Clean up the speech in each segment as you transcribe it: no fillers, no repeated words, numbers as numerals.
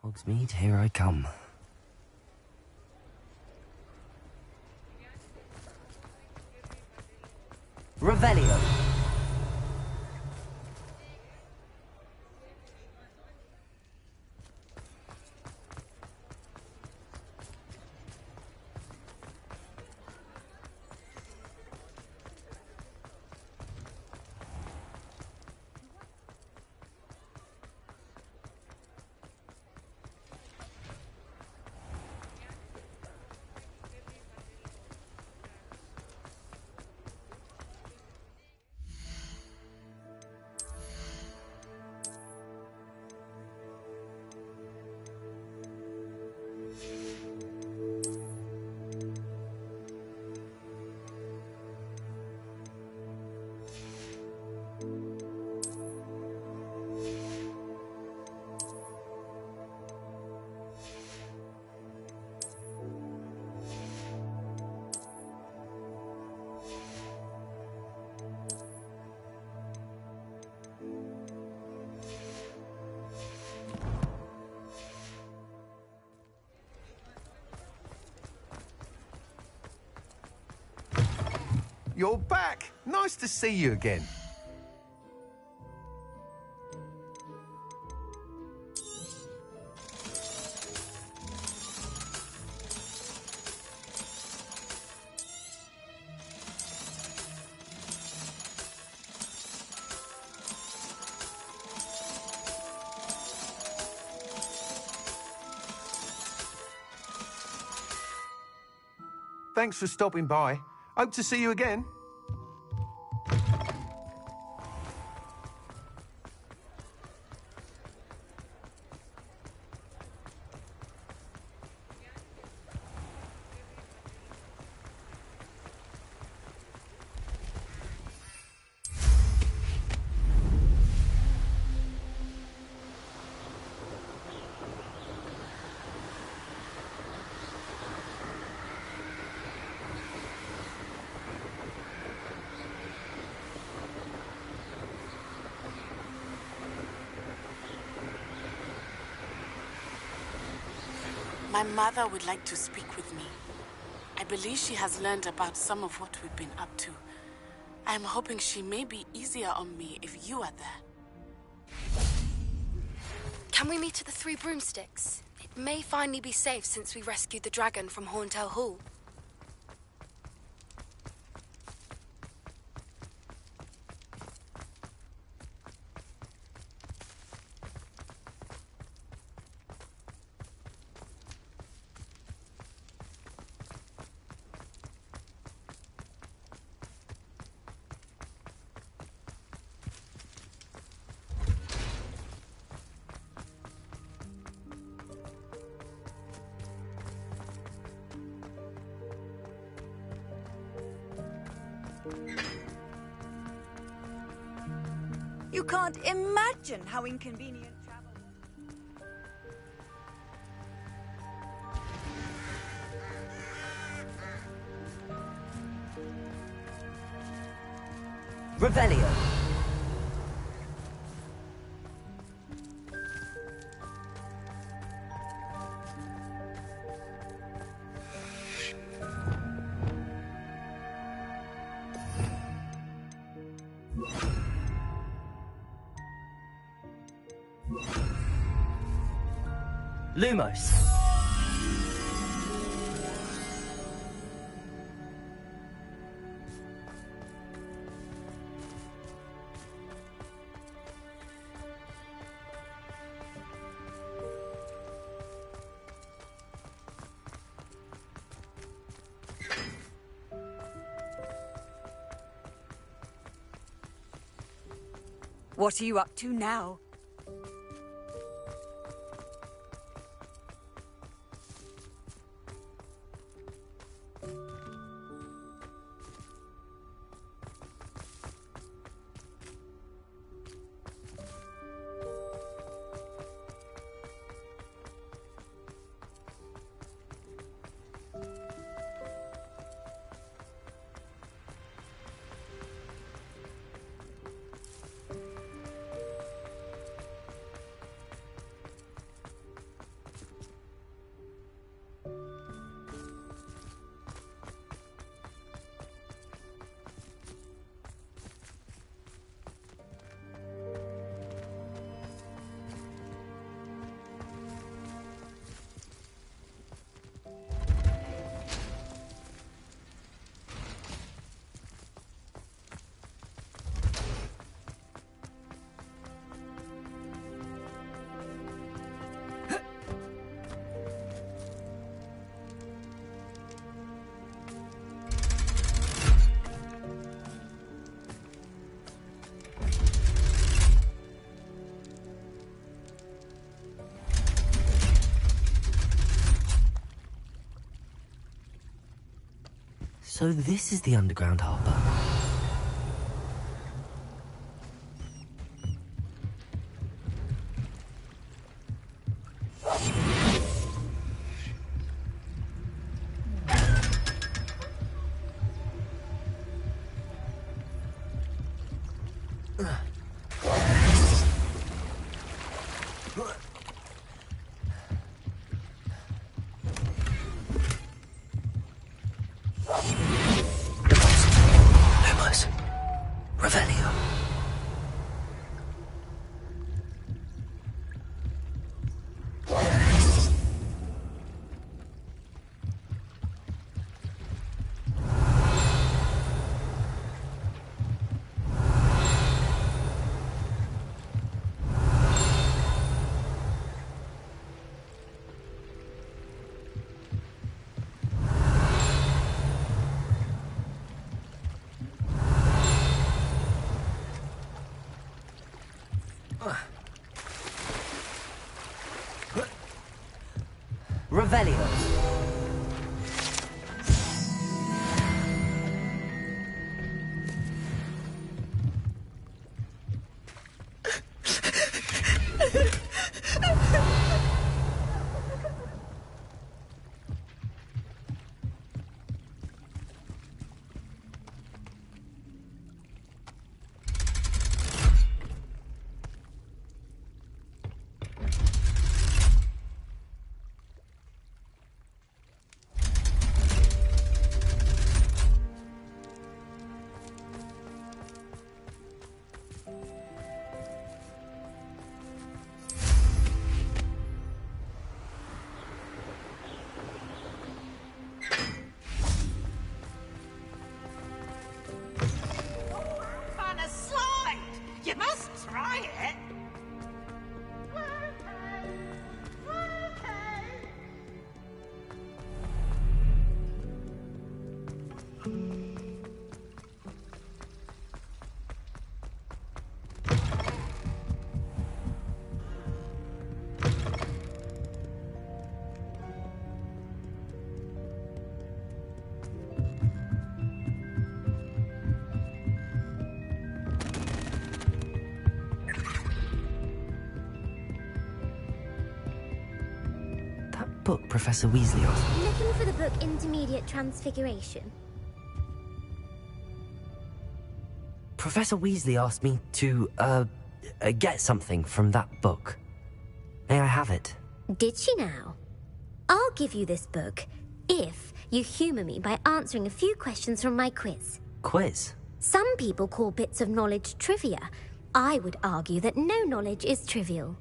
Hogsmeade, here I come. Revelio. You're back! Nice to see you again. Thanks for stopping by. Hope to see you again. My mother would like to speak with me. I believe she has learned about some of what we've been up to. I'm hoping she may be easier on me if you are there. Can we meet at the Three Broomsticks? It may finally be safe since we rescued the dragon from Horntail Hall. You can't imagine how inconvenient travel was. Revelio. Lumos. What are you up to now? So this is the underground harbour. Lumos. Revelio. Revelio. On a slide! You must try it! That book Professor Weasley asked. Looking for the book Intermediate Transfiguration. Professor Weasley asked me to, get something from that book. May I have it? Did she now? I'll give you this book if you humour me by answering a few questions from my quiz. Quiz? Some people call bits of knowledge trivia. I would argue that no knowledge is trivial.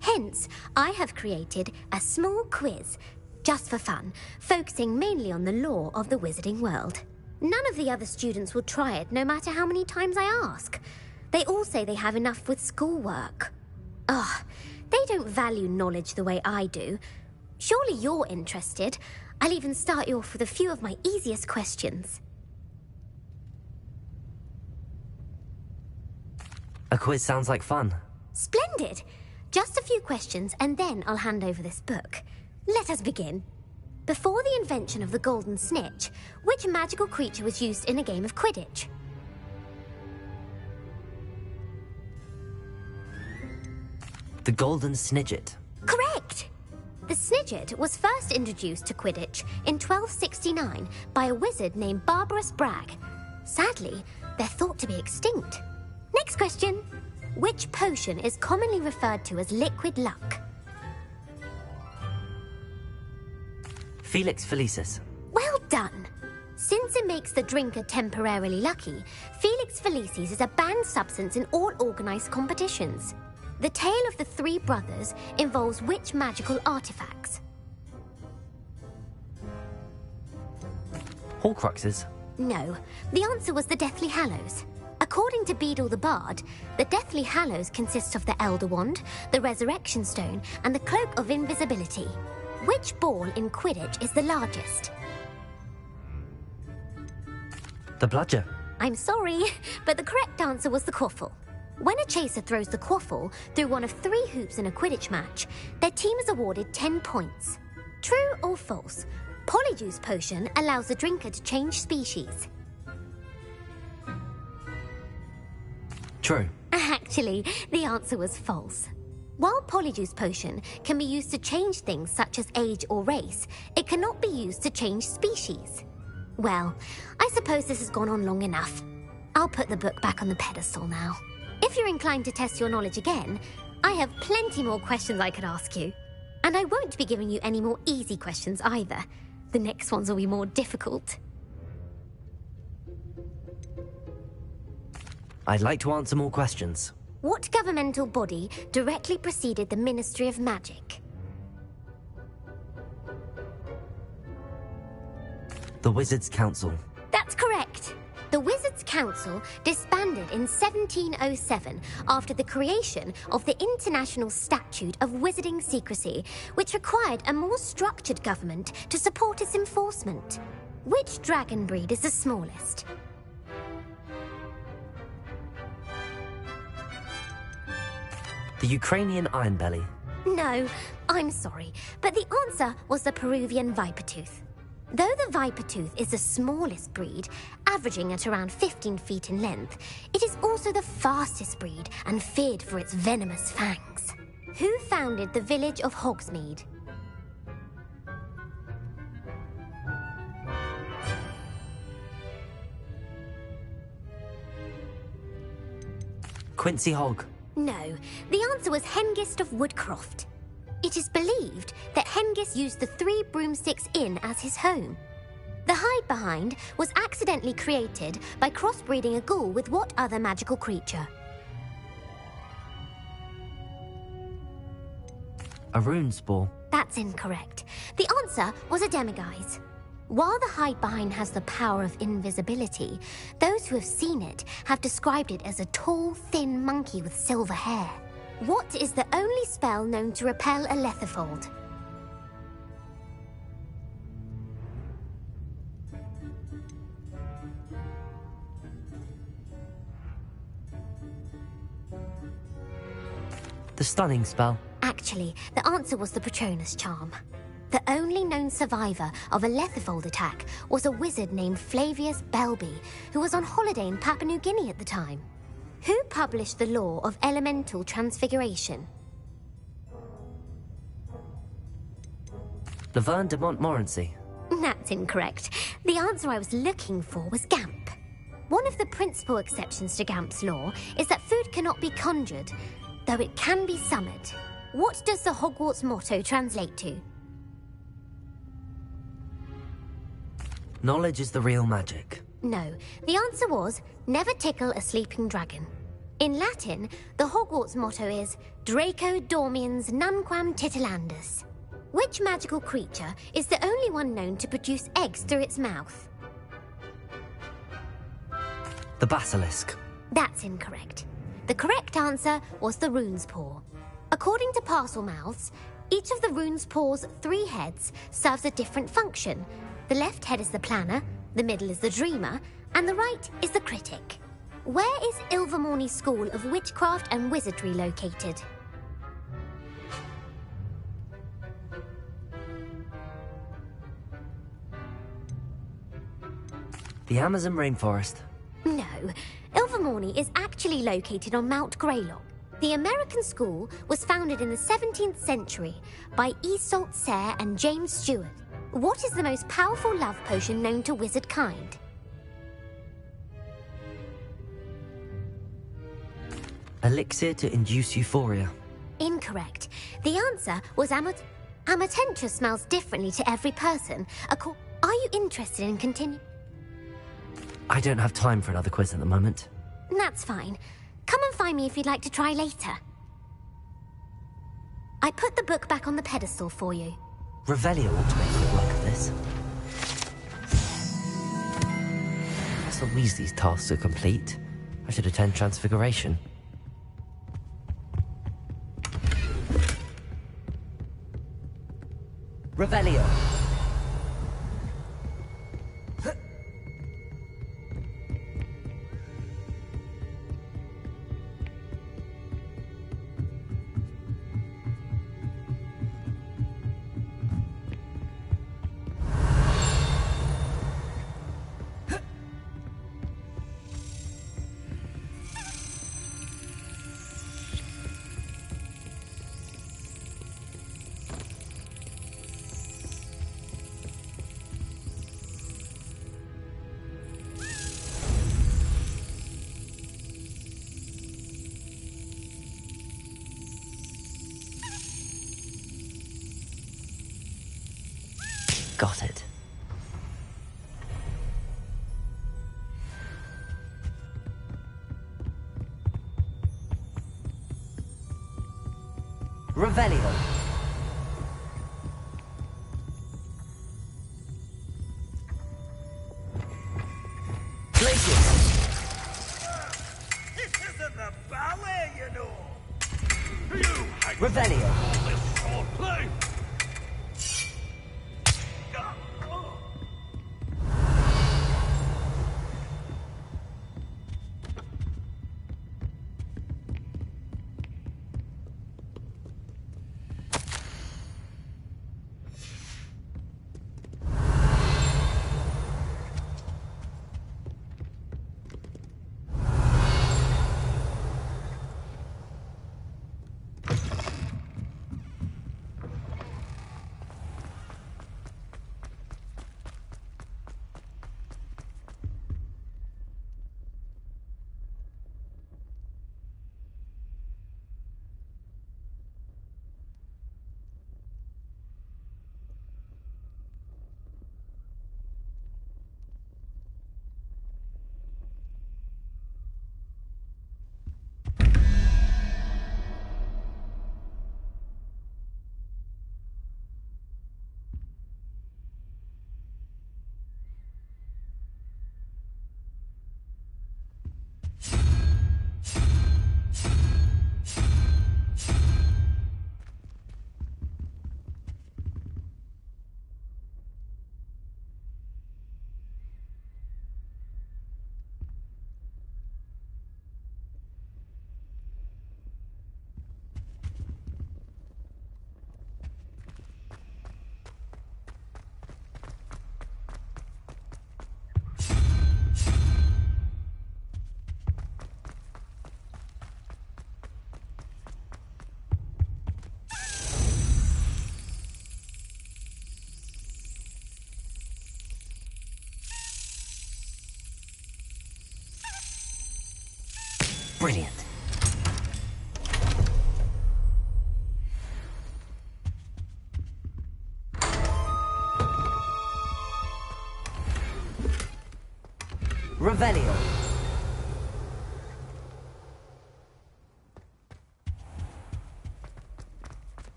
Hence, I have created a small quiz, just for fun, focusing mainly on the lore of the wizarding world. None of the other students will try it, no matter how many times I ask. They all say they have enough with schoolwork. Ugh, they don't value knowledge the way I do. Surely you're interested. I'll even start you off with a few of my easiest questions. A quiz sounds like fun. Splendid! Just a few questions, and then I'll hand over this book. Let us begin. Before the invention of the golden snitch, which magical creature was used in a game of Quidditch? The Golden Snidget. Correct! The Snidget was first introduced to Quidditch in 1269 by a wizard named Barbarous Bragg. Sadly, they're thought to be extinct. Next question. Which potion is commonly referred to as liquid luck? Felix Felicis. Well done! Since it makes the drinker temporarily lucky, Felix Felicis is a banned substance in all organised competitions. The tale of the three brothers involves which magical artifacts? Horcruxes. No, the answer was the Deathly Hallows. According to Beedle the Bard, the Deathly Hallows consists of the Elder Wand, the Resurrection Stone, and the Cloak of Invisibility. Which ball in Quidditch is the largest? The Bludger. I'm sorry, but the correct answer was the Quaffle. When a chaser throws the Quaffle through one of 3 hoops in a Quidditch match, their team is awarded 10 points. True or false? Polyjuice potion allows the drinker to change species. True. Actually, the answer was false. While Polyjuice potion can be used to change things such as age or race, it cannot be used to change species. Well, I suppose this has gone on long enough. I'll put the book back on the pedestal now. If you're inclined to test your knowledge again, I have plenty more questions I could ask you. And I won't be giving you any more easy questions either. The next ones will be more difficult. I'd like to answer more questions. What governmental body directly preceded the Ministry of Magic? The Wizards' Council. That's correct. The Wizards' Council disbanded in 1707 after the creation of the International Statute of Wizarding Secrecy, which required a more structured government to support its enforcement. Which dragon breed is the smallest? The Ukrainian Ironbelly. No, I'm sorry, but the answer was the Peruvian Vipertooth. Though the Vipertooth is the smallest breed, averaging at around 15 feet in length, it is also the fastest breed and feared for its venomous fangs. Who founded the village of Hogsmeade? Quincy Hogg. No, the answer was Hengist of Woodcroft. It is believed that Hengist used the Three Broomsticks Inn as his home. The hide-behind was accidentally created by crossbreeding a ghoul with what other magical creature? A rune spore. That's incorrect. The answer was a demiguise. While the hide-behind has the power of invisibility, those who have seen it have described it as a tall, thin monkey with silver hair. What is the only spell known to repel a lethifold? The stunning spell. Actually, the answer was the Patronus charm. The only known survivor of a lethifold attack was a wizard named Flavius Belby, who was on holiday in Papua New Guinea at the time. Who published the law of elemental transfiguration? Laverne de Montmorency. That's incorrect. The answer I was looking for was Gamp. One of the principal exceptions to Gamp's law is that food cannot be conjured, though it can be summoned. What does the Hogwarts motto translate to? Knowledge is the real magic. No, the answer was, never tickle a sleeping dragon. In Latin, the Hogwarts motto is Draco dormiens nunquam titilandus. Which magical creature is the only one known to produce eggs through its mouth? The basilisk. That's incorrect. The correct answer was the rune's paw. According to Parselmouths, each of the rune's paw's 3 heads serves a different function. The left head is the planner, the middle is the dreamer, and the right is the critic. Where is Ilvermorny School of Witchcraft and Wizardry located? The Amazon rainforest. No, Ilvermorny is actually located on Mount Greylock. The American school was founded in the 17th century by Iseult Sayre and James Stewart. What is the most powerful love potion known to wizard kind? Elixir to induce euphoria. Incorrect. The answer was Amatentra smells differently to every person. Are you interested in continuing? I don't have time for another quiz at the moment. That's fine. Come and find me if you'd like to try later. I put the book back on the pedestal for you. Revelio ought to make good work of this. Professor Weasley's tasks are complete. I should attend Transfiguration. Revelio! Got it. Revelio. Glacius. This isn't the ballet, you know. Revelio. Play. Brilliant. Revelio.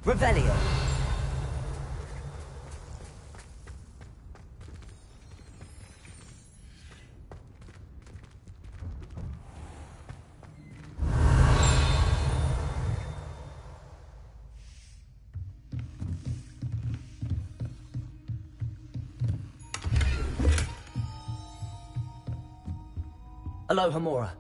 Revelio. Aloha Mora.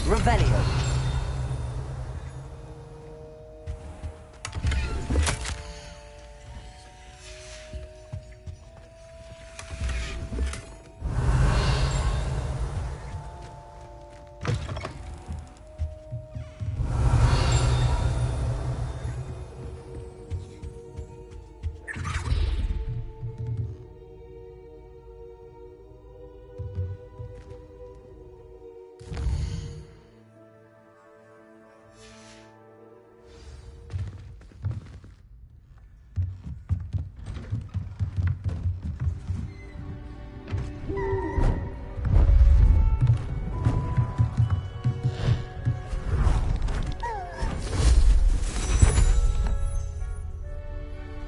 Revelio.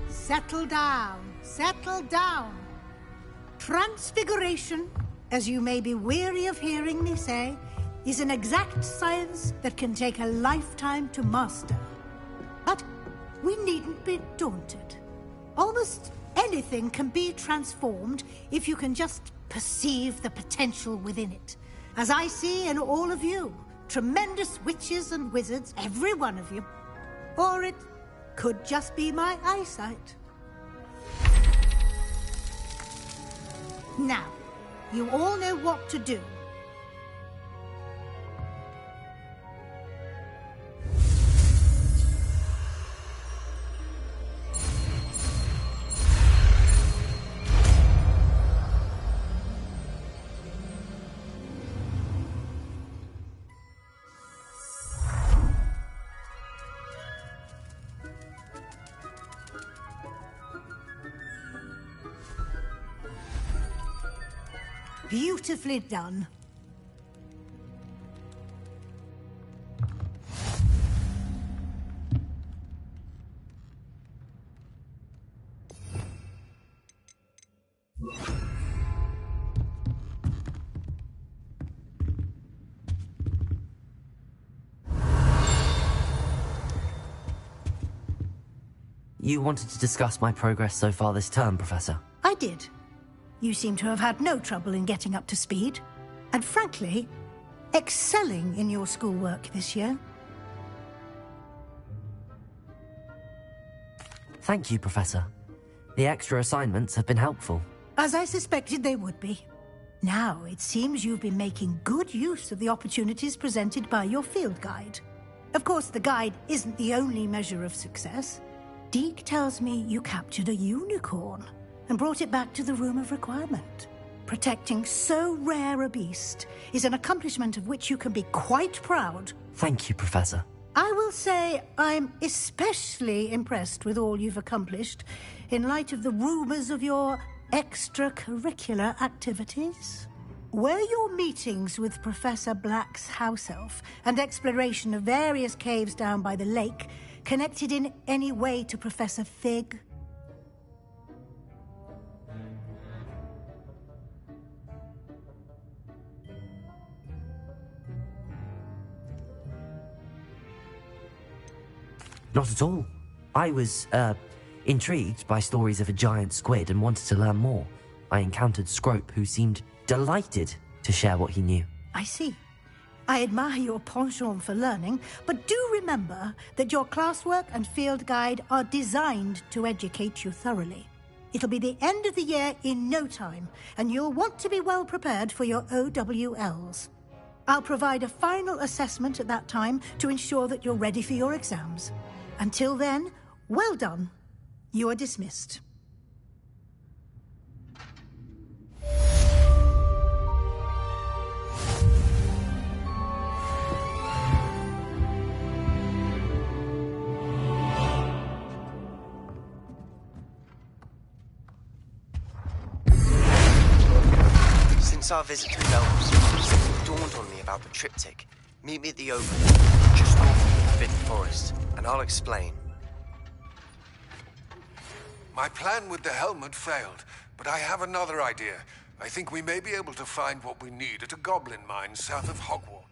Settle down, settle down. Transfiguration, as you may be weary of hearing me say, is an exact science that can take a lifetime to master. But we needn't be daunted. Almost anything can be transformed if you can just perceive the potential within it, as I see in all of you, tremendous witches and wizards, every one of you. Or it could just be my eyesight. Now, you all know what to do. Beautifully done. You wanted to discuss my progress so far this term, Professor? I did. You seem to have had no trouble in getting up to speed. And frankly, excelling in your schoolwork this year. Thank you, Professor. The extra assignments have been helpful. As I suspected they would be. Now, it seems you've been making good use of the opportunities presented by your field guide. Of course, the guide isn't the only measure of success. Deke tells me you captured a unicorn and brought it back to the Room of Requirement. Protecting so rare a beast is an accomplishment of which you can be quite proud. Thank you, Professor. I will say I'm especially impressed with all you've accomplished in light of the rumors of your extracurricular activities. Were your meetings with Professor Black's house elf and exploration of various caves down by the lake connected in any way to Professor Fig? Not at all. I was, intrigued by stories of a giant squid and wanted to learn more. I encountered Scrope, who seemed delighted to share what he knew. I see. I admire your penchant for learning, but do remember that your classwork and field guide are designed to educate you thoroughly. It'll be the end of the year in no time, and you'll want to be well prepared for your OWLs. I'll provide a final assessment at that time to ensure that you're ready for your exams. Until then, well done. You are dismissed. Since our visit to Bells, it dawned on me about the triptych. Meet me at the open, just north of the Forbidden Forest, and I'll explain. My plan with the helmet failed, but I have another idea. I think we may be able to find what we need at a goblin mine south of Hogwarts.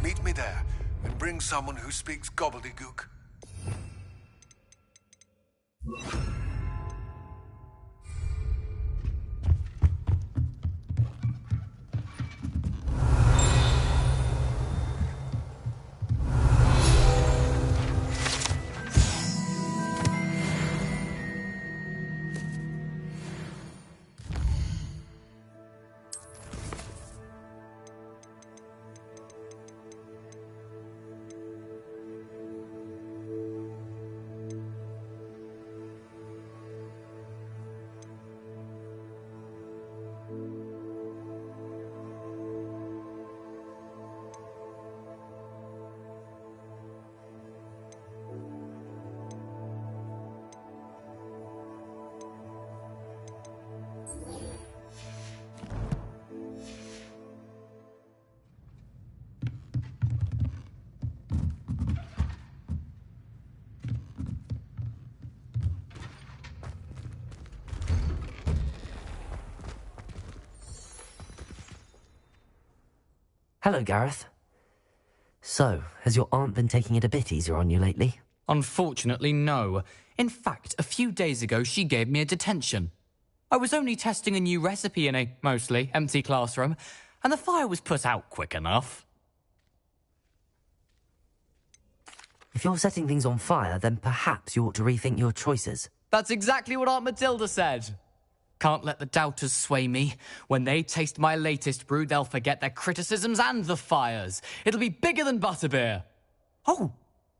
Meet me there, and bring someone who speaks gobbledygook. Hello, Gareth. So, has your aunt been taking it a bit easier on you lately? Unfortunately, no. In fact, a few days ago, she gave me a detention. I was only testing a new recipe in a mostly empty classroom, and the fire was put out quick enough. If you're setting things on fire, then perhaps you ought to rethink your choices. That's exactly what Aunt Matilda said. Can't let the doubters sway me. When they taste my latest brew, they'll forget their criticisms and the fires. It'll be bigger than butterbeer. Oh,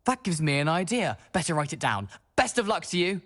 that gives me an idea. Better write it down. Best of luck to you.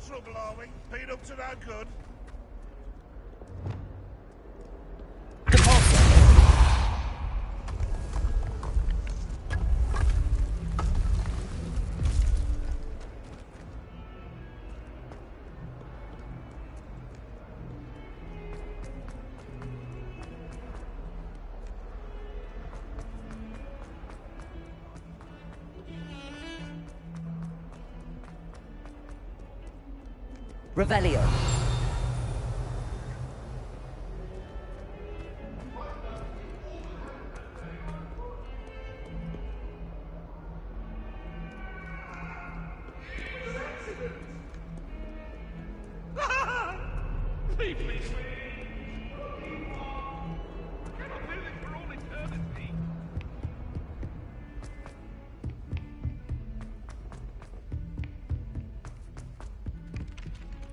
Trouble, are we? Been up to no good? Revelio.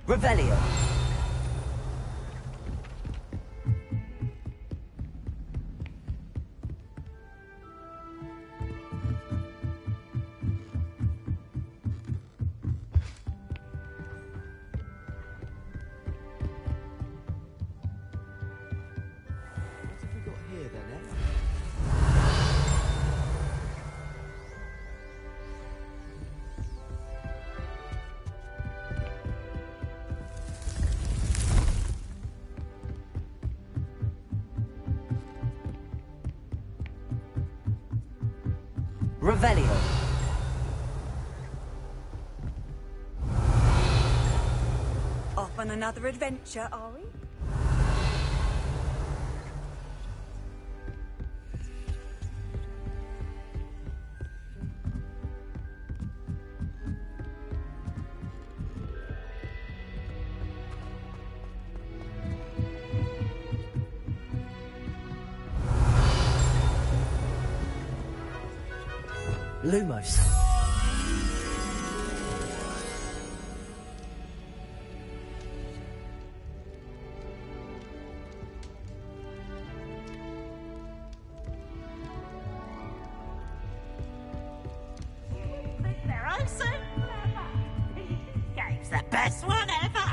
Revelio. What have we got here then, eh? Revelio. Off on another adventure, are we? Lumos. They're oh so clever. Game's the best one ever.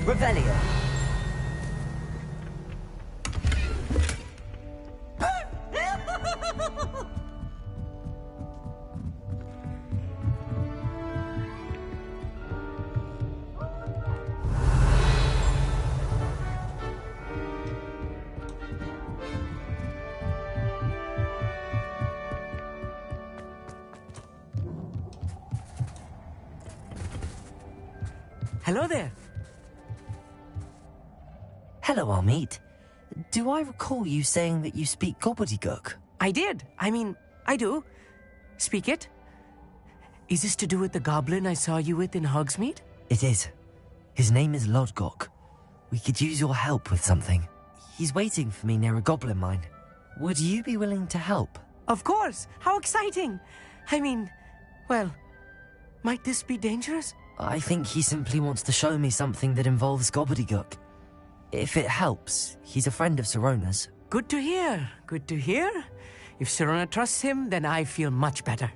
Revelio. Hello there. Hello, Amit. Do I recall you saying that you speak gobbledygook? I did. I mean, I do. Speak it. Is this to do with the goblin I saw you with in Hogsmeade? It is. His name is Lodgok. We could use your help with something. He's waiting for me near a goblin mine. Would you be willing to help? Of course. How exciting. I mean, well, might this be dangerous? I think he simply wants to show me something that involves gobbledygook. If it helps, he's a friend of Sirona's. Good to hear. Good to hear. If Sirona trusts him, then I feel much better.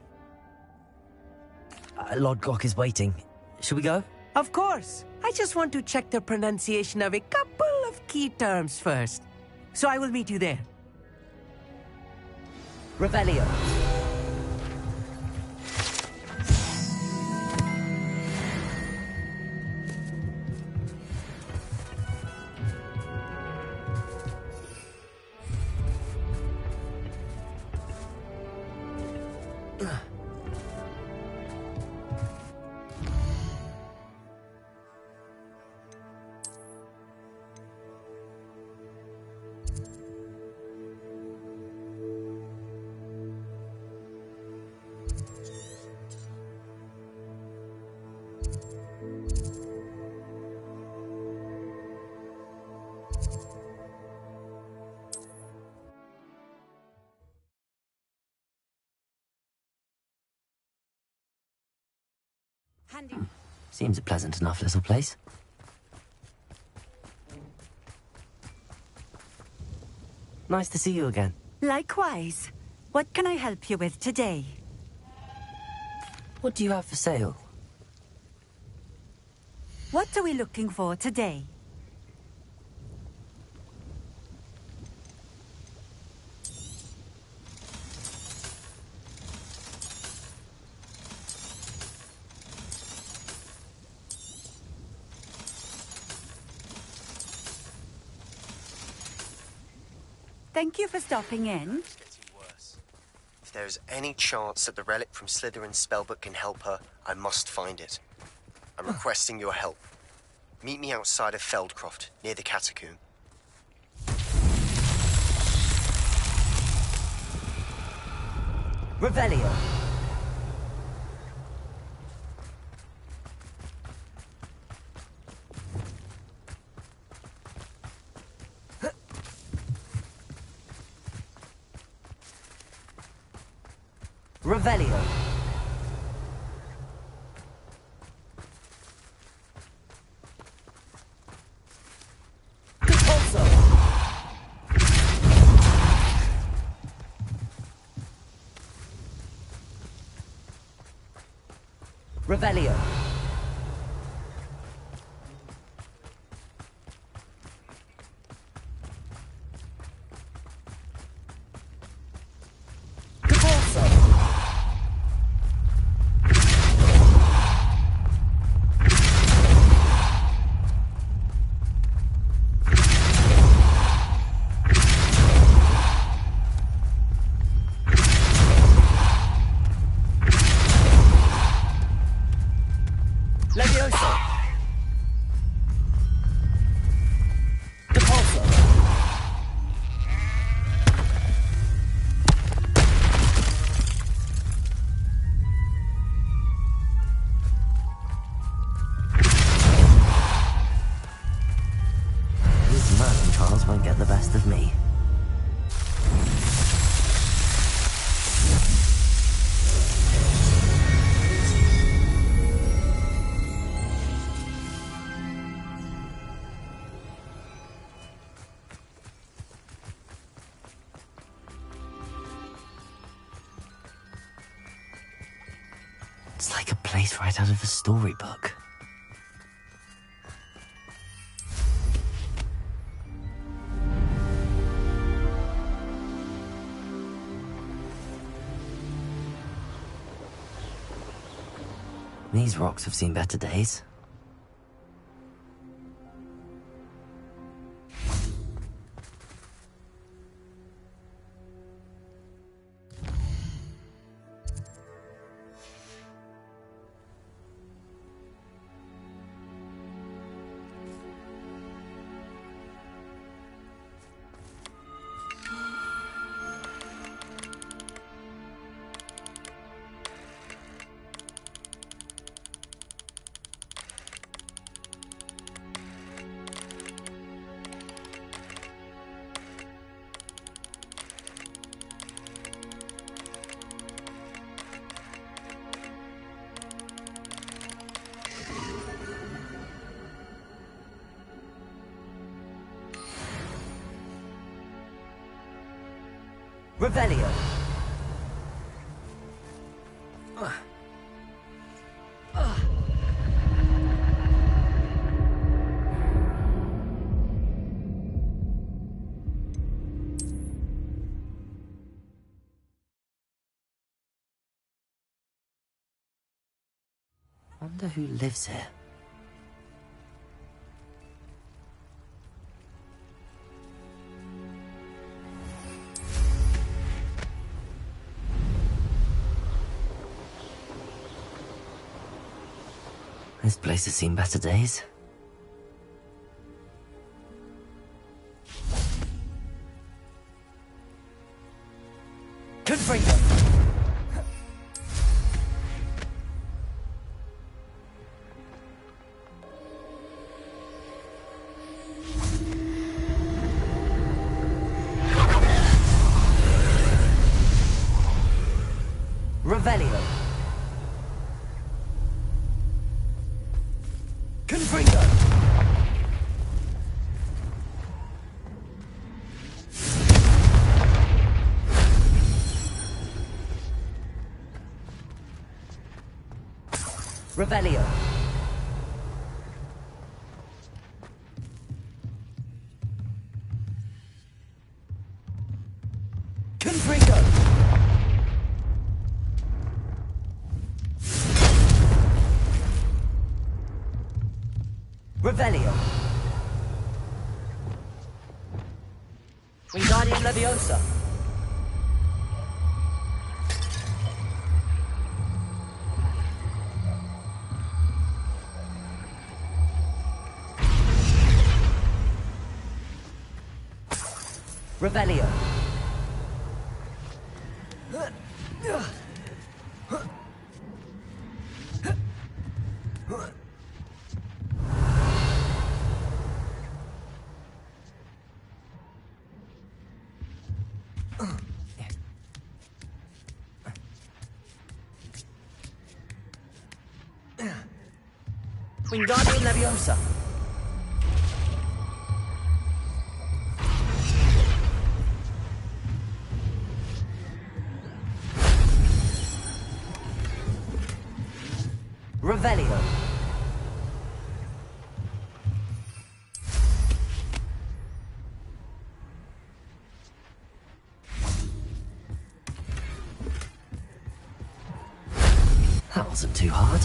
Lord Glock is waiting. Shall we go? Of course. I just want to check the pronunciation of a couple of key terms first. So I will meet you there. Revelio. Seems a pleasant enough little place. Nice to see you again. Likewise. What can I help you with today? What do you have for sale? What are we looking for today? Thank you for stopping in. It's getting worse. If there is any chance that the relic from Slytherin's spellbook can help her, I must find it. I'm requesting your help. Meet me outside of Feldcroft, near the catacomb. Revelio. Revelio. Repulso. Revelio. Won't get the best of me. It's like a place right out of a storybook. These rocks have seen better days. Revelio. Wonder who lives here. This place has seen better days. Confringo! Revelio. Confringo. Revelio. Confringo. Revelio. Wingardium Leviosa. Revelio. Wingardium Leviosa. Revelio. That wasn't too hard.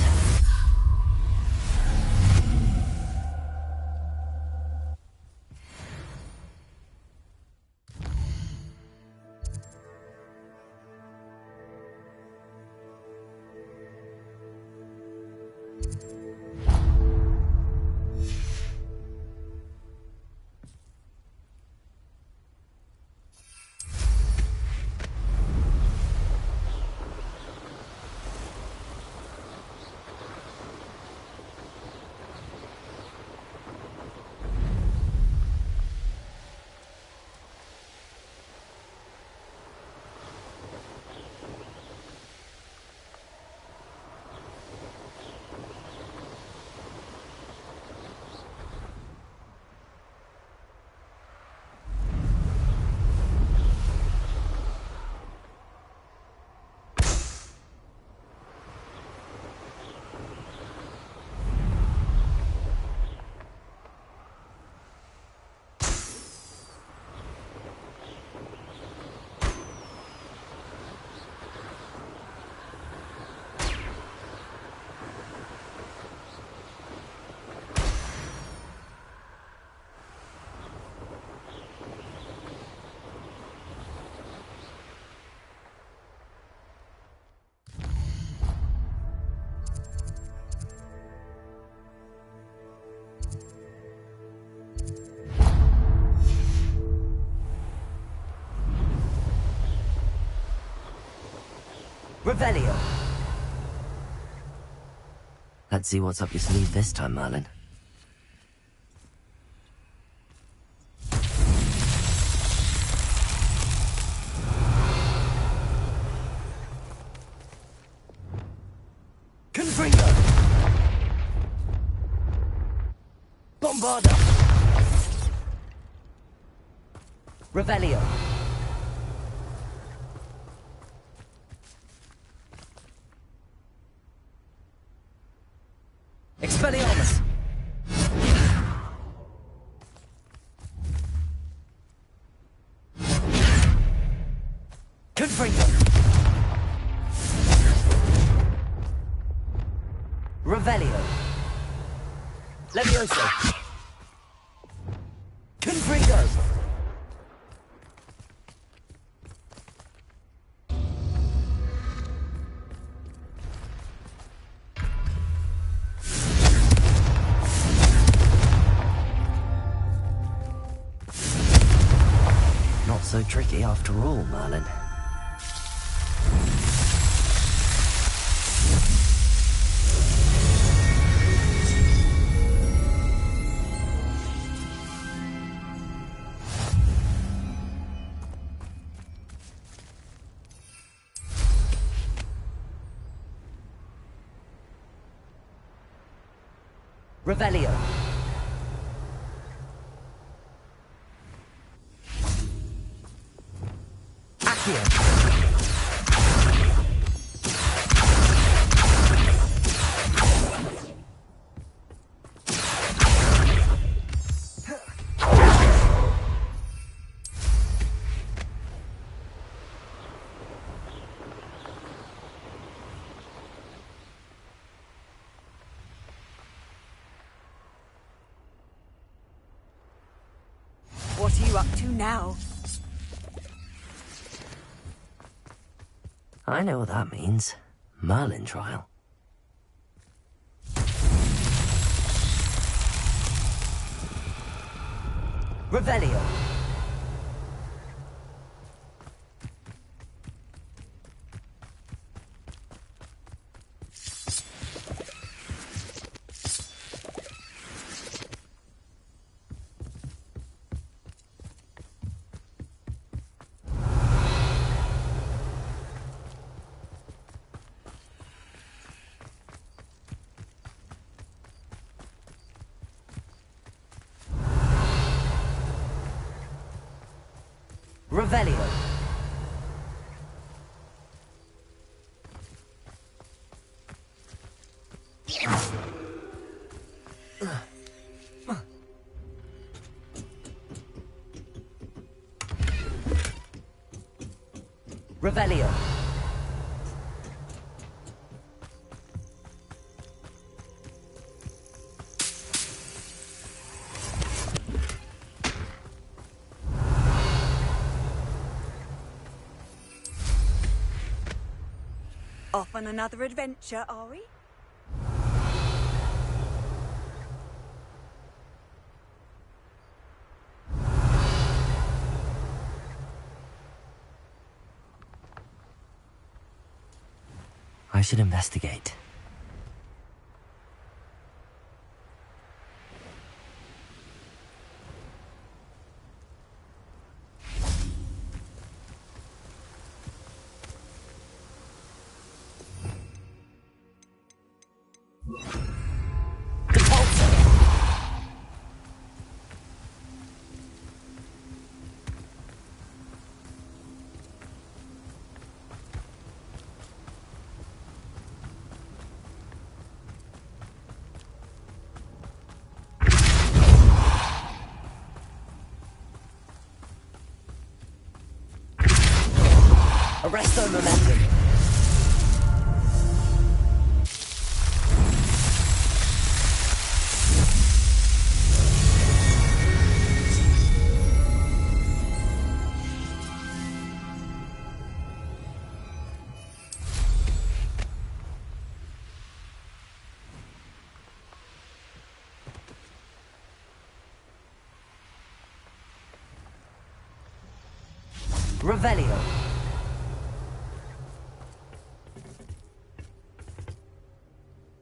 Revelio. Let's see what's up your sleeve this time, Merlin. Confringo. Bombarda. Revelio. Confringo! Revelio! Levioso! Confringo! Not so tricky after all, Merlin. Revelio. Accio. What are you up to now? I know what that means. Merlin trial. Revelio. Revelio. Revelio. Off on another adventure, are we? I should investigate. Arresto momentum. Revelio.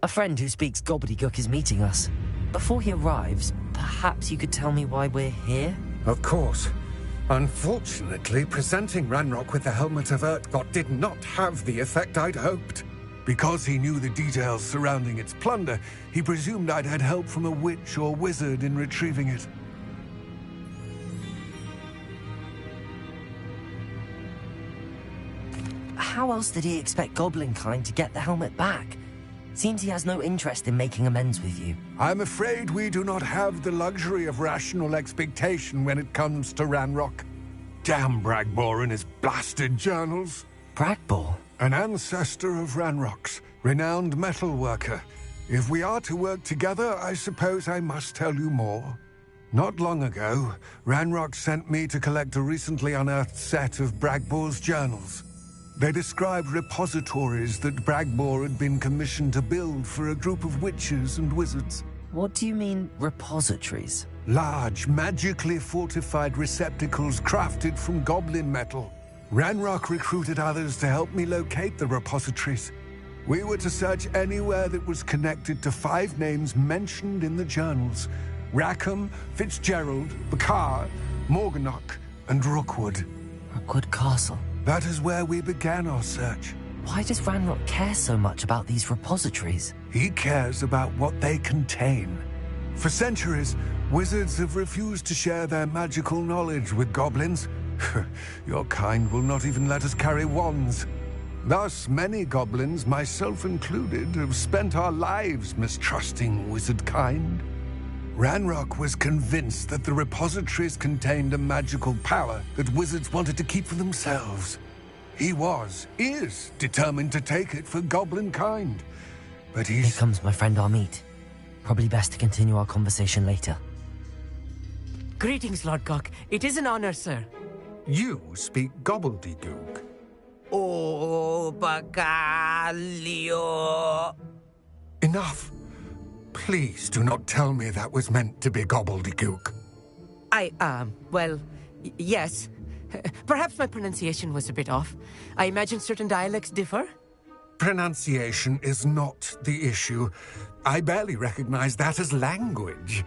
A friend who speaks gobbledygook is meeting us. Before he arrives, perhaps you could tell me why we're here? Of course. Unfortunately, presenting Ranrock with the Helmet of Urtkot did not have the effect I'd hoped. Because he knew the details surrounding its plunder, he presumed I'd had help from a witch or wizard in retrieving it. How else did he expect Goblinkind to get the helmet back? Seems he has no interest in making amends with you. I'm afraid we do not have the luxury of rational expectation when it comes to Ranrock. Damn Bragbor and his blasted journals. Bragbor? An ancestor of Ranrock's, renowned metal worker. If we are to work together, I suppose I must tell you more. Not long ago, Ranrock sent me to collect a recently unearthed set of Bragbor's journals. They described repositories that Bragbor had been commissioned to build for a group of witches and wizards. What do you mean, repositories? Large, magically fortified receptacles crafted from goblin metal. Ranrock recruited others to help me locate the repositories. We were to search anywhere that was connected to 5 names mentioned in the journals. Rackham, Fitzgerald, Bakar, Morganach, and Rookwood. Rookwood Castle? That is where we began our search. Why does Ranrock care so much about these repositories? He cares about what they contain. For centuries, wizards have refused to share their magical knowledge with goblins. Your kind will not even let us carry wands. Thus, many goblins, myself included, have spent our lives mistrusting wizard kind. Ranrock was convinced that the repositories contained a magical power that wizards wanted to keep for themselves. He is determined to take it for goblin kind. But Here comes my friend Amit. Probably best to continue our conversation later. Greetings, Lord Cock. It is an honor, sir. You speak gobbledygook. Oh, Bacalio. Enough. Please do not tell me that was meant to be gobbledygook. Well, yes. Perhaps my pronunciation was a bit off. I imagine certain dialects differ? Pronunciation is not the issue. I barely recognize that as language.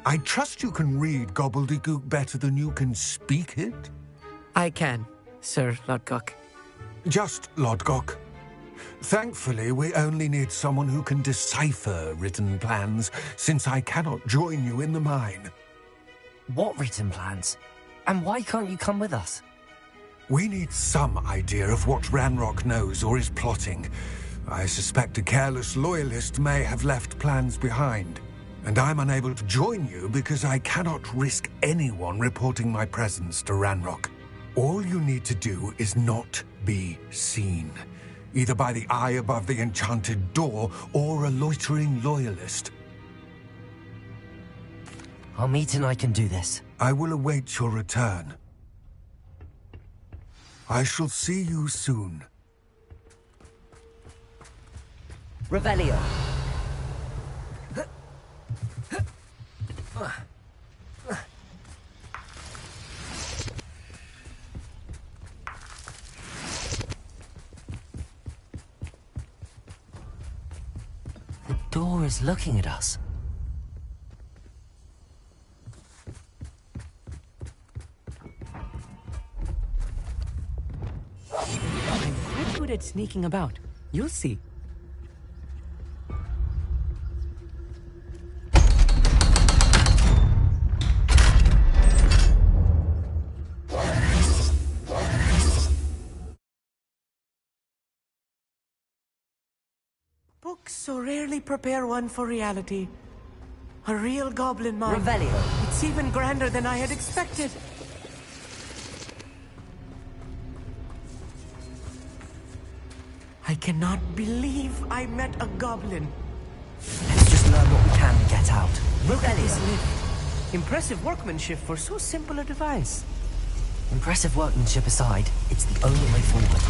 I trust you can read gobbledygook better than you can speak it? I can, Sir Lodgok. Just Lodgok. Thankfully, we only need someone who can decipher written plans, since I cannot join you in the mine. What written plans? And why can't you come with us? We need some idea of what Ranrock knows or is plotting. I suspect a careless loyalist may have left plans behind. And I'm unable to join you because I cannot risk anyone reporting my presence to Ranrock. All you need to do is not be seen. Either by the eye above the enchanted door, or a loitering loyalist. Amit and I can do this. I will await your return. I shall see you soon. Revelio. The door is looking at us. I'm quite good at sneaking about. You'll see. Books so rarely prepare one for reality. A real goblin mind. Revelio. It's even grander than I had expected. I cannot believe I met a goblin. Let's just learn what we can and get out. Look at this lift. Impressive workmanship for so simple a device. Impressive workmanship aside, it's the only way forward.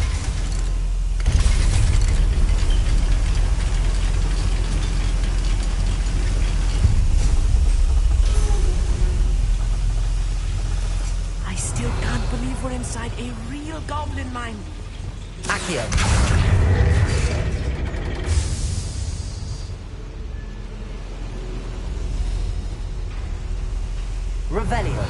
I still can't believe we're inside a real goblin mine. Accio. Revelio.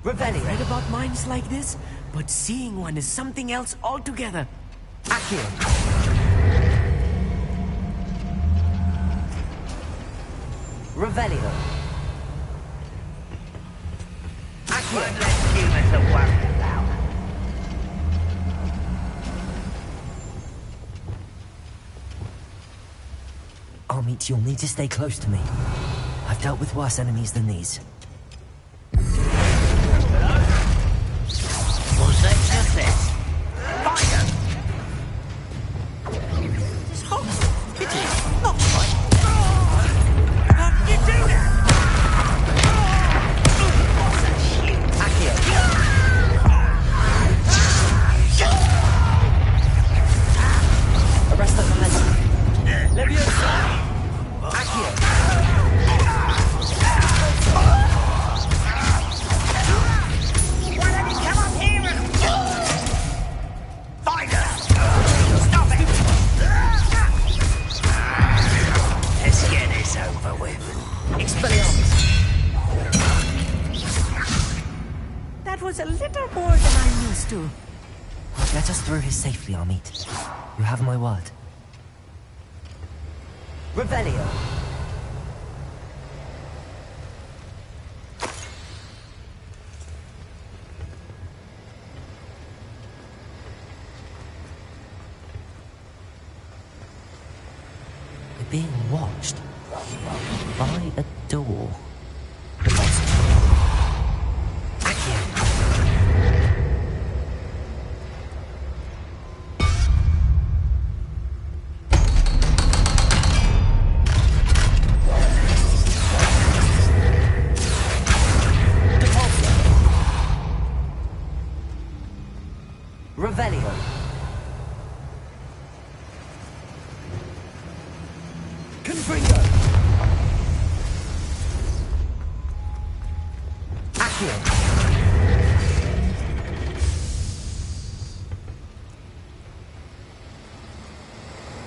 Revelio. I've read about mines like this, but seeing one is something else altogether. Accio. Revelio. Accio. One less human to worry about. Armit, you'll need to stay close to me. I've dealt with worse enemies than these. Was that just it? Fire! This hot. It is not right. How did you do that? What's that shit? Accio. Arresto behind you. Leviosa. Accio. Why don't you come up here and... Fire! Stop it! Let's get this over with. Expelliarmus. That was a little more than I'm used to. Get us through here safely, Armit. You have my word. Revelio. We're being watched by a door. Revelio. Confringo. Accio.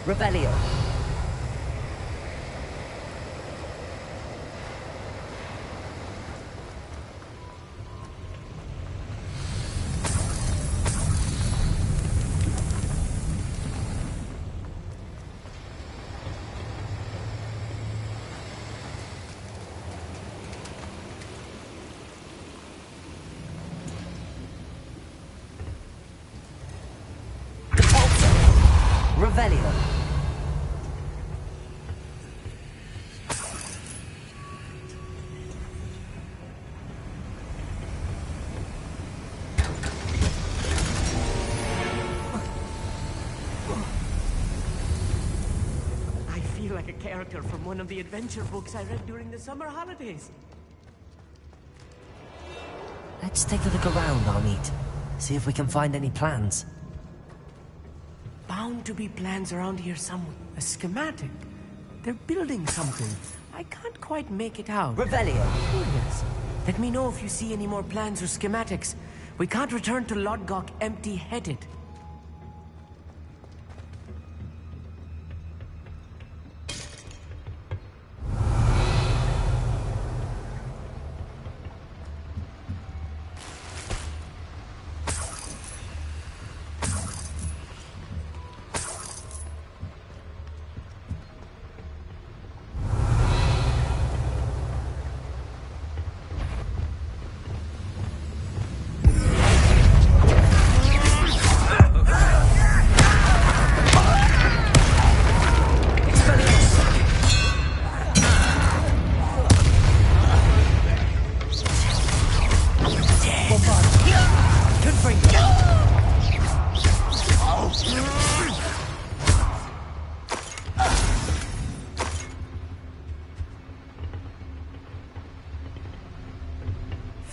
Revelio. Revelio. I feel like a character from one of the adventure books I read during the summer holidays. Let's take a look around, Armit. See if we can find any plans. Bound to be plans around here somewhere. A schematic. They're building something. I can't quite make it out. Revelio. Curious. Let me know if you see any more plans or schematics. We can't return to Lodgok empty-headed.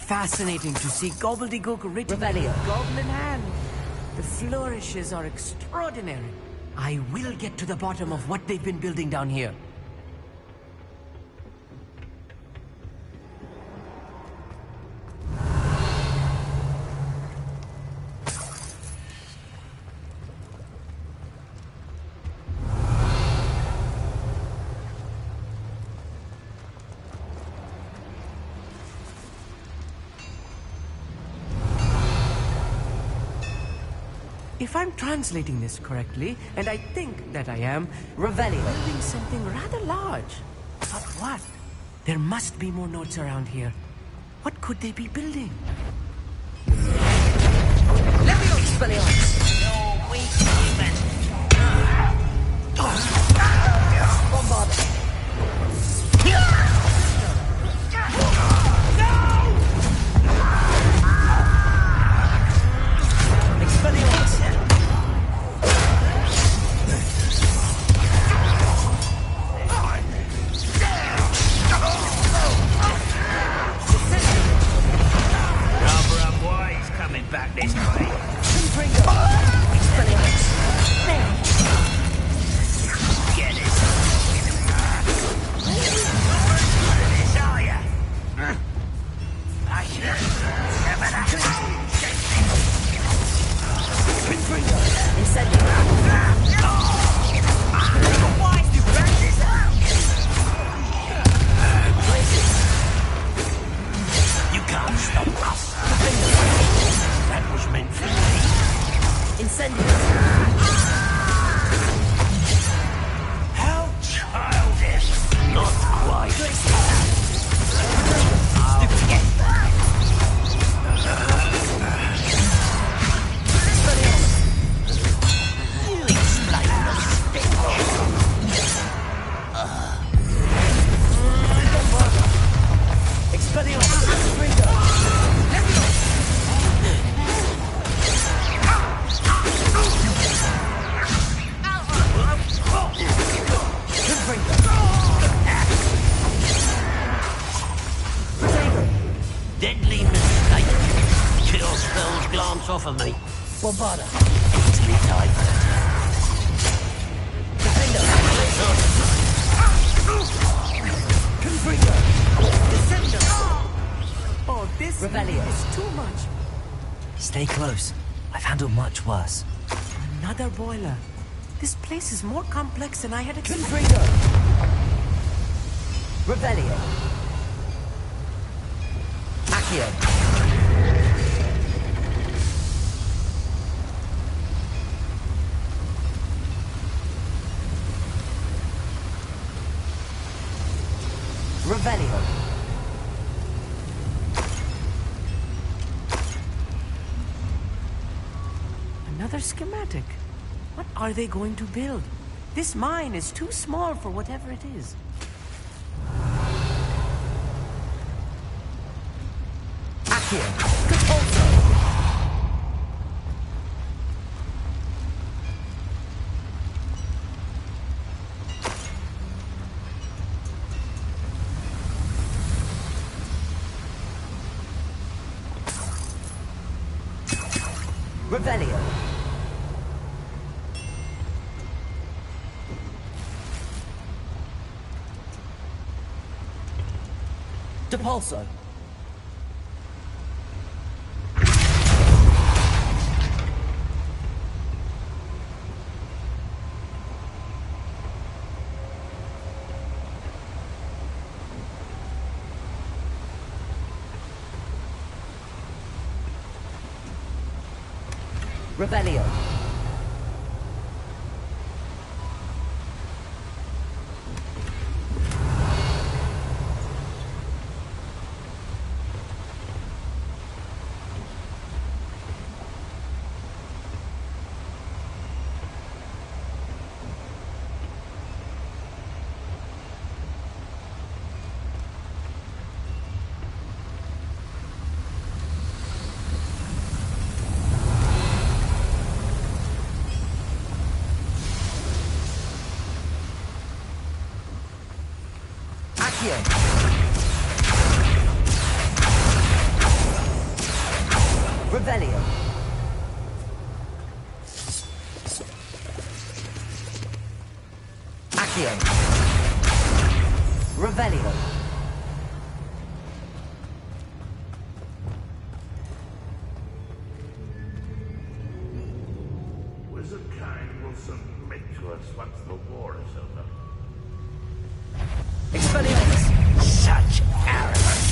Fascinating to see gobbledygook written by a goblin hand. The flourishes are extraordinary. I will get to the bottom of what they've been building down here. If I'm translating this correctly, and I think that I am, Revelio building something rather large. But what? There must be more notes around here. What could they be building? Levio Expelliarmus! No, weak demon! Bombard! Back this way. Get it. This are ya? You can't stop us. That was meant for me. How childish. Not quite. I'll get that. You explain the stick. Deadly mistake. Kill spells glance off of me. Bombarda. Easily typed. Confringo. Descender. Oh, this Revelio. is too much. Stay close. I've handled much worse. Another boiler. This place is more complex than I had expected. Confringo. Revelio. Accio. Revelio. Another schematic. What are they going to build? This mine is too small for whatever it is. Accio. Revelio. Depulso. Revelio. Revelio. Accio. Revelio. Wizard kind will submit to us once the war is over. Expelliarmus! Such arrogance!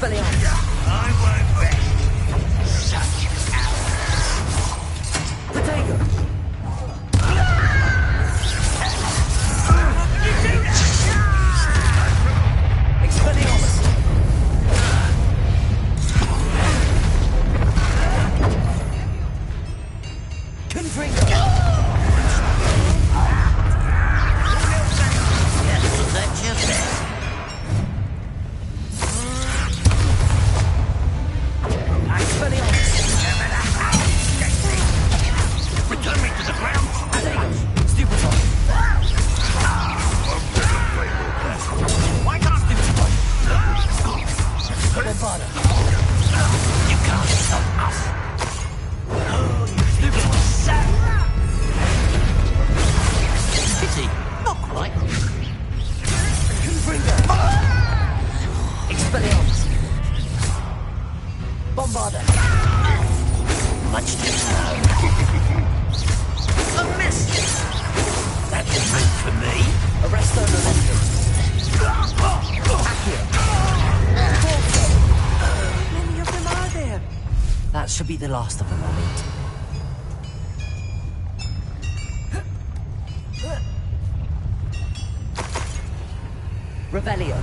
Expelliarmus! I won't rest. Such Potato! Expelliarmus! Confringo! Just let you bet. Expelliarmus! Return me to the ground. Stupefy! Why can't Stupefy? Bombarda! You can't stop us. Oh, you stupid sap. Pity. Not quite. Confringo! Expelliarmus! Bombarda! Much too slow. A miss. That was meant for me. Arresto Momentum! Accio! How many of them are there? That should be the last of them, I mean. Revelio!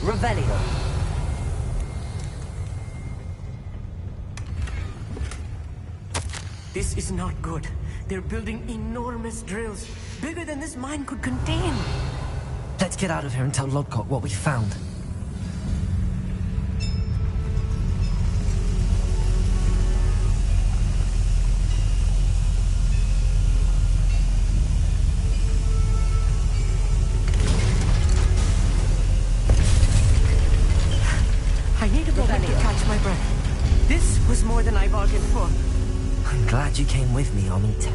Revelio. This is not good. They're building enormous drills, bigger than this mine could contain. Let's get out of here and tell Lodcock what we found. I need a moment to catch my breath. This was more than I bargained for. I'm glad you came with me, Amit.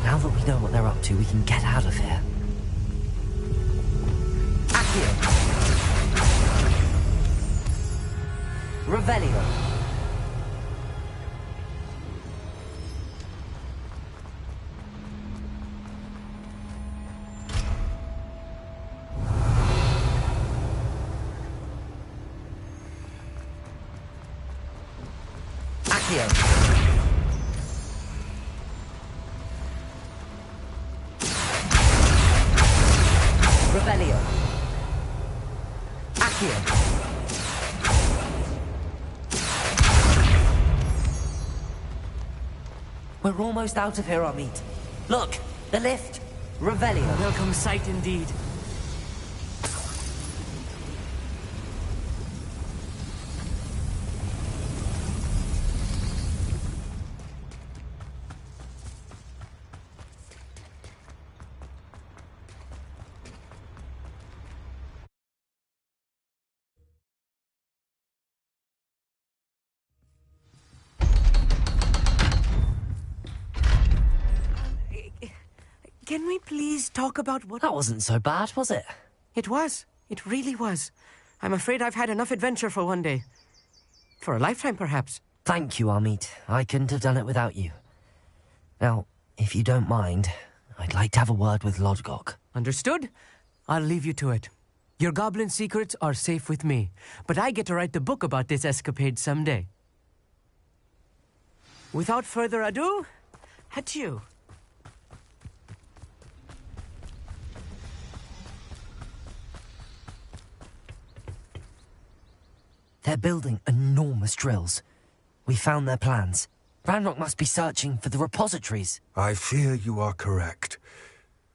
Now that we know what they're up to, we can get out of here. Accio. Revelio. Accio. Revelio. Accio. We're almost out of here, Amit. Look, the lift. Revelio. Welcome sight indeed. Can we please talk about what... That wasn't so bad, was it? It was. It really was. I'm afraid I've had enough adventure for one day. For a lifetime, perhaps. Thank you, Amit. I couldn't have done it without you. Now, If you don't mind, I'd like to have a word with Lodgok. Understood? I'll leave you to it. Your goblin secrets are safe with me, but I get to write the book about this escapade someday. Without further ado, adieu. They're building enormous drills. We found their plans. Ranrock must be searching for the repositories. I fear you are correct.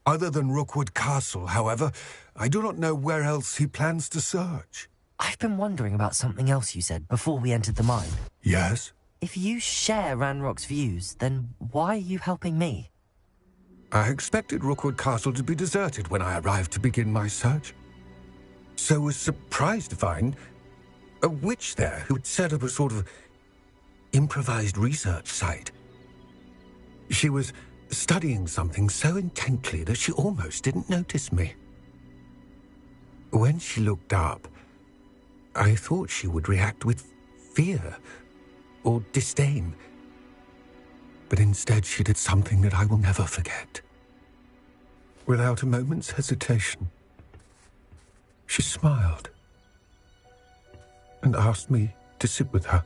Other than Rookwood Castle, however, I do not know where else he plans to search. I've been wondering about something else you said before we entered the mine. Yes? If you share Ranrock's views, then why are you helping me? I expected Rookwood Castle to be deserted when I arrived to begin my search. So was surprised to find a witch there who had set up a sort of improvised research site. She was studying something so intently that she almost didn't notice me. When she looked up, I thought she would react with fear or disdain. But instead she did something that I will never forget. Without a moment's hesitation, she smiled and asked me to sit with her.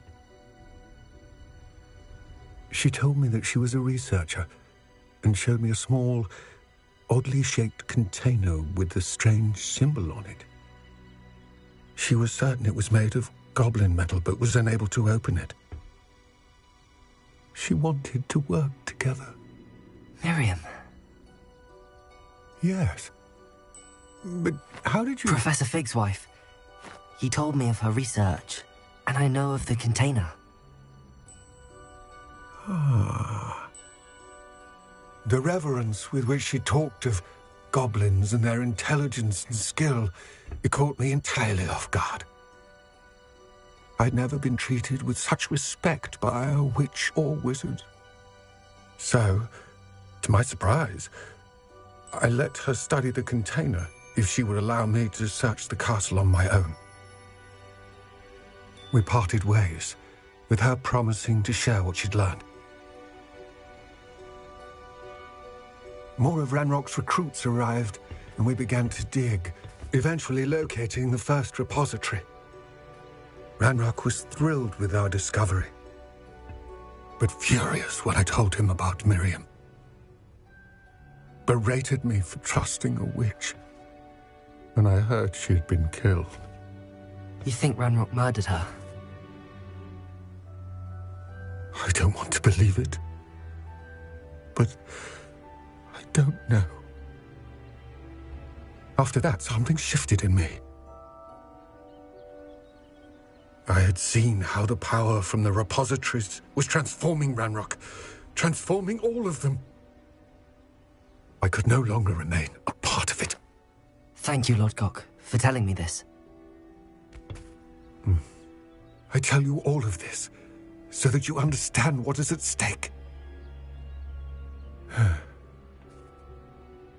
She told me that she was a researcher and showed me a small, oddly shaped container with a strange symbol on it. She was certain it was made of goblin metal, but was unable to open it. She wanted to work together. Miriam. Yes. But how did you... Professor Fig's wife. He told me of her research, and I know of the container. Ah. The reverence with which she talked of goblins and their intelligence and skill, it caught me entirely off guard. I'd never been treated with such respect by a witch or wizard. So, to my surprise, I let her study the container if she would allow me to search the castle on my own. We parted ways, with her promising to share what she'd learned. More of Ranrock's recruits arrived, and we began to dig, eventually locating the first repository. Ranrock was thrilled with our discovery, but furious when I told him about Miriam. Berated me for trusting a witch when I heard she had been killed. You think Ranrock murdered her? I don't want to believe it, but I don't know. After that, something shifted in me. I had seen how the power from the repositories was transforming Ranrock, transforming all of them. I could no longer remain a part of it. Thank you, Lodgok, for telling me this. I tell you all of this so that you understand what is at stake.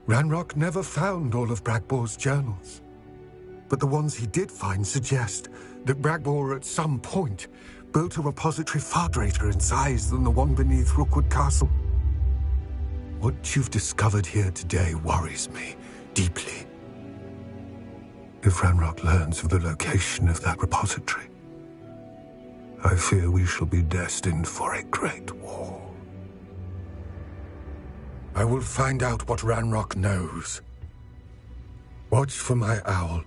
Ranrock never found all of Bragbor's journals, but the ones he did find suggest that Bragbor at some point built a repository far greater in size than the one beneath Rookwood Castle. What you've discovered here today worries me deeply. If Ranrock learns of the location of that repository, I fear we shall be destined for a great war. I will find out what Ranrock knows. Watch for my owl.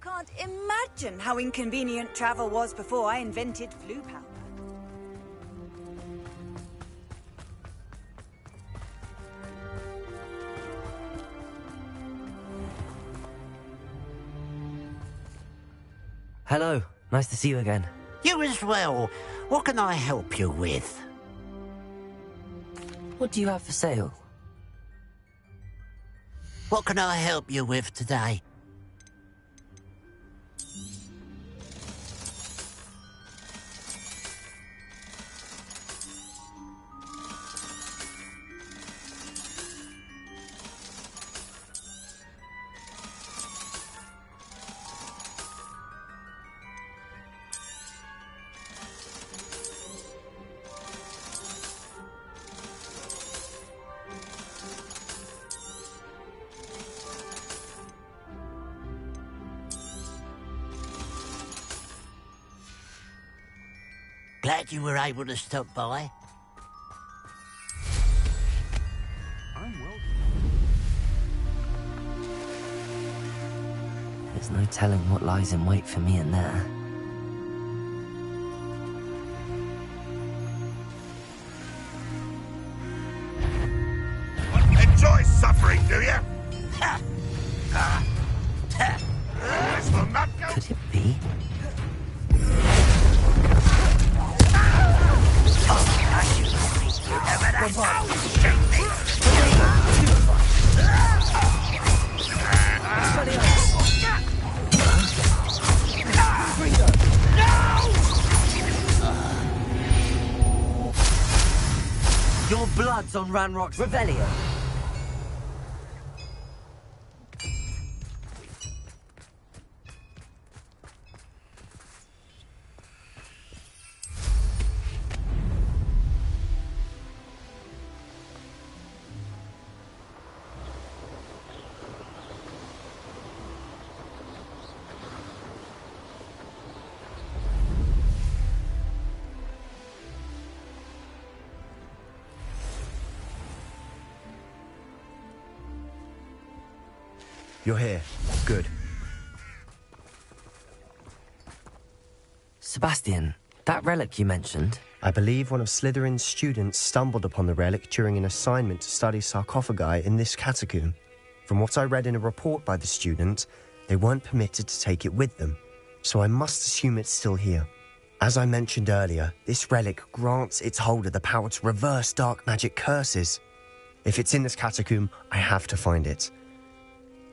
Can't imagine how inconvenient travel was before I invented flu powder. Hello. Nice to see you again. You as well. What can I help you with? What do you have for sale? What can I help you with today? Glad you were able to stop by. There's no telling what lies in wait for me in there. Enjoy suffering, do you? Where's the map go? Could it be? Your blood's on Ranrock's Revelio. You're here. Good. Sebastian, that relic you mentioned... I believe one of Slytherin's students stumbled upon the relic during an assignment to study sarcophagi in this catacomb. From what I read in a report by the student, they weren't permitted to take it with them, so I must assume it's still here. As I mentioned earlier, this relic grants its holder the power to reverse dark magic curses. If it's in this catacomb, I have to find it.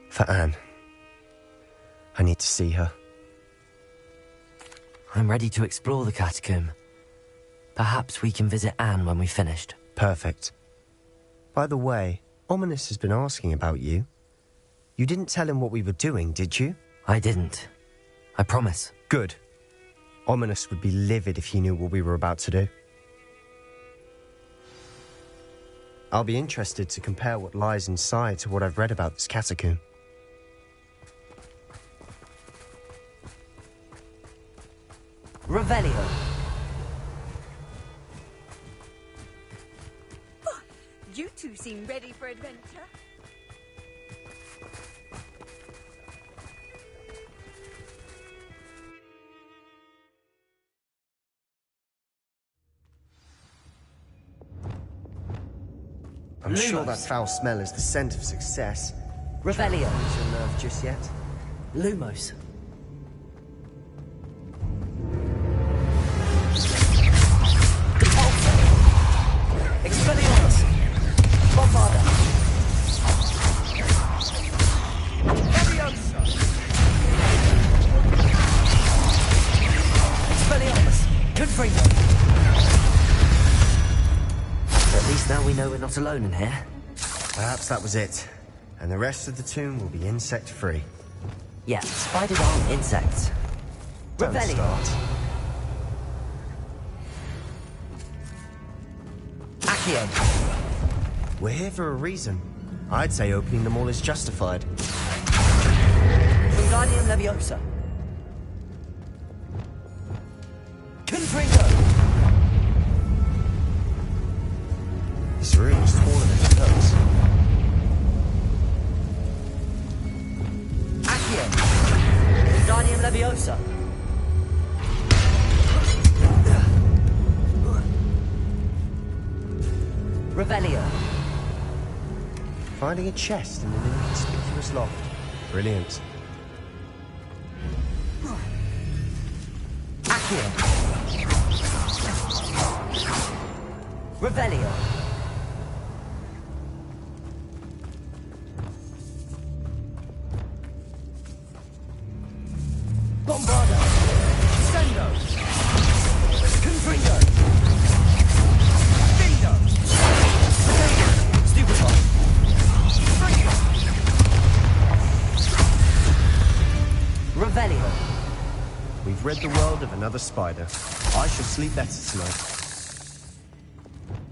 For Anne. I need to see her. I'm ready to explore the catacomb. Perhaps we can visit Anne when we've finished. Perfect. By the way, Ominous has been asking about you. You didn't tell him what we were doing, did you? I didn't. I promise. Good. Ominous would be livid if he knew what we were about to do. I'll be interested to compare what lies inside to what I've read about this catacomb. Revelio. Oh, you two seem ready for adventure. I'm sure that foul smell is the scent of success. Revelio. Is your nerve just yet? Lumos. Expelliarmus! Bombarda! Leviosa! Expelliarmus! Confringo! At least now we know we're not alone in here. Perhaps that was it. And the rest of the tomb will be insect-free. Yeah, spiders aren't insects. Don't Revelio. start. Accio. We're here for a reason. I'd say opening them all is justified. Wingardium Leviosa. Confringo. This room is taller than it looks. Accio. Leviosa! Revelio! Finding a chest in an inconspicuous loft. Brilliant. Accio! Revelio! Bombarda! Sendo! Confringo! Findo! Stupefy! Revelio! We've rid the world of another spider. I shall sleep better tonight.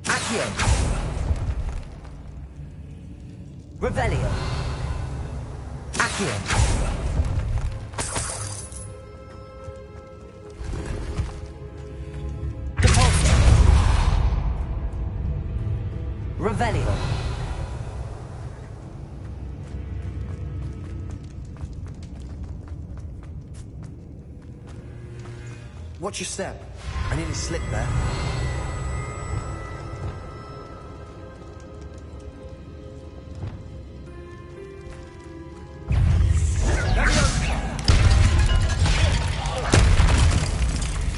Accio! Revelio! Accio! Revelio. Watch your step. I nearly slipped there.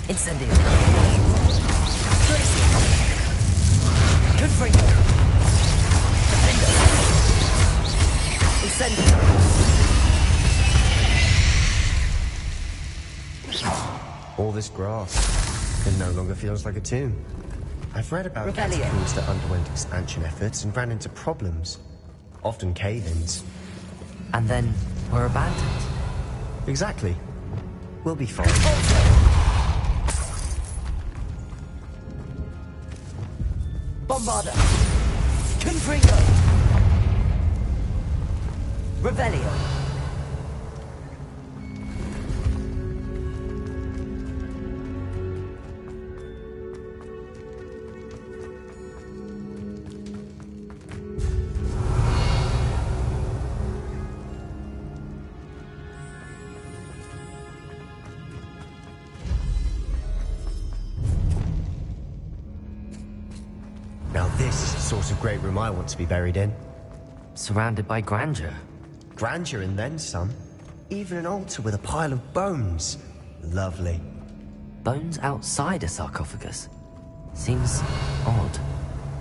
Incendio. Confringo. Incendio. All this grass. It no longer feels like a tomb. I've read about catacombs that underwent expansion efforts and ran into problems. Often cave-ins. And then were abandoned. Exactly. We'll be fine. Bombarda. Confringo. Revelio. Now this is the sort of great room I want to be buried in. Surrounded by grandeur. Grandeur and then some. Even an altar with a pile of bones. Lovely. Bones outside a sarcophagus? Seems odd.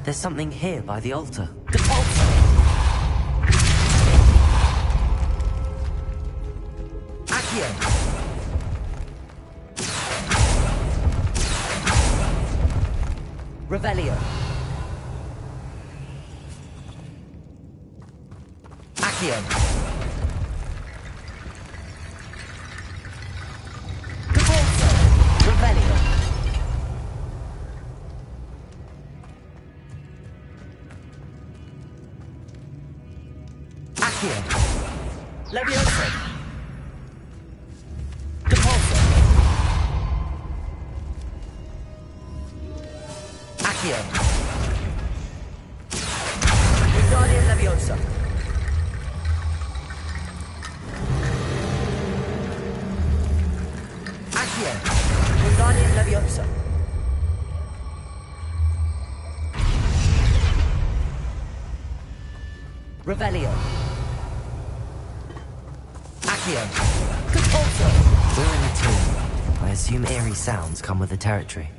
There's something here by the altar. The altar! Accio! Revelio. Accio. Caporzo. Revelio. Accio. Leviosa. Caporzo. Accio. Wingardium Leviosa. Accio. Wingardium Leviosa. Revelio. Accio. Caporzo. We're in a tomb. I assume eerie sounds come with the territory.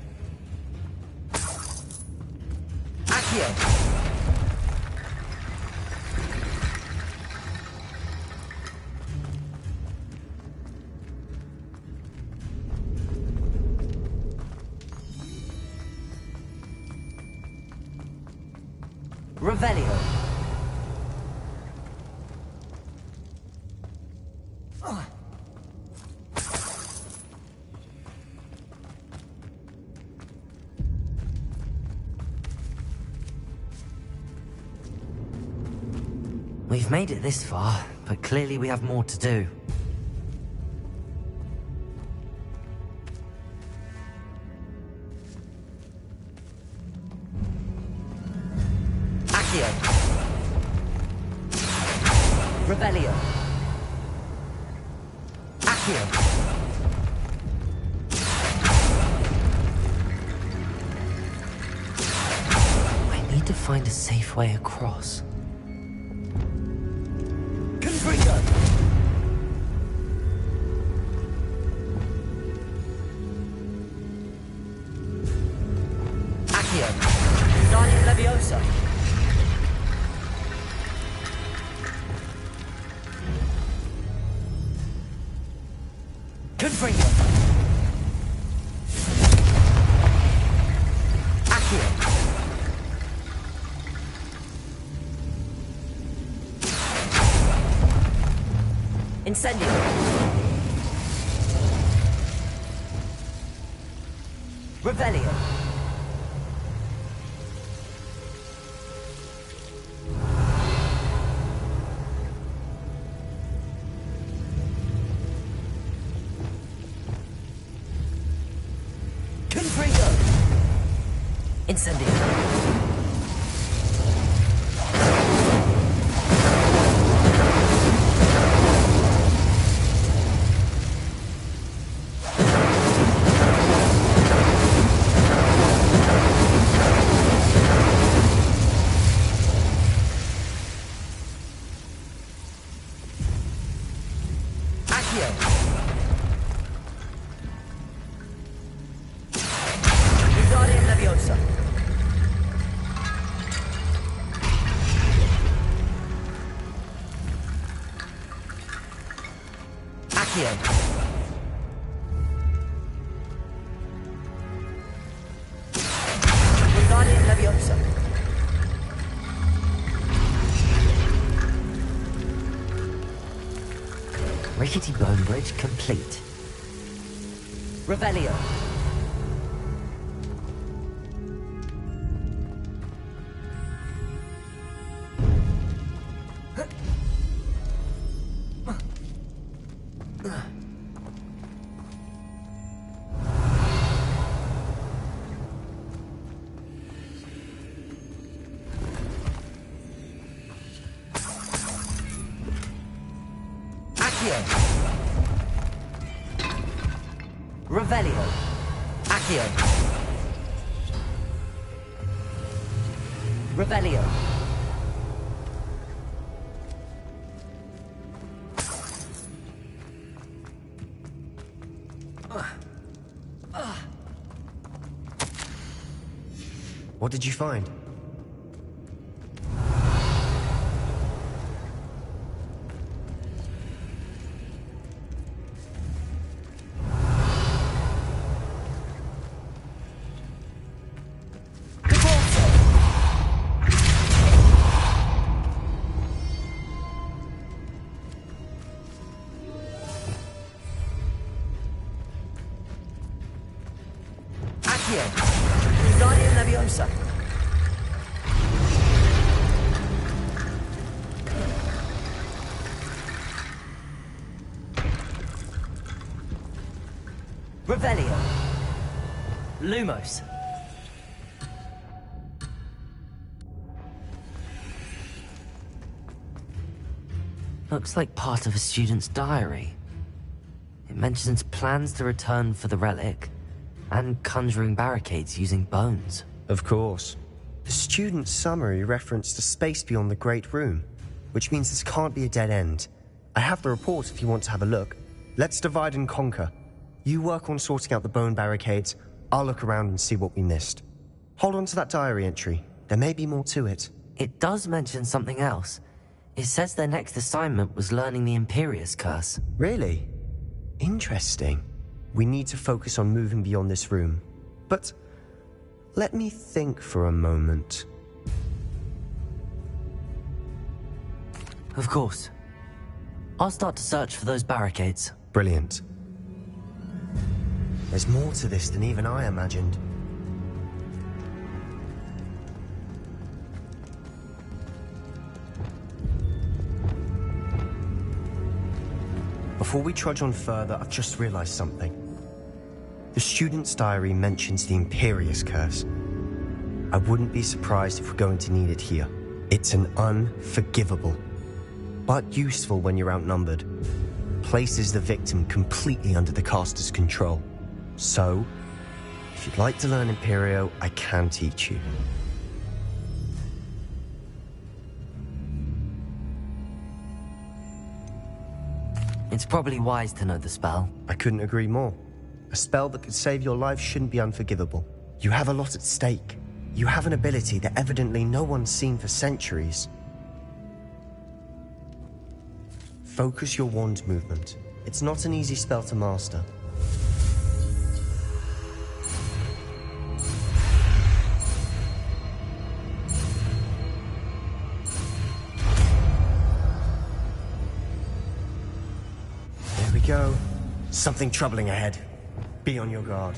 Accio. Revelio. We've made it this far, but clearly we have more to do. Accio. Revelio. Accio. to find a safe way across. Confringo! Accio! Guardian Leviosa! Confringo! Accio! Incendio! Revelio! Confringo! Incendio! Guardian Leviosa! Accio! Guardian Leviosa! Rickety bone bridge complete. Revelio! Accio! Revelio! Accio! Revelio! What did you find? Accio! Guardian Leviosa! Revelio! Lumos! Looks like part of a student's diary. It mentions plans to return for the relic, and conjuring barricades using bones. Of course. The student's summary referenced a space beyond the Great Room, which means this can't be a dead end. I have the report if you want to have a look. Let's divide and conquer. You work on sorting out the bone barricades, I'll look around and see what we missed. Hold on to that diary entry. There may be more to it. It does mention something else. It says their next assignment was learning the Imperius Curse. Really? Interesting. We need to focus on moving beyond this room. But let me think for a moment. Of course. I'll start to search for those barricades. Brilliant. There's more to this than even I imagined. Before we trudge on further, I've just realized something. The student's diary mentions the Imperius Curse. I wouldn't be surprised if we're going to need it here. It's an unforgivable, but useful when you're outnumbered. Places the victim completely under the caster's control. So, if you'd like to learn Imperio, I can teach you. It's probably wise to know the spell. I couldn't agree more. A spell that could save your life shouldn't be unforgivable. You have a lot at stake. You have an ability that evidently no one's seen for centuries. Focus your wand movement. It's not an easy spell to master. There we go. Something troubling ahead. Be on your guard.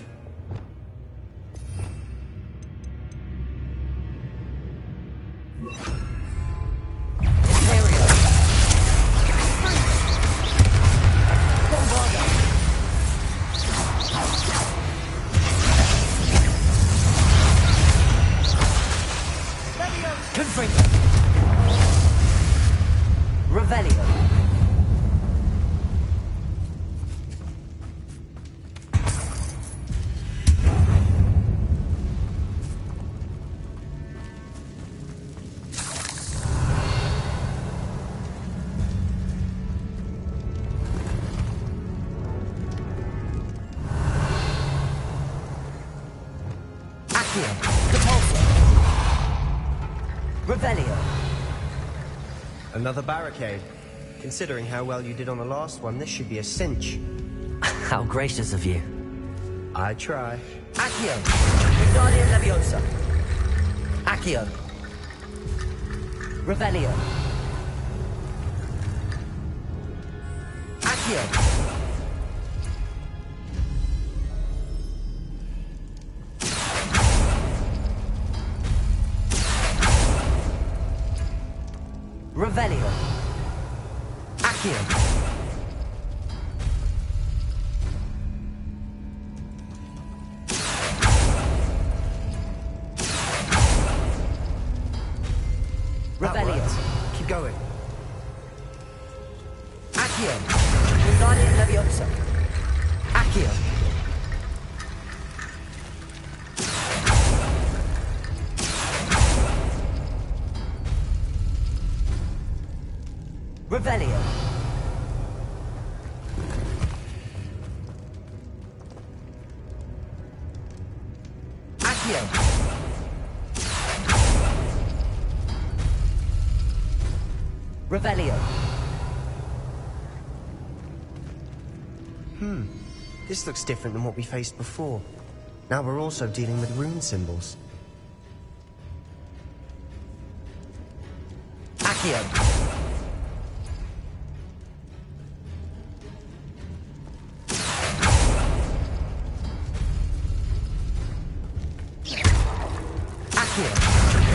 Another barricade. Considering how well you did on the last one, this should be a cinch. How gracious of you. I try. Accio! Wingardium Leviosa! Accio! Revelio! Accio! Revelio. Accio. Revelio. Keep going. Accio. Wingardium Leviosa. Accio. Revelio. Accio. Revelio. This looks different than what we faced before. Now we're also dealing with rune symbols. Accio.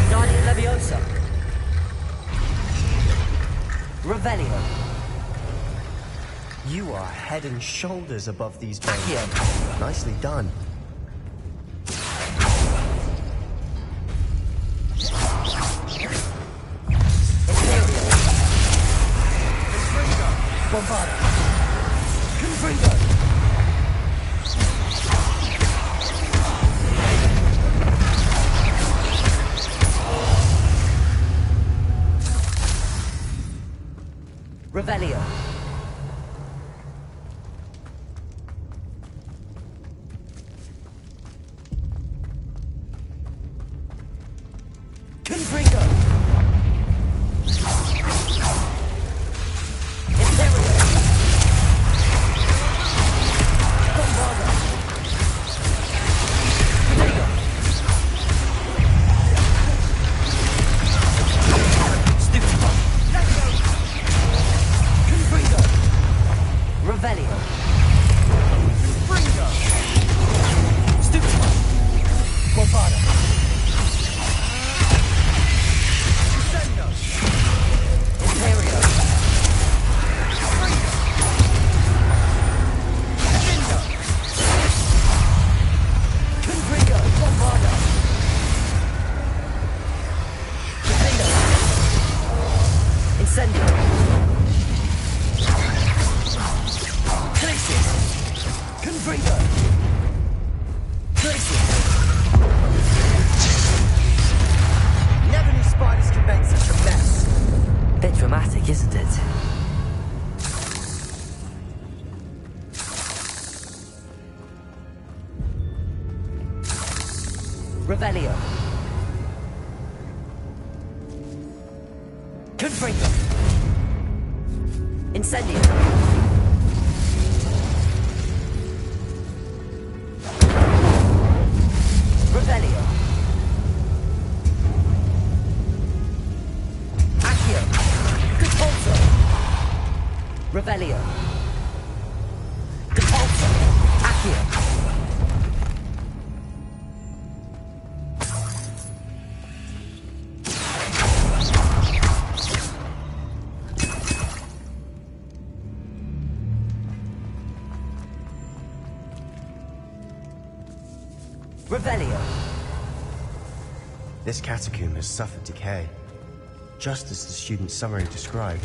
Wingardium Leviosa. Revelio. You are head and shoulders above these bones. Nicely done. Bombarda. Confringo. Revelio. Confringo. Imperio. Bombarda. Confringo. Stupid one. Confringo. Revelio. Confringo. Stupid one. Bombarda. Imperio. Confringo. Bombarda. Incendio. Glacius. Confringo. Glacius. Never knew spiders could make such a mess. Bit dramatic, isn't it? Revelio. Confringo. Incendio. Revelio. Accio. Compulso. Revelio. Compulso. Accio. Revelio. This catacomb has suffered decay, just as the student's summary described.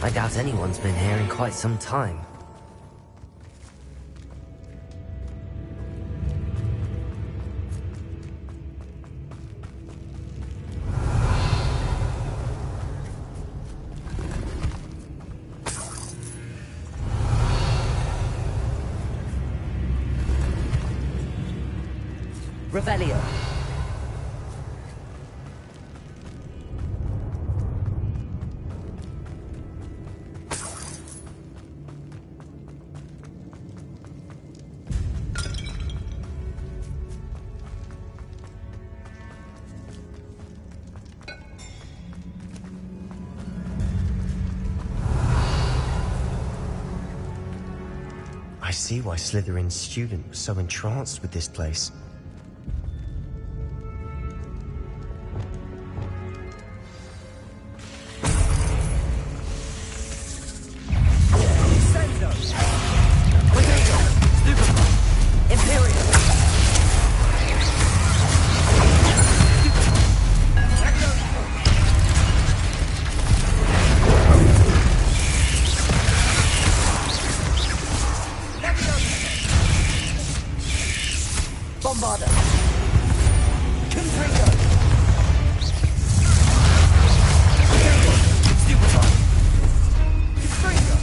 I doubt anyone's been here in quite some time. Revelio. I see why Slytherin's student was so entranced with this place. Bombarda. Confringo. Stupefy. Confringo.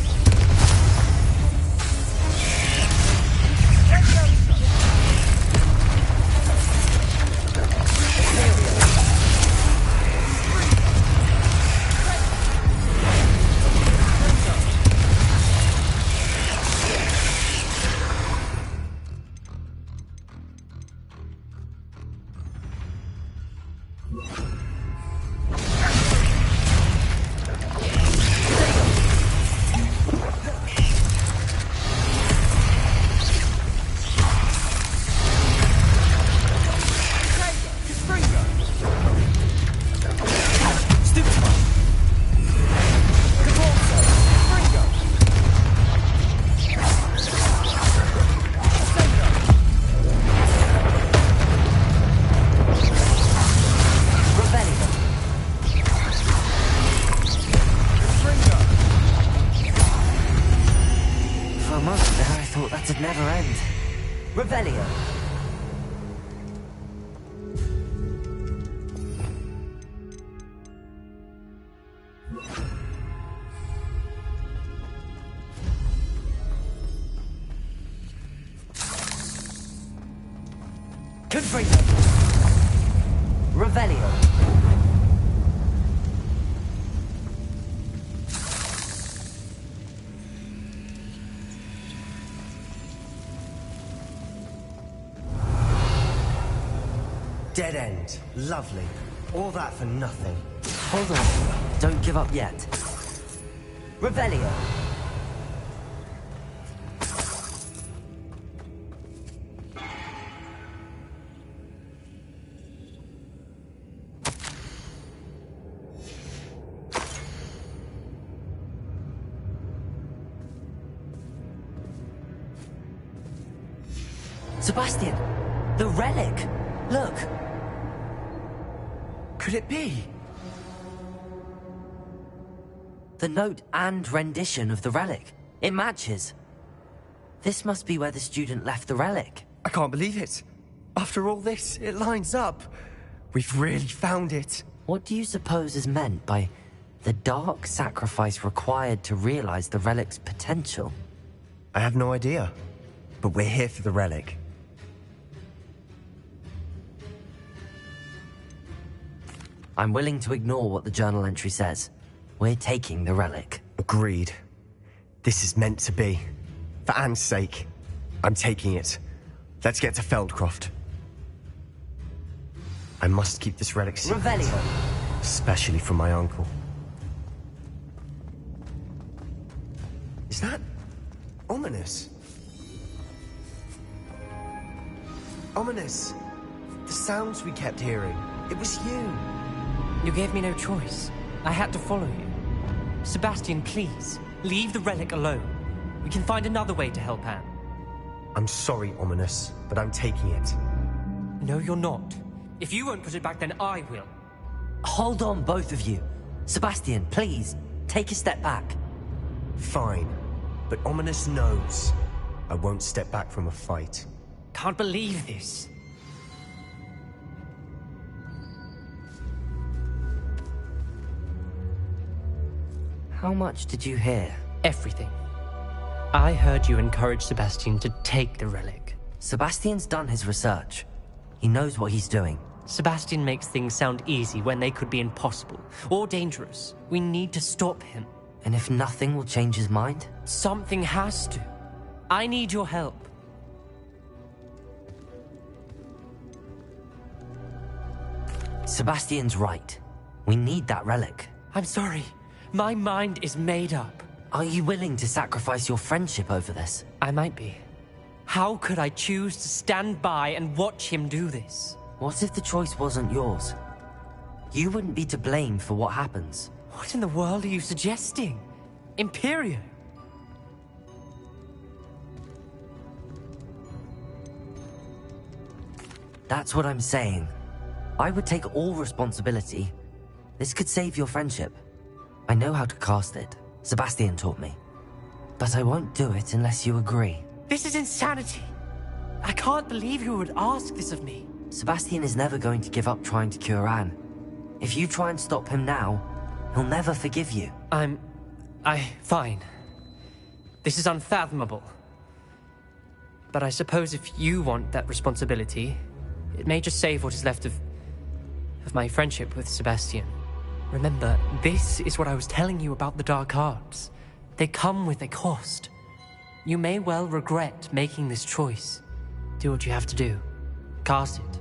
That'd never end. Revelio. Confringo. Revelio. Dead end. Lovely. All that for nothing. Hold on. Don't give up yet. Revelio. Sebastian! The relic! Look! Could it be? The note and rendition of the relic. It matches. This must be where the student left the relic. I can't believe it. After all this, it lines up. We've really found it. What do you suppose is meant by the dark sacrifice required to realize the relic's potential? I have no idea. But we're here for the relic. I'm willing to ignore what the journal entry says. We're taking the relic. Agreed. This is meant to be. For Anne's sake, I'm taking it. Let's get to Feldcroft. I must keep this relic secret. Revelio. Especially from my uncle. Is that ominous? Ominous! The sounds we kept hearing. It was you. You gave me no choice. I had to follow you. Sebastian, please, leave the relic alone. We can find another way to help Anne. I'm sorry, Ominous, but I'm taking it. No, you're not. If you won't put it back, then I will. Hold on, both of you. Sebastian, please, take a step back. Fine, but Ominous knows I won't step back from a fight. Can't believe this. How much did you hear? Everything. I heard you encourage Sebastian to take the relic. Sebastian's done his research. He knows what he's doing. Sebastian makes things sound easy when they could be impossible or dangerous. We need to stop him. And if nothing will change his mind? Something has to. I need your help. Sebastian's right. We need that relic. I'm sorry. My mind is made up. Are you willing to sacrifice your friendship over this? I might be. How could I choose to stand by and watch him do this? What if the choice wasn't yours? You wouldn't be to blame for what happens. What in the world are you suggesting? Imperio? That's what I'm saying. I would take all responsibility. This could save your friendship. I know how to cast it. Sebastian taught me. But I won't do it unless you agree. This is insanity. I can't believe you would ask this of me. Sebastian is never going to give up trying to cure Anne. If you try and stop him now, he'll never forgive you. Fine. This is unfathomable. But I suppose if you want that responsibility, it may just save what is left of my friendship with Sebastian. Remember, this is what I was telling you about the dark arts. They come with a cost. You may well regret making this choice. Do what you have to do. Cast it.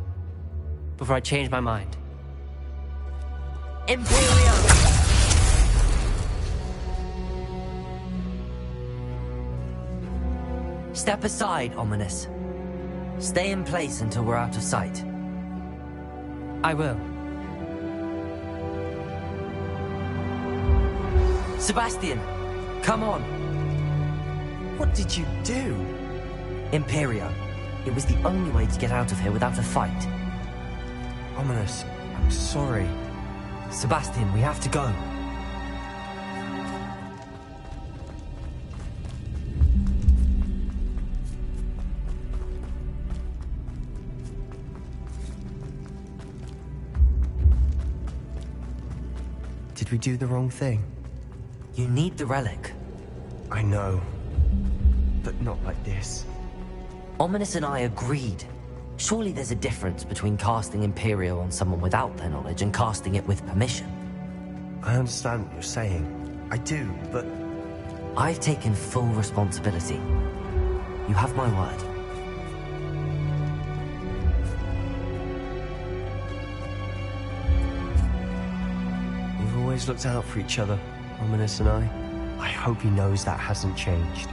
Before I change my mind. Imperium! Step aside, Ominous. Stay in place until we're out of sight. I will. Sebastian, come on. What did you do? Imperio. It was the only way to get out of here without a fight. Ominous, I'm sorry. Sebastian, we have to go. Did we do the wrong thing? You need the relic. I know. But not like this. Ominous and I agreed. Surely there's a difference between casting Imperio on someone without their knowledge and casting it with permission. I understand what you're saying. I do, but... I've taken full responsibility. You have my word. We've always looked out for each other, Ominous and I. I hope he knows that hasn't changed.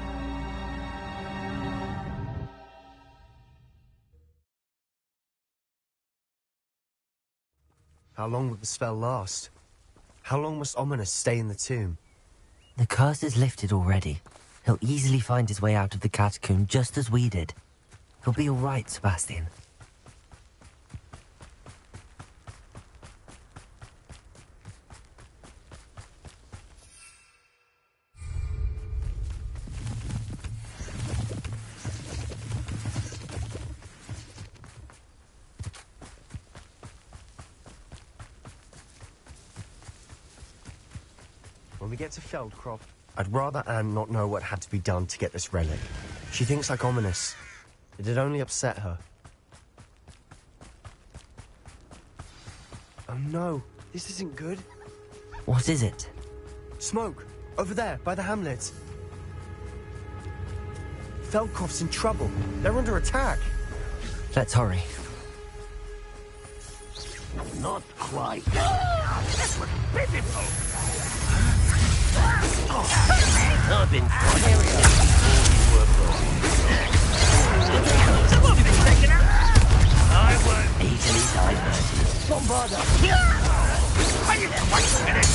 How long will the spell last? How long must Ominous stay in the tomb? The curse is lifted already. He'll easily find his way out of the catacomb just as we did. He'll be all right, Sebastian. When we get to Feldcroft, I'd rather Anne not know what had to be done to get this relic. She thinks like Ominous. It'd only upset her. Oh no, This isn't good. What is it? Smoke. Over there, by the hamlet. Feldcroft's in trouble. They're under attack. Let's hurry. Not quite. That was pitiful. I've been Someone been taken out. I won't easily diverted. Bombarder. Wait a minute.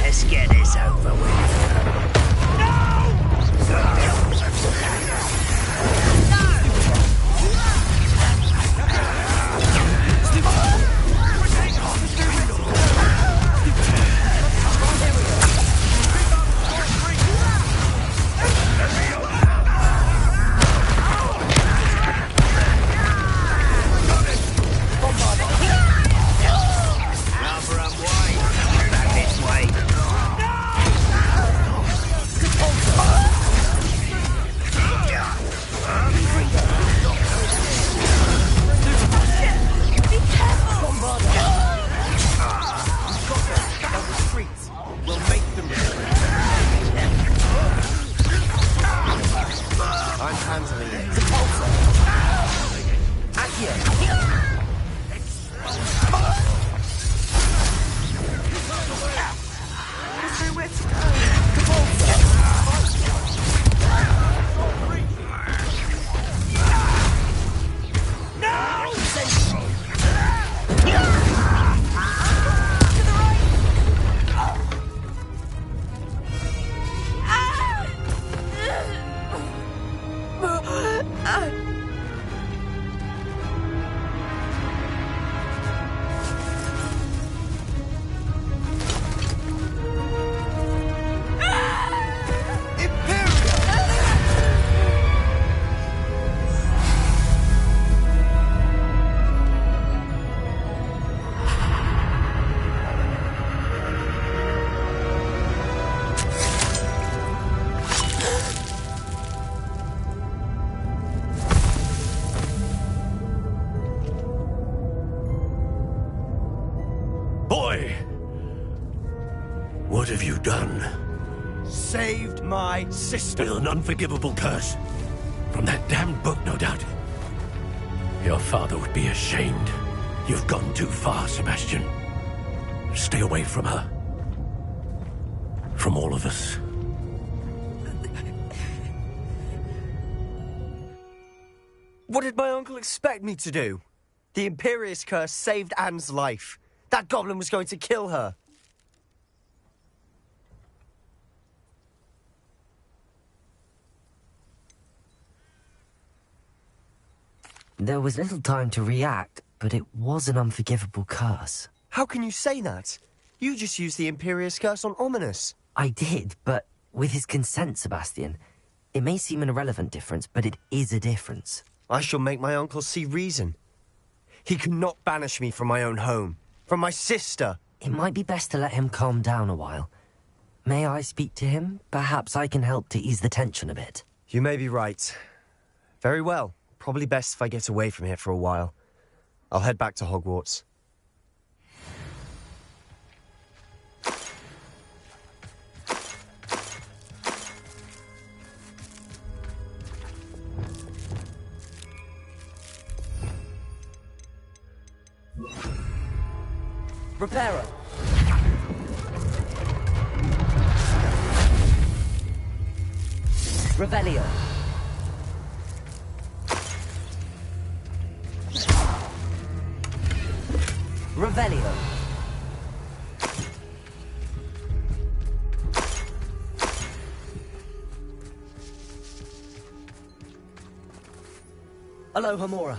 Let's get this over with. What have you done? Saved my sister. With an unforgivable curse. From that damned book, no doubt. Your father would be ashamed. You've gone too far, Sebastian. Stay away from her. From all of us. What did my uncle expect me to do? The Imperious curse saved Anne's life. That goblin was going to kill her. There was little time to react, but it was an unforgivable curse. How can you say that? You just used the Imperious curse on Ominous. I did, but with his consent, Sebastian. It may seem an irrelevant difference, but it is a difference. I shall make my uncle see reason. He cannot banish me from my own home, from my sister. It might be best to let him calm down a while. May I speak to him? Perhaps I can help to ease the tension a bit. You may be right. Very well. Probably best if I get away from here for a while. I'll head back to Hogwarts. Reparo. Revelio. Revelio. Alohomora.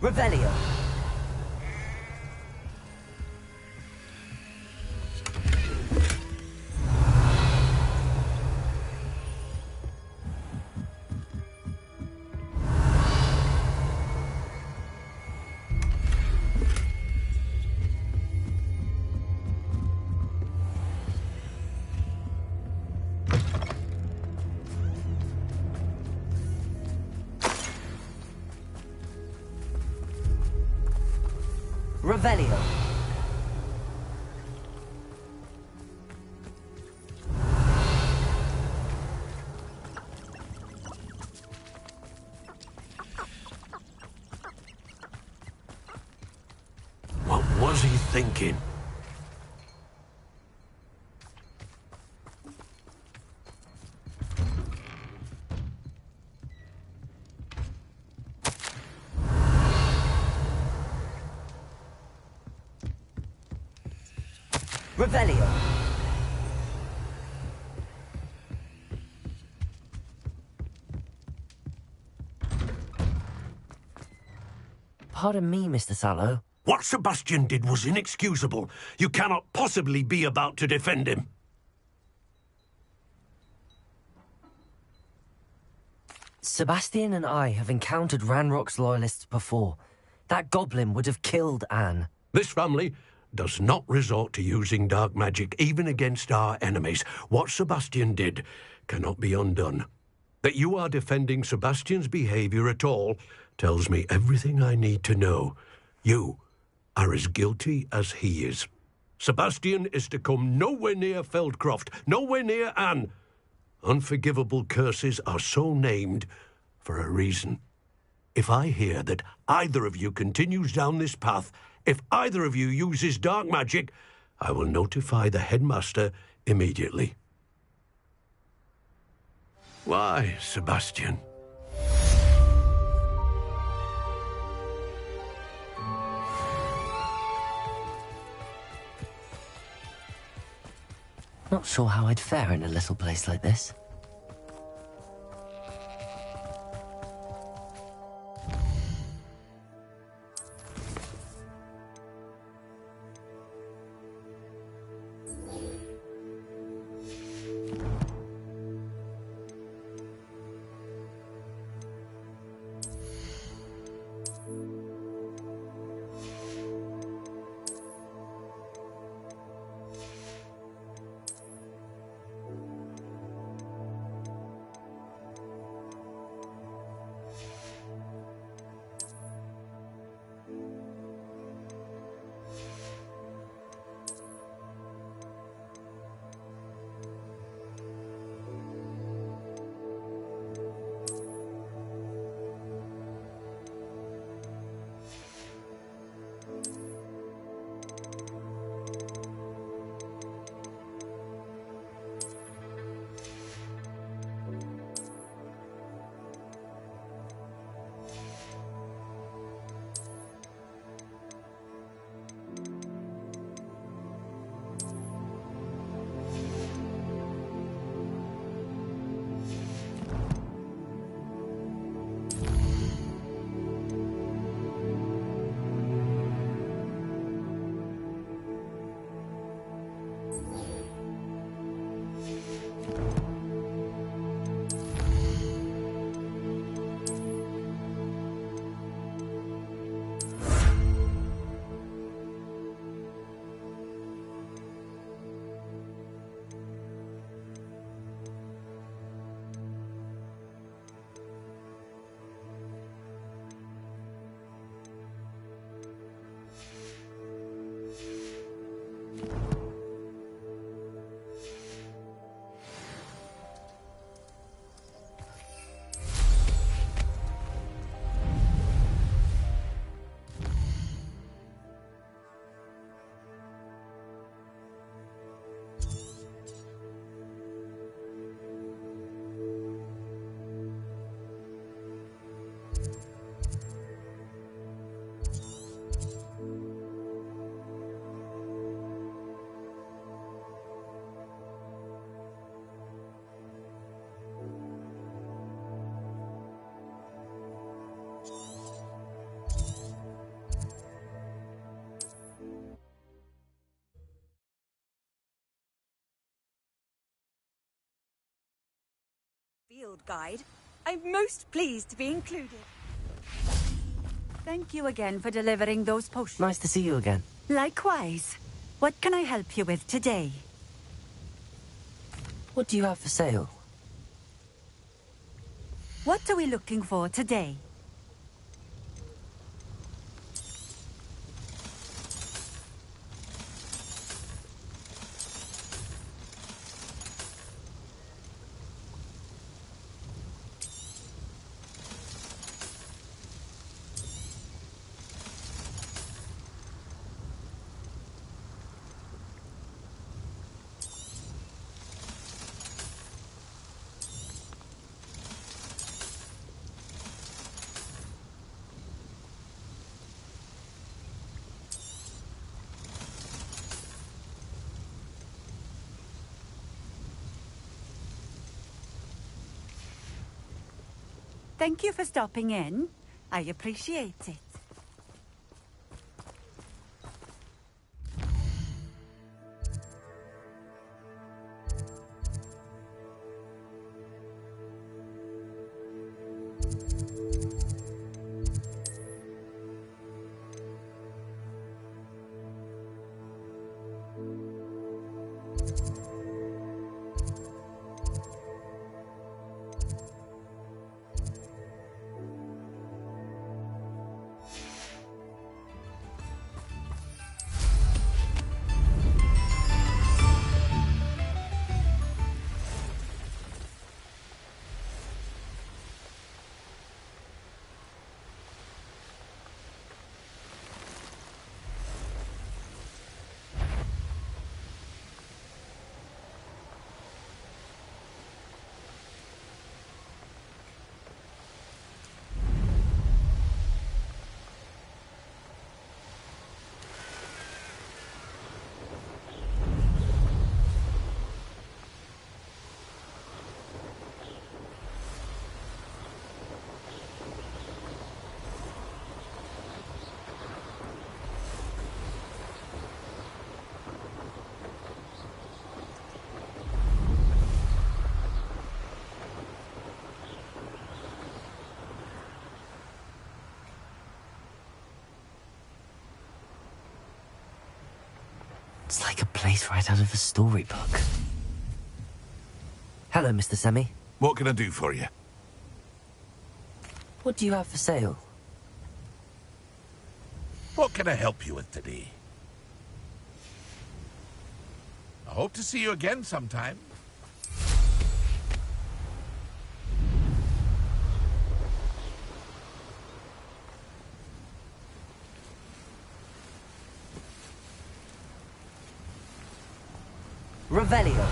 Revelio. Revelio. What was he thinking? Revelio. Pardon me, Mr. Sallow. What Sebastian did was inexcusable. You cannot possibly be about to defend him. Sebastian and I have encountered Ranrock's loyalists before. That goblin would have killed Anne. This family does not resort to using dark magic even against our enemies. What Sebastian did cannot be undone. That you are defending Sebastian's behavior at all tells me everything I need to know. You are as guilty as he is. Sebastian is to come nowhere near Feldcroft, nowhere near Anne. Unforgivable curses are so named for a reason. If I hear that either of you continues down this path, if either of you uses dark magic, I will notify the headmaster immediately. Why, Sebastian? Not sure how I'd fare in a little place like this. Field guide. I'm most pleased to be included. Thank you again for delivering those potions. Nice to see you again. Likewise. What can I help you with today? What do you have for sale? What are we looking for today? Thank you for stopping in. I appreciate it. It's like a place right out of a storybook. Hello, Mr. Semi. What can I do for you? What do you have for sale? What can I help you with today? I hope to see you again sometime. Revelio.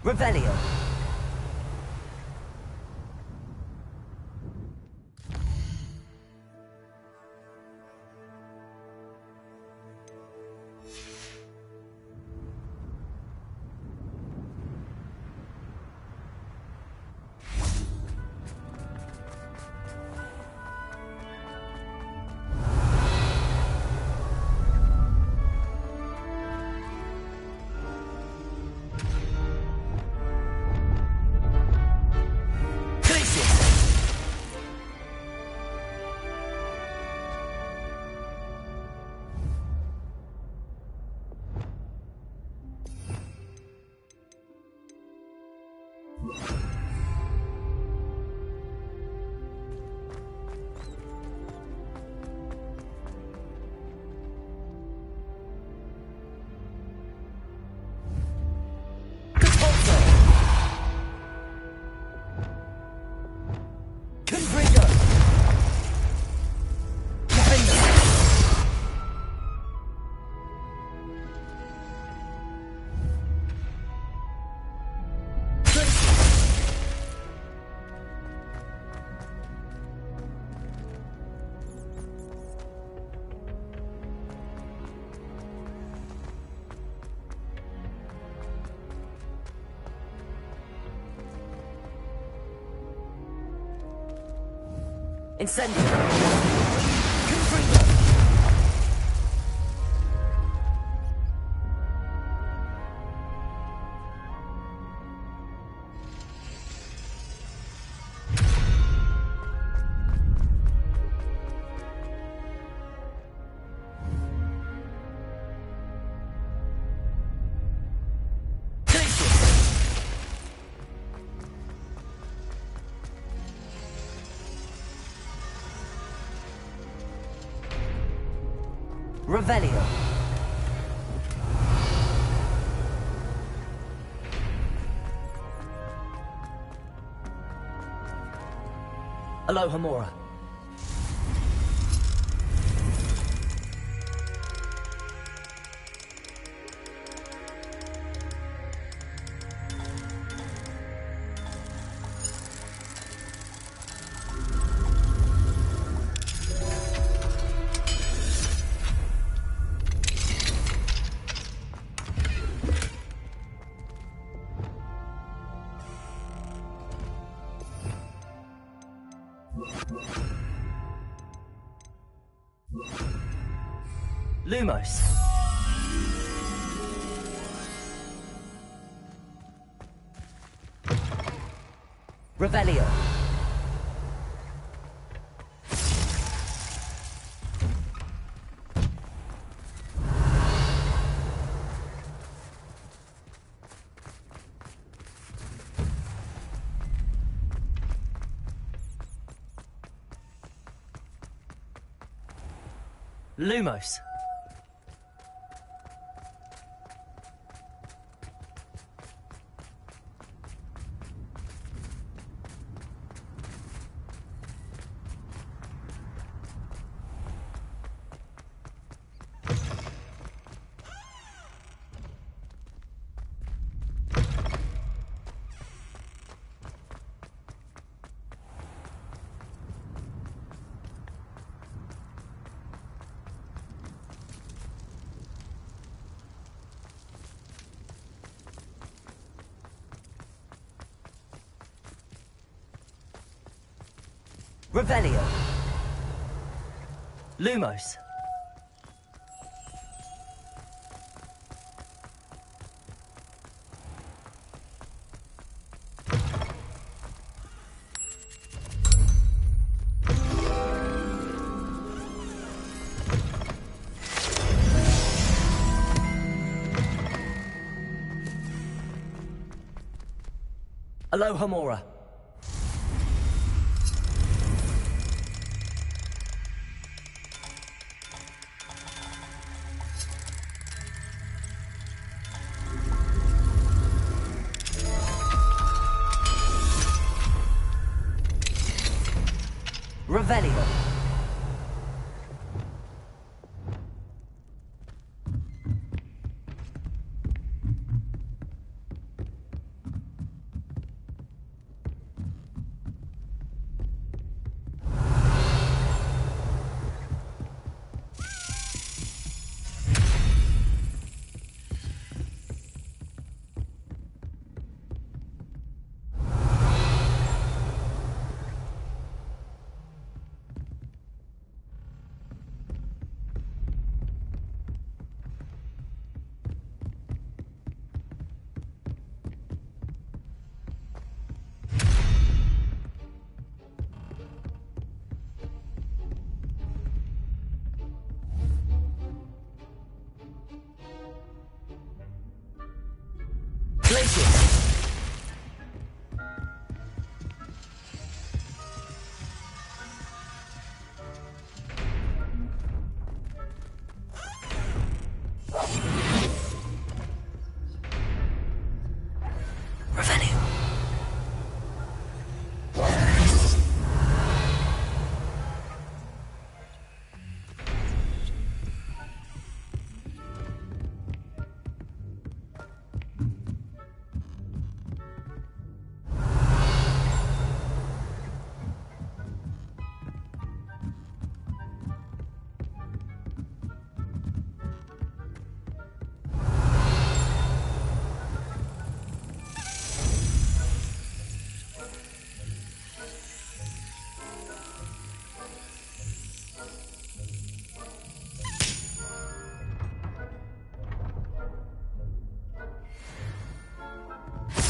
Revelio. Incendio. Confringo. Revelio. Aloha Mora. Lumos. Revelio. Lumos. Revelio. Lumos. Aloha Mora. Revelio.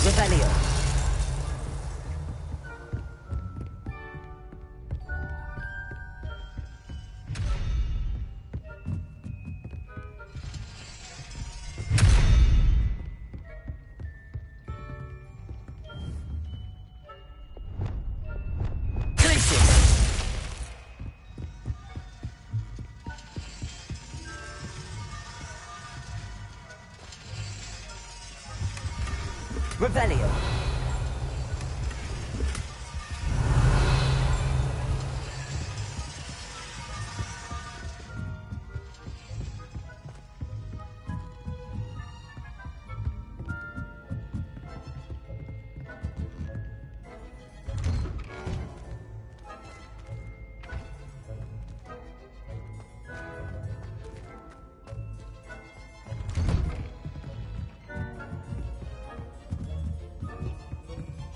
Revelio. Revelio.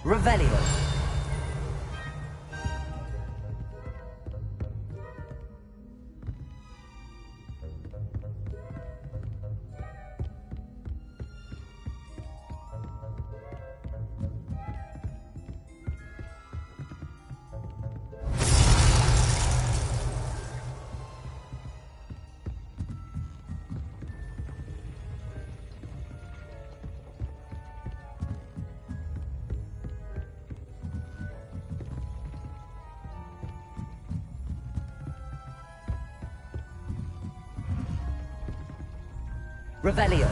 Revelio. Revelio.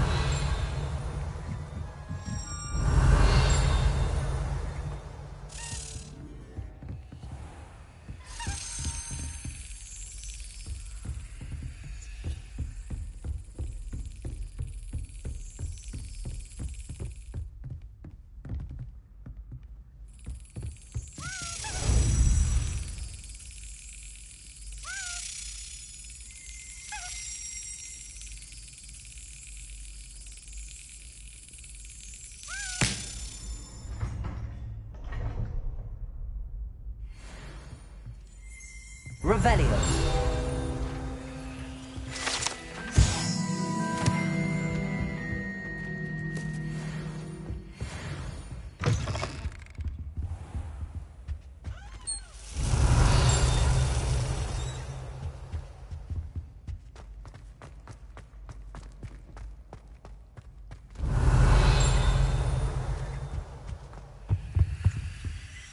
Revelio.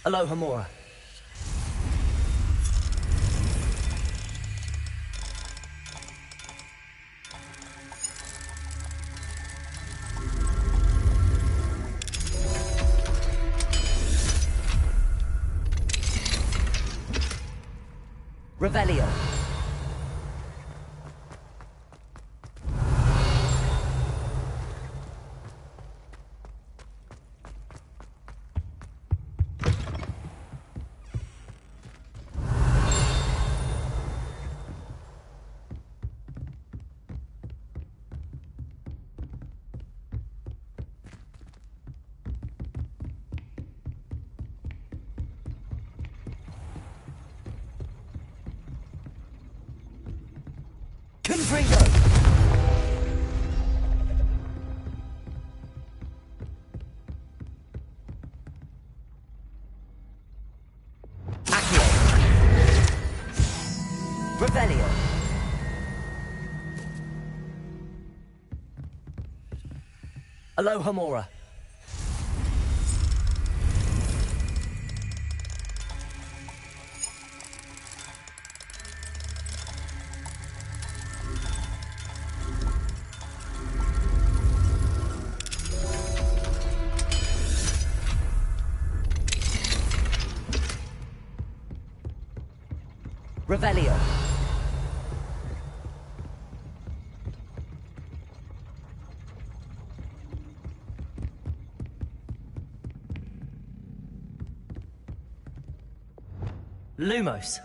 Aloha Mora. Revelio. Confringo! Accio! Revelio! Aloha Mora! Revelio. Lumos.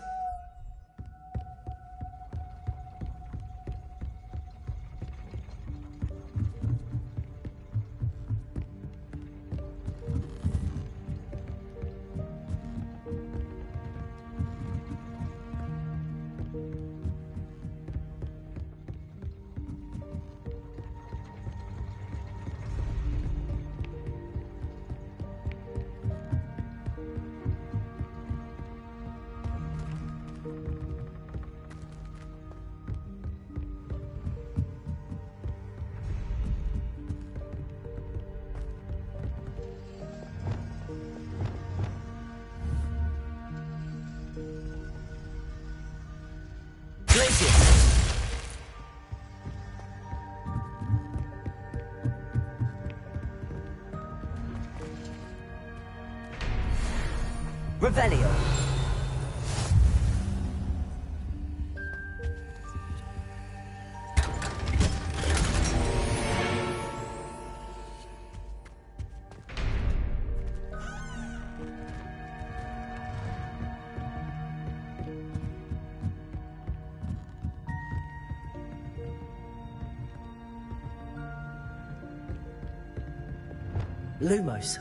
Revelio. Lumos.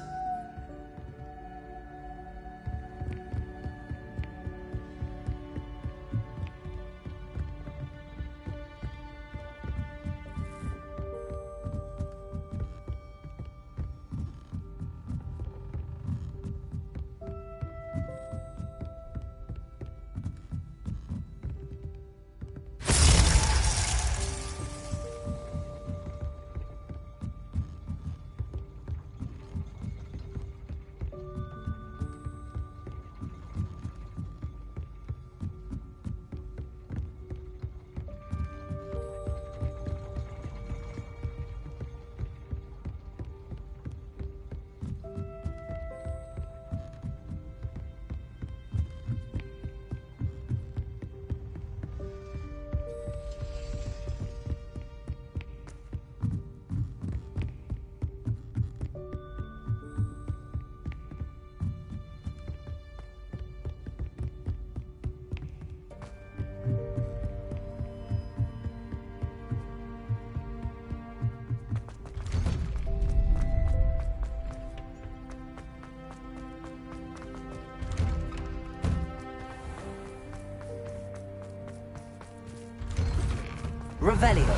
Revelio.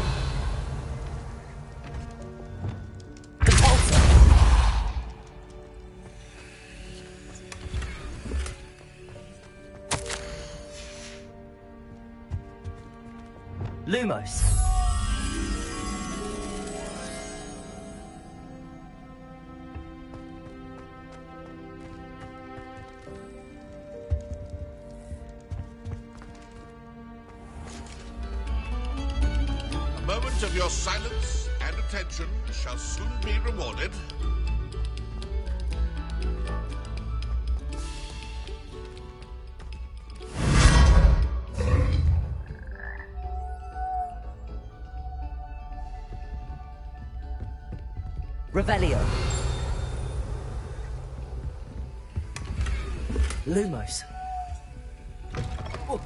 Compulsor. Lumos. A moment of your silence and attention shall soon be rewarded. Revelio. Lumos. Oh.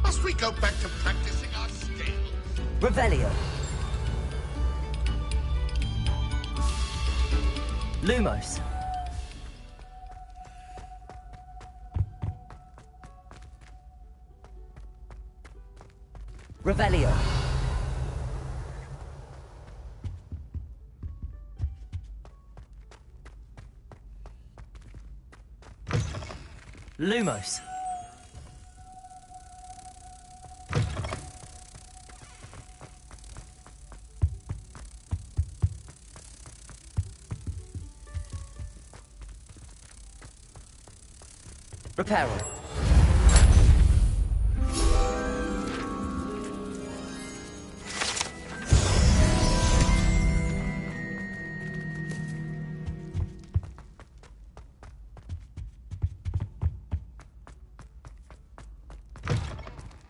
Must we go back to practicing our scales? Revelio. Lumos. Revelio. Lumos. Reparo.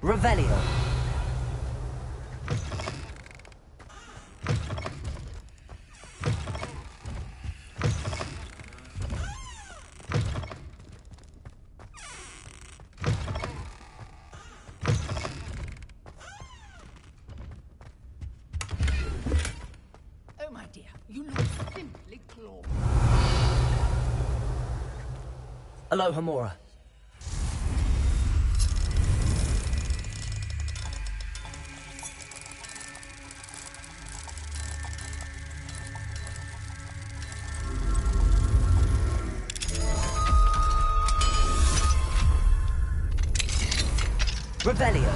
Revelio. Oh, my dear, you look simply clawed. Aloha Mora. Revelio.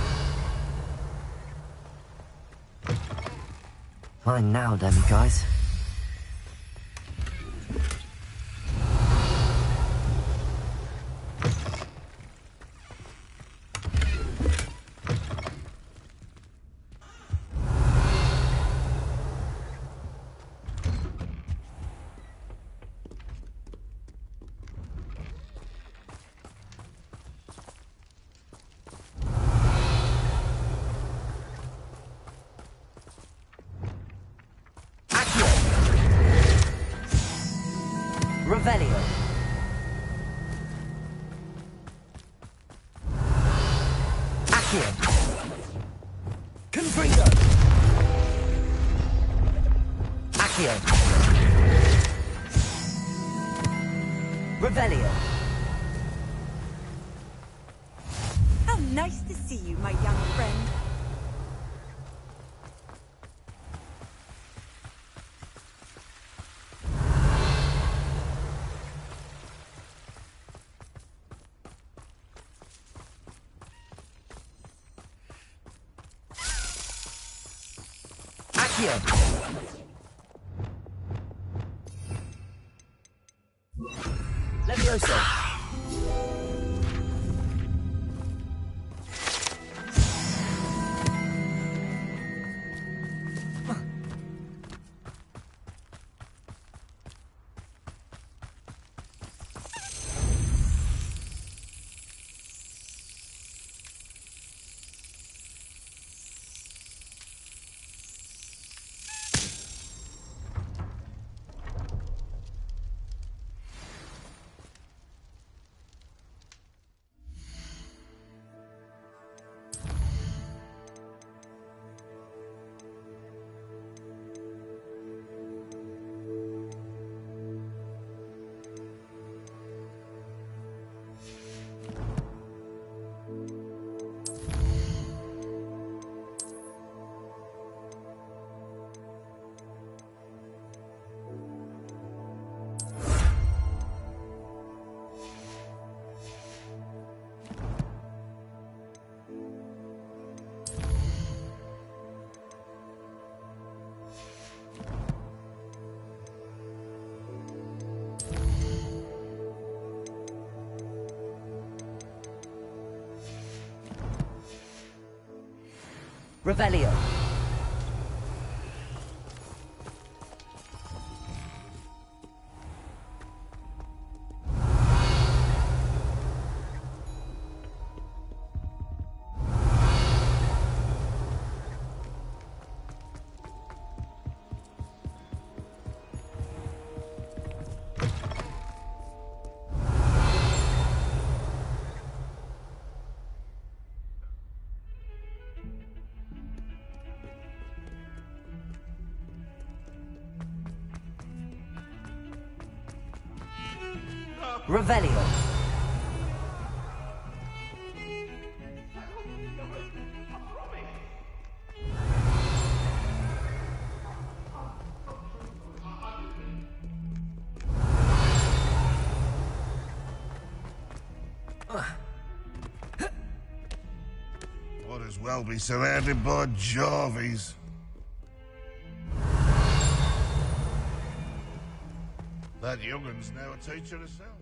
Fine now, Demi guys. Revelio. Accio. Confringo. Accio. Revelio. How nice to see you, my young friend. Accio. Levioso. Revelio. Revelio. Might as well be surrounded by Jarvies. That youngun's now a teacher herself.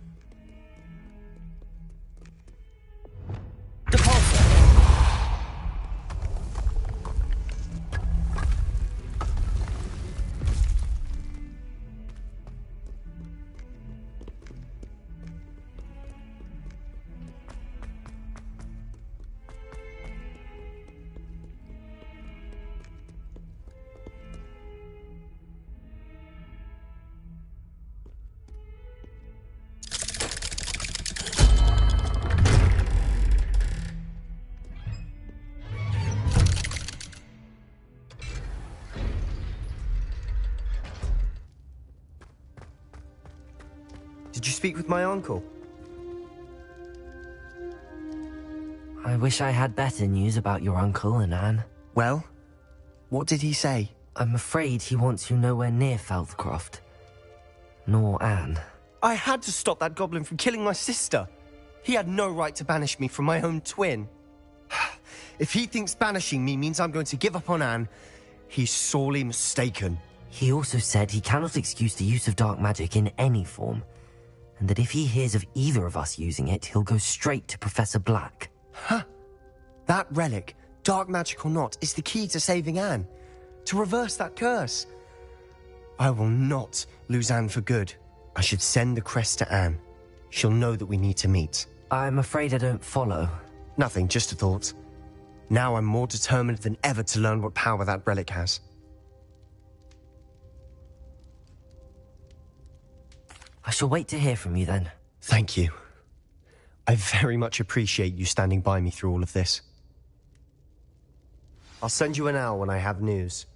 Did you speak with my uncle? I wish I had better news about your uncle and Anne. Well, what did he say? I'm afraid he wants you nowhere near Feldcroft. Nor Anne. I had to stop that goblin from killing my sister. He had no right to banish me from my own twin. If he thinks banishing me means I'm going to give up on Anne, he's sorely mistaken. He also said he cannot excuse the use of dark magic in any form, and that if he hears of either of us using it, he'll go straight to Professor Black. Huh. That relic, dark magic or not, is the key to saving Anne. To reverse that curse. I will not lose Anne for good. I should send the crest to Anne. She'll know that we need to meet. I'm afraid I don't follow. Nothing, just a thought. Now I'm more determined than ever to learn what power that relic has. I shall wait to hear from you then. Thank you. I very much appreciate you standing by me through all of this. I'll send you an owl when I have news.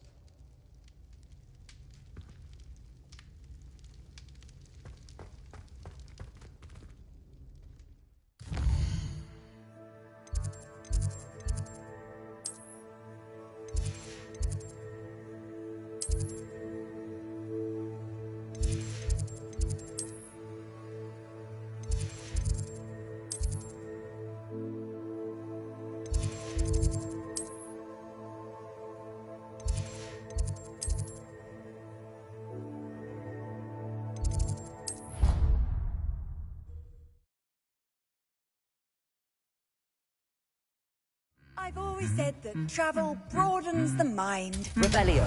I've always said that travel broadens the mind. Revelio.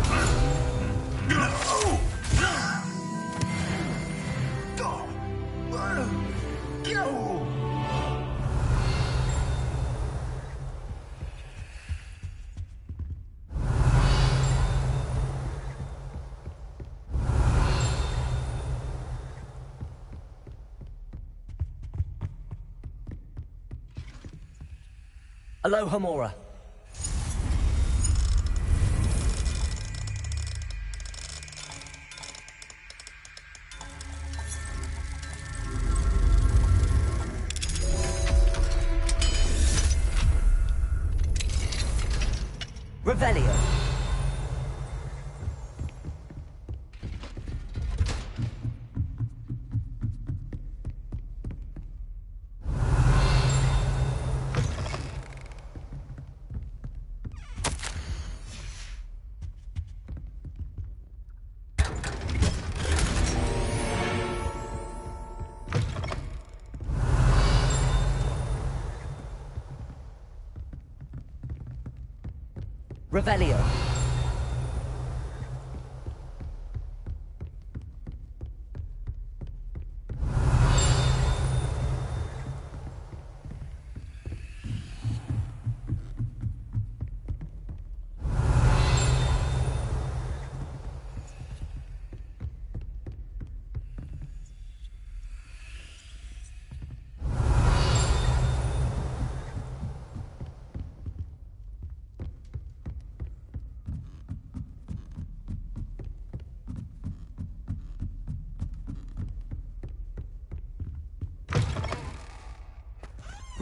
Aloha Mora. Revelio. Revelio.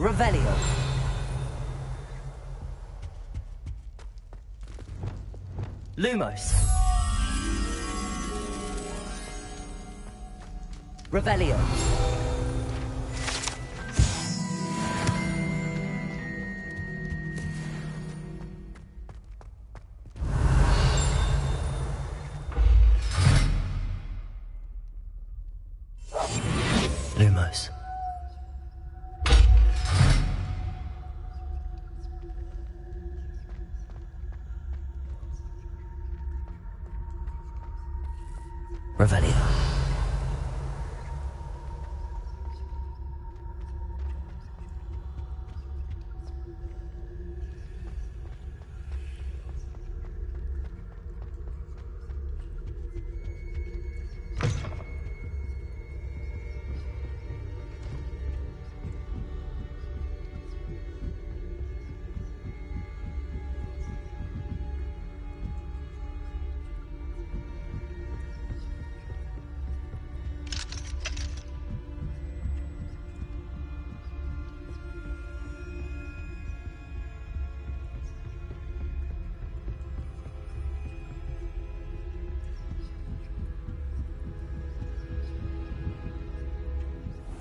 Revelio. Lumos. Revelio. Lumos. Revelio.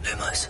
Lumos.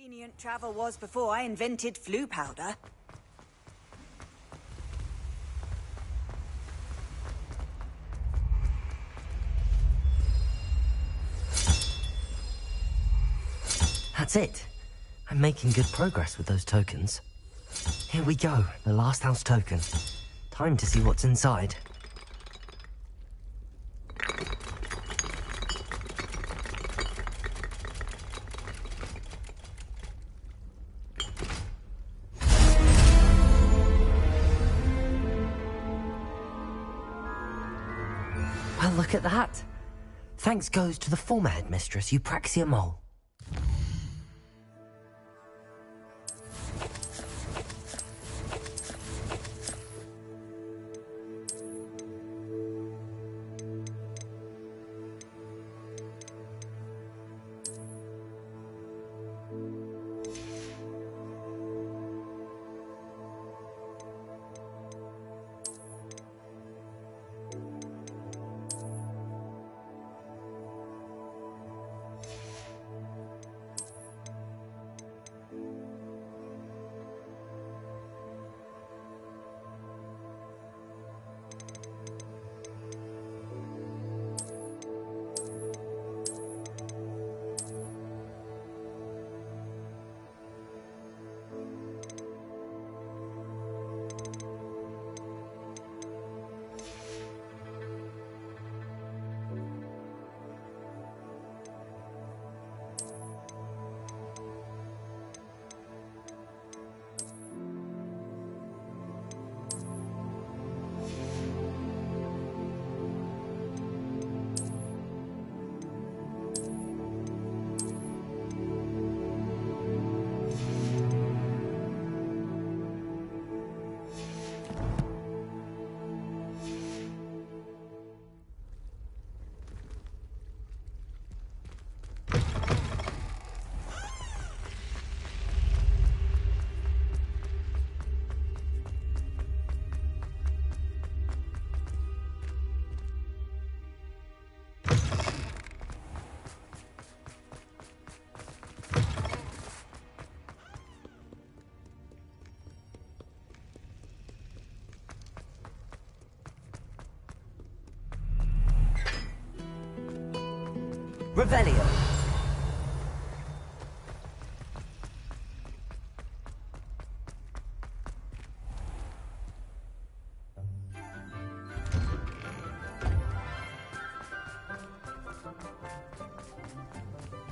Convenient travel was before I invented flu powder. That's it. I'm making good progress with those tokens. Here we go, the last house token. Time to see what's inside. Well, look at that. Thanks goes to the former headmistress, Eupraxia Mole. Revelio.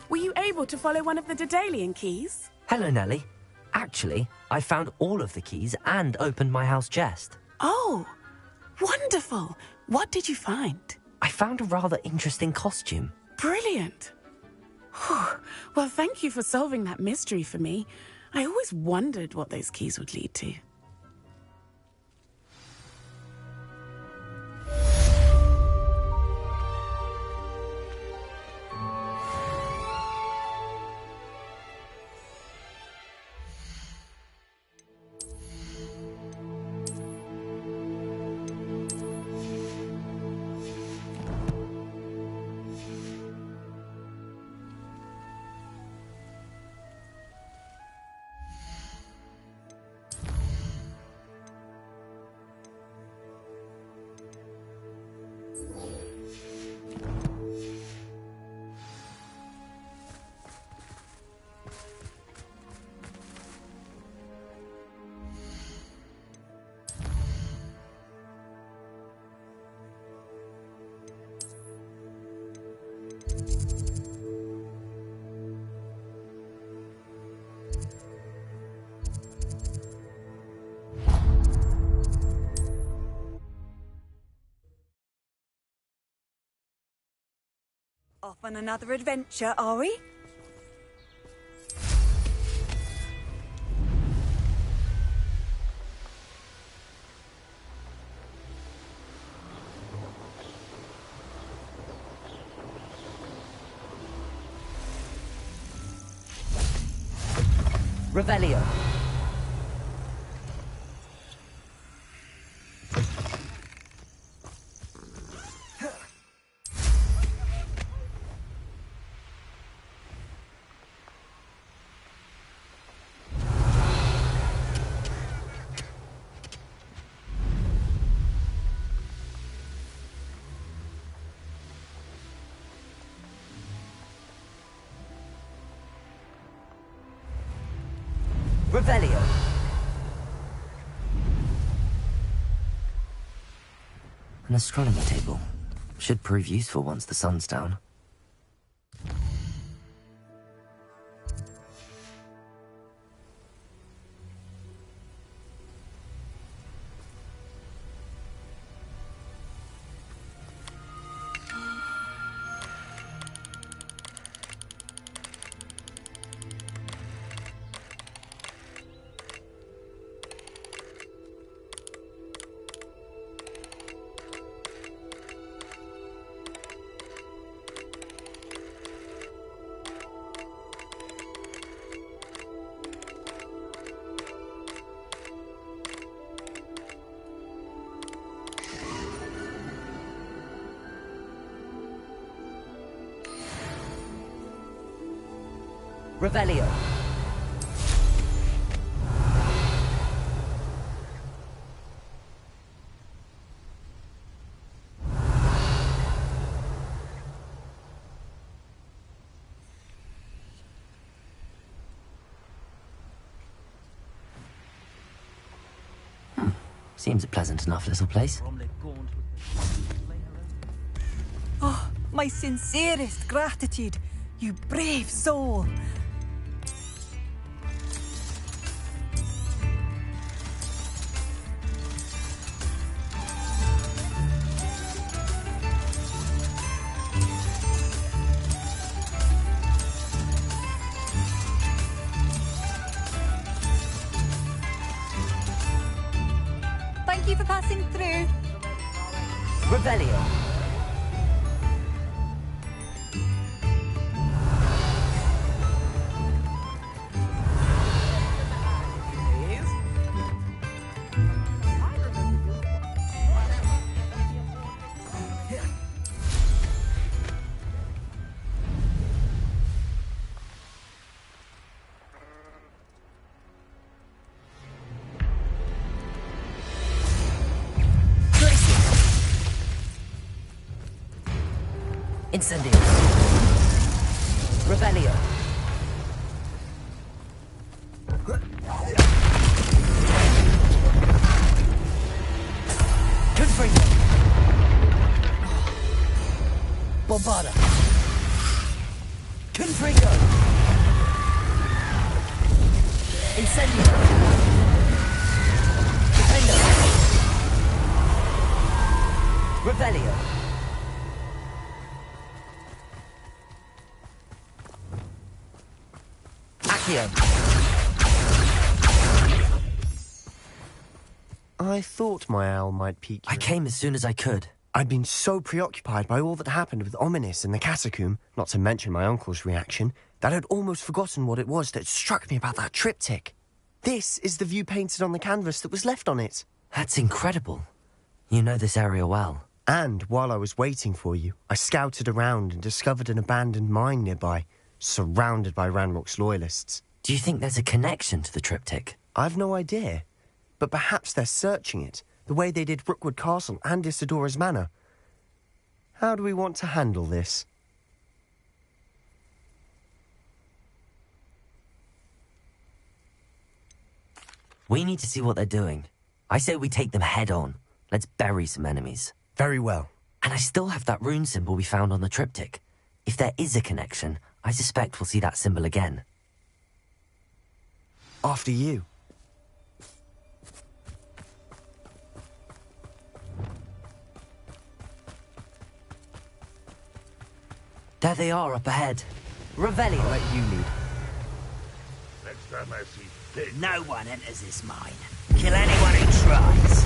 Were you able to follow one of the Daedalian keys? Hello, Nellie. Actually, I found all of the keys and opened my house chest. Oh, wonderful. What did you find? I found a rather interesting costume. Brilliant. Whew. Well, thank you for solving that mystery for me. I always wondered what those keys would lead to. Off on another adventure, are we? Revelio. Revelio. An astronomy table. Should prove useful once the sun's down. Revelio. Seems a pleasant enough little place. Oh, my sincerest gratitude, you brave soul. Thank you for passing through. Revelio. Incendio. Revelio. Confringo. Bombarda. Confringo. Incendio. Defendo. Revelio. I thought my owl might pique you. I came as soon as I could. I'd been so preoccupied by all that happened with Ominis and the catacomb, not to mention my uncle's reaction, that I'd almost forgotten what it was that struck me about that triptych. This is the view painted on the canvas that was left on it. That's incredible. You know this area well. And while I was waiting for you, I scouted around and discovered an abandoned mine nearby, surrounded by Ranrock's loyalists. Do you think there's a connection to the triptych? I've no idea. But perhaps they're searching it, the way they did Rookwood Castle and Isidora's Manor. How do we want to handle this? We need to see what they're doing. I say we take them head on. Let's bury some enemies. Very well. And I still have that rune symbol we found on the triptych. If there is a connection, I suspect we'll see that symbol again. After you. There they are up ahead. Revelio. I'll let you lead. Next time I see pigs, No one enters this mine. Kill anyone who tries.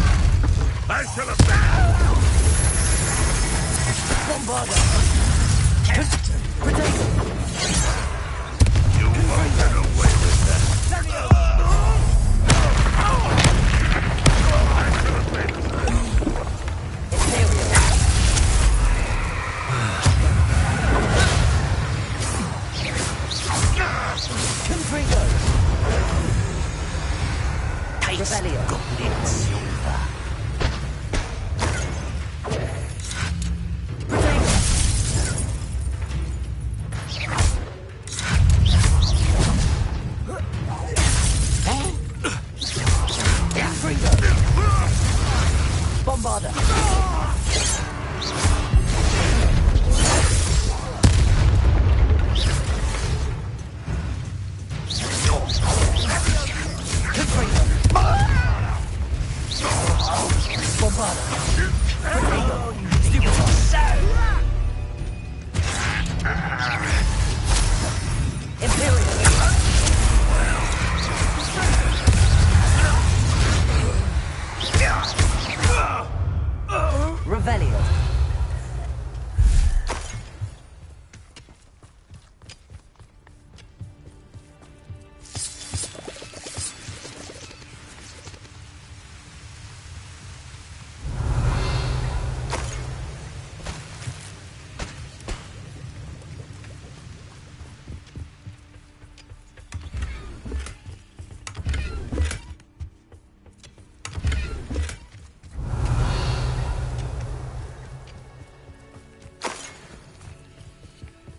I shall abandon. Bombarda. Protect. You won't get away with that. Confringo. Taste goblin silver.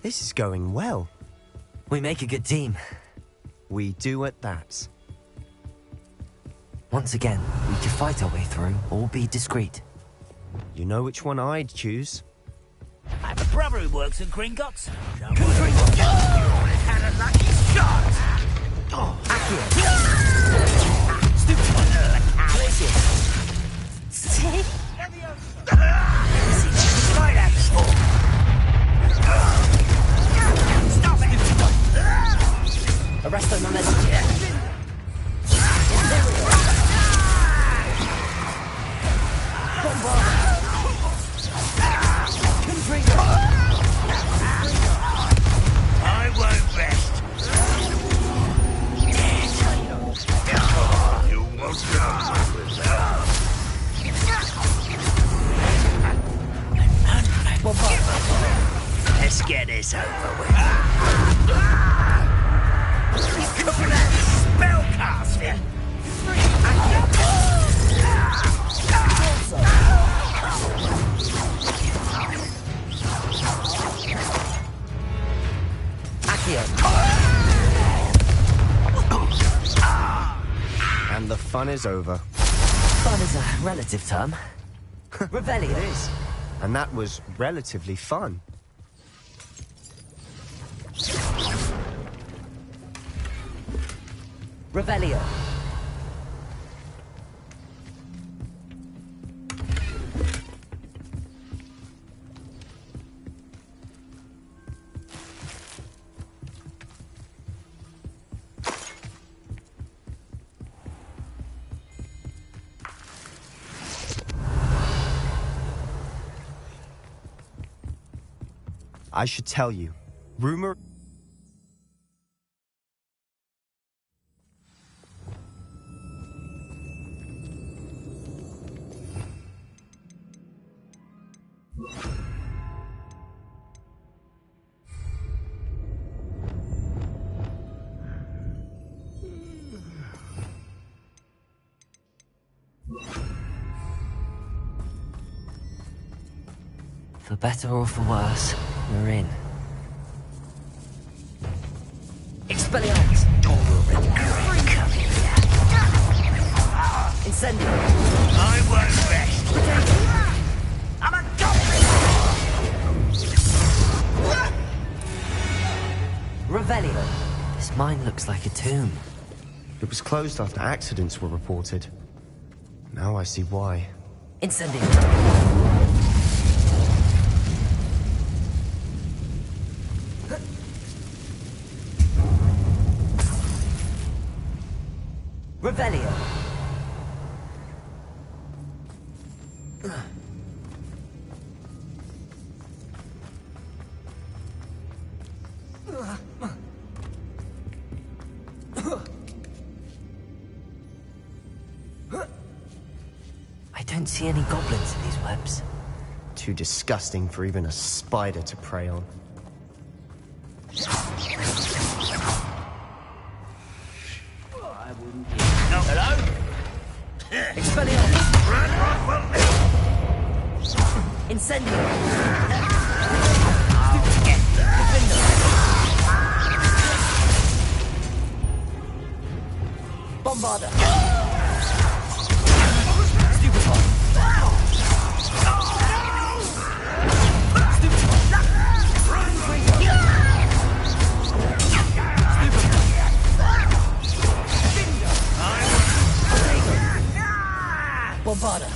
This is going well. We make a good team. We do at that. Once again, we could fight our way through or be discreet. You know which one I'd choose. I have a brother who works at Gringotts. Had a lucky shot! Stupid little coward! Right at the store. Stop it! Arrest them on this. I won't rest. You won't get away with that. Let's get this over with. Look at that spell casting. And the fun is over. Fun is a relative term. Revelio. It is. And that was relatively fun. Revelio. I should tell you. Rumor... For better or for worse, we're in. Expelliarmus! Incendio! I won't rest. I'm a goblin! Revelio! This mine looks like a tomb. It was closed after accidents were reported. Now I see why. Incendio! Revelio! I don't see any goblins in these webs. Too disgusting for even a spider to prey on. Hello? Expelliarmus! Incendio! Bombarda! Stupefy! Bombarda!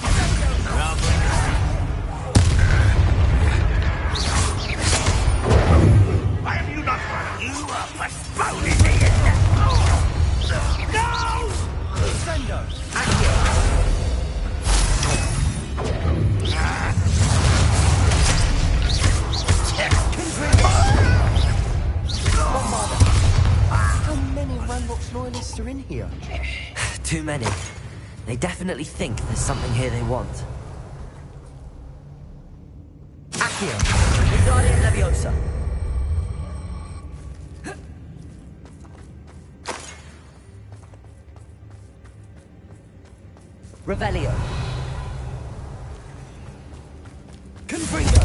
Why have you not run? You are postponing me, isn't it? No! Sendo! How many Ranrock's loyalists are in here? Too many. They definitely think there's something here they want. Accio! Wingardium Leviosa! Revelio! Confringo!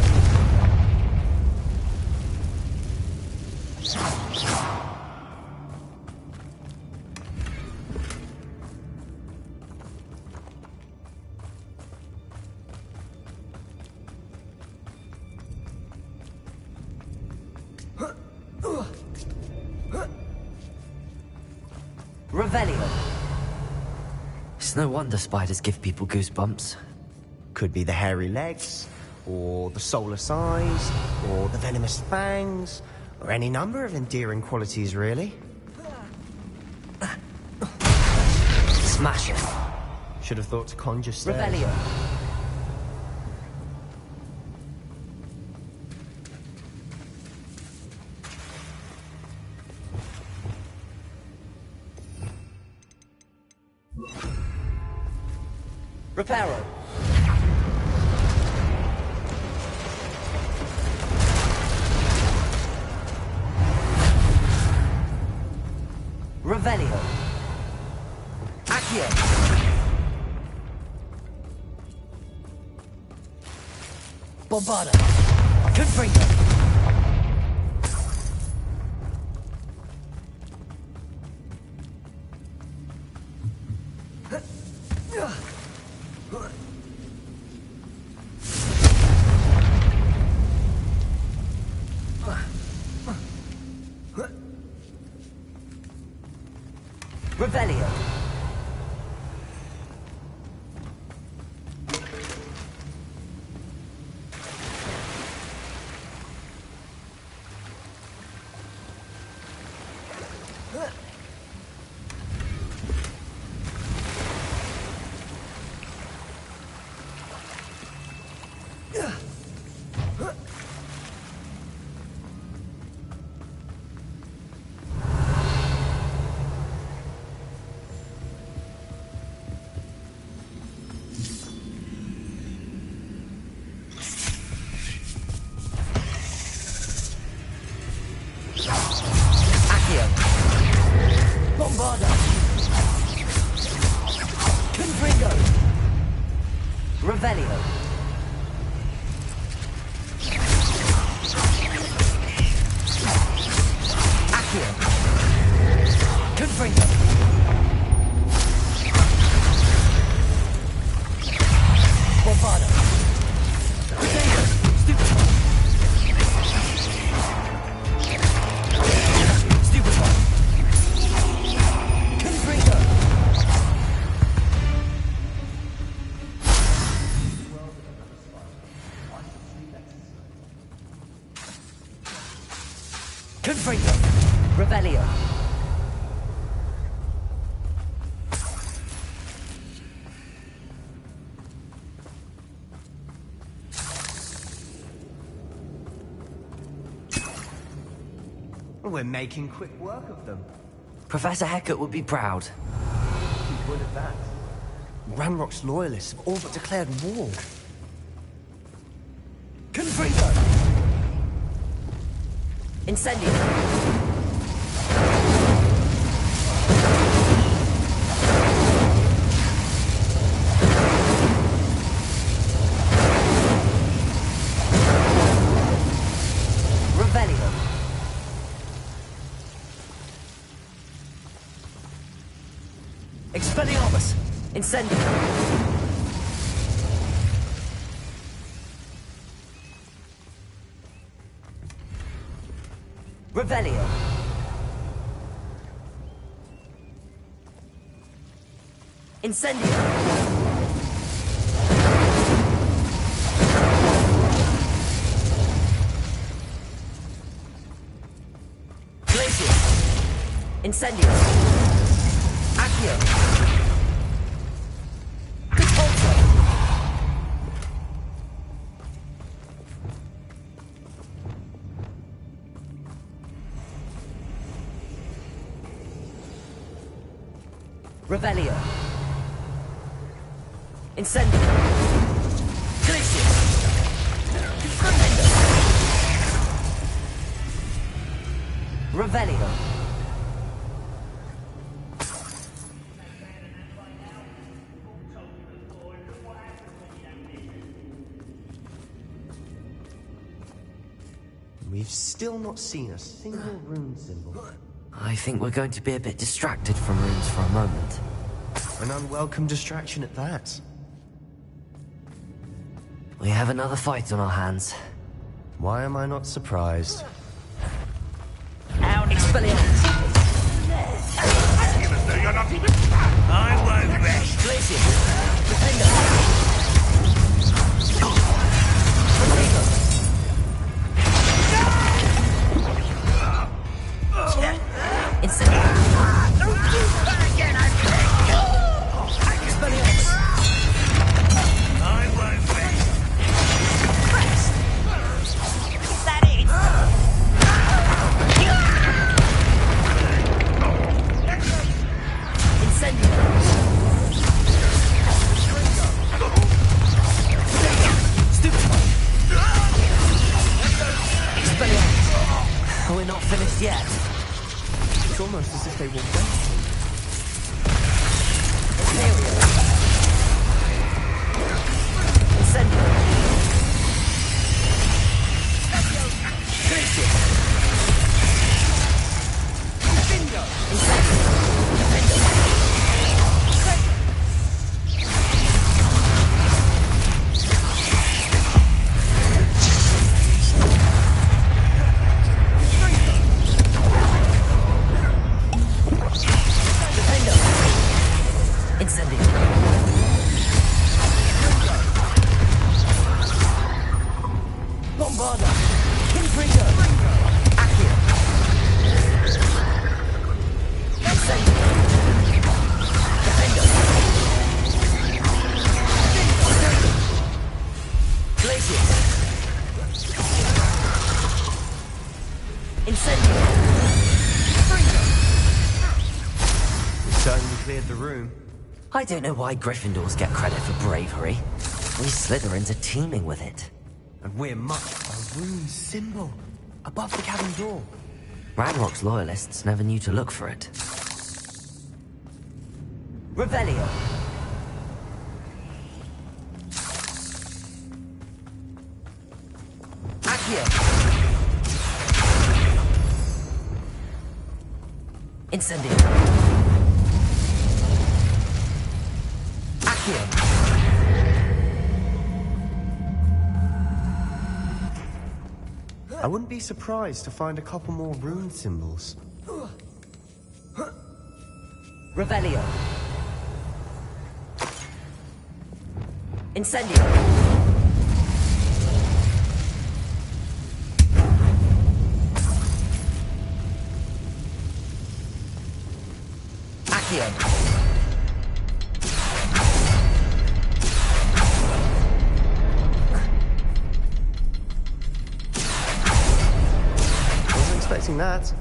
Revelio. It's no wonder spiders give people goosebumps. Could be the hairy legs, or the soulless eyes, or the venomous fangs, or any number of endearing qualities, really. Smash it. Should have thought to conjure stairs. Revelio. Reparo. Revelio. Accio. Bombarda. Confringo. Revelio. Bombarda. Confringo. Revelio. Accio. Confringo. Bombarda. Confringo. Stupefy. Stupefy. Confringo. Confringo. Revelio. We're making quick work of them. Professor Hecat would be proud. Keep word of that. Ranrock's loyalists have all but declared war. Confringo. Incendio. Revelio. Expelliarmus. Incendio. Revelio. Incendio. Glacius. Incendio. Accio. Repulsor. Revelio. Incendio. Glacius. Tremendo. Revelio. We've I've still not seen a single rune symbol. I think we're going to be a bit distracted from runes for a moment. An unwelcome distraction at that. We have another fight on our hands. Why am I not surprised? Expelliarmus! Even though you're not even... I won't rest. Glacier! Defender! We're not finished yet. It's almost as if they were waiting. Incendio. I don't know why Gryffindors get credit for bravery. We Slytherins are teeming with it. And we're much a rune symbol above the cabin door. Ranrock's loyalists never knew to look for it. Revelio. Accio. Incendio. I wouldn't be surprised to find a couple more rune symbols. Revelio. Incendio. Accio. That.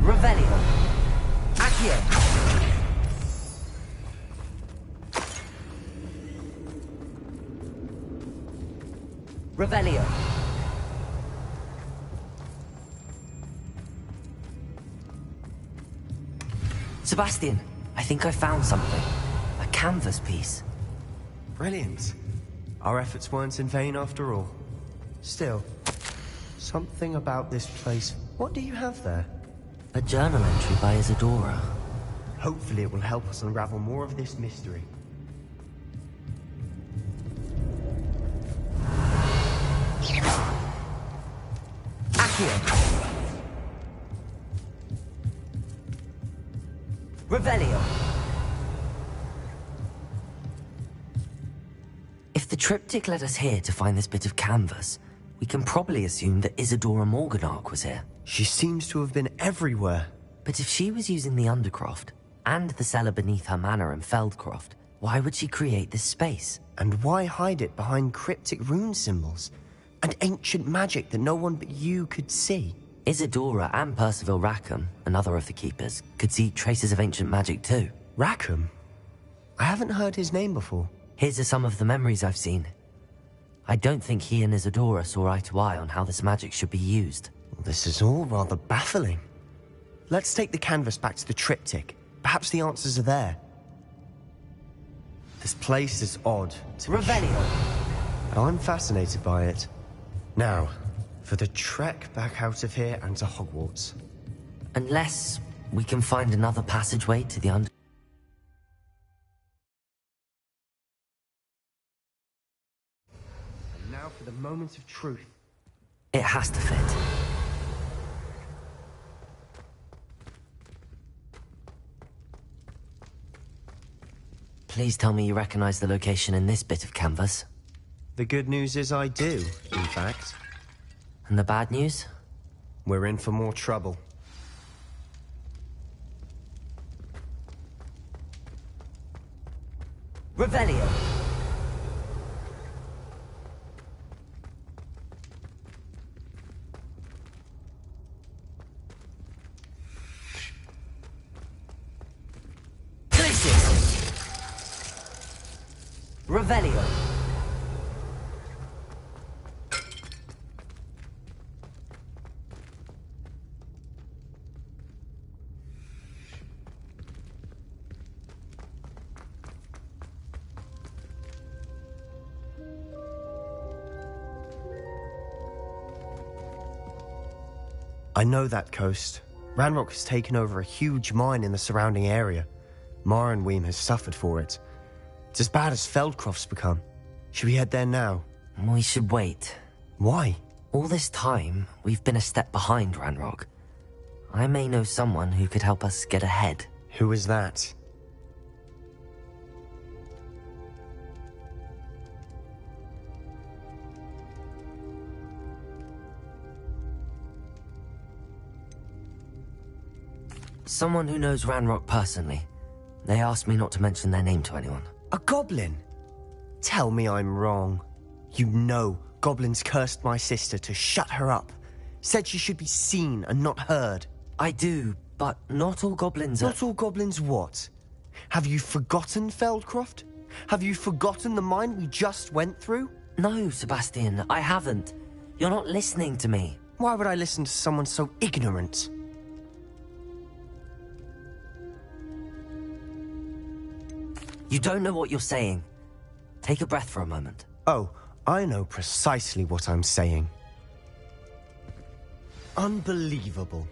Revelio. Accio. Revelio. Sebastian, I think I found something. A canvas piece. Brilliant. Our efforts weren't in vain after all. Still, something about this place. What do you have there? A journal entry by Isadora. Hopefully it will help us unravel more of this mystery. Accio. Revelio. If the triptych led us here to find this bit of canvas, we can probably assume that Isadora Morganach was here. She seems to have been everywhere. But if she was using the Undercroft, and the cellar beneath her manor in Feldcroft, why would she create this space? And why hide it behind cryptic rune symbols? And ancient magic that no one but you could see? Isadora and Percival Rackham, another of the Keepers, could see traces of ancient magic too. Rackham? I haven't heard his name before. His are some of the memories I've seen. I don't think he and Isadora saw eye to eye on how this magic should be used. This is all rather baffling. Let's take the canvas back to the triptych. Perhaps the answers are there. This place is odd. Revelio. But I'm fascinated by it. Now, for the trek back out of here and to Hogwarts. Unless we can find another passageway to the under... And now for the moment of truth. It has to fit. Please tell me you recognize the location in this bit of canvas. The good news is I do, in fact. And the bad news? We're in for more trouble. Revelio! Revelio. I know that coast. Ranrock has taken over a huge mine in the surrounding area. Marrenweem has suffered for it. It's as bad as Feldcroft's become. Should we head there now? We should wait. Why? All this time, we've been a step behind Ranrock. I may know someone who could help us get ahead. Who is that? Someone who knows Ranrock personally. They asked me not to mention their name to anyone. A goblin? Tell me I'm wrong. You know goblins cursed my sister to shut her up. Said she should be seen and not heard. I do, but not all goblins are... Not all goblins what? Have you forgotten Feldcroft? Have you forgotten the mine we just went through? No, Sebastian, I haven't. You're not listening to me. Why would I listen to someone so ignorant? You don't know what you're saying. Take a breath for a moment. Oh, I know precisely what I'm saying. Unbelievable.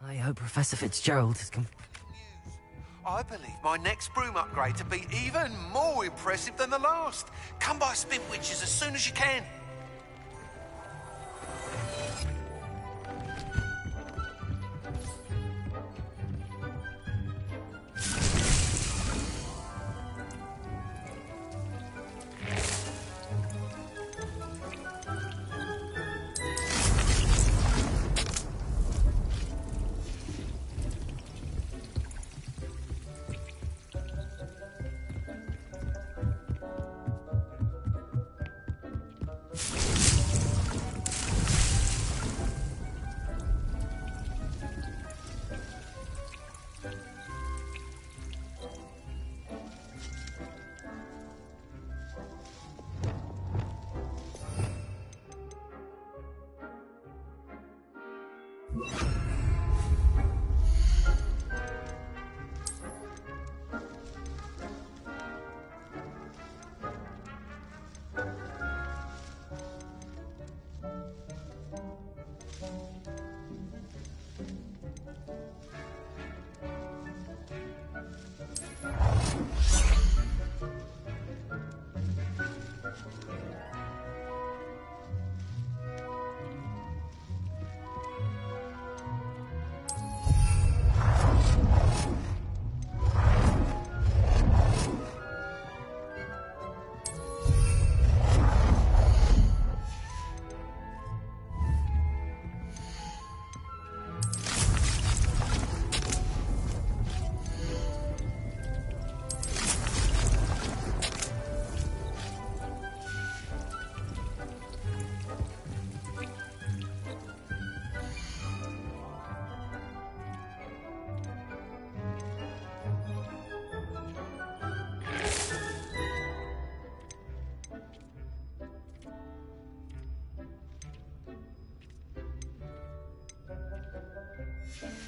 I hope Professor Fitzgerald has come... I believe my next broom upgrade to be even more impressive than the last. Come by Spinwitches as soon as you can.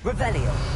Revelio.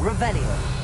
Revelio.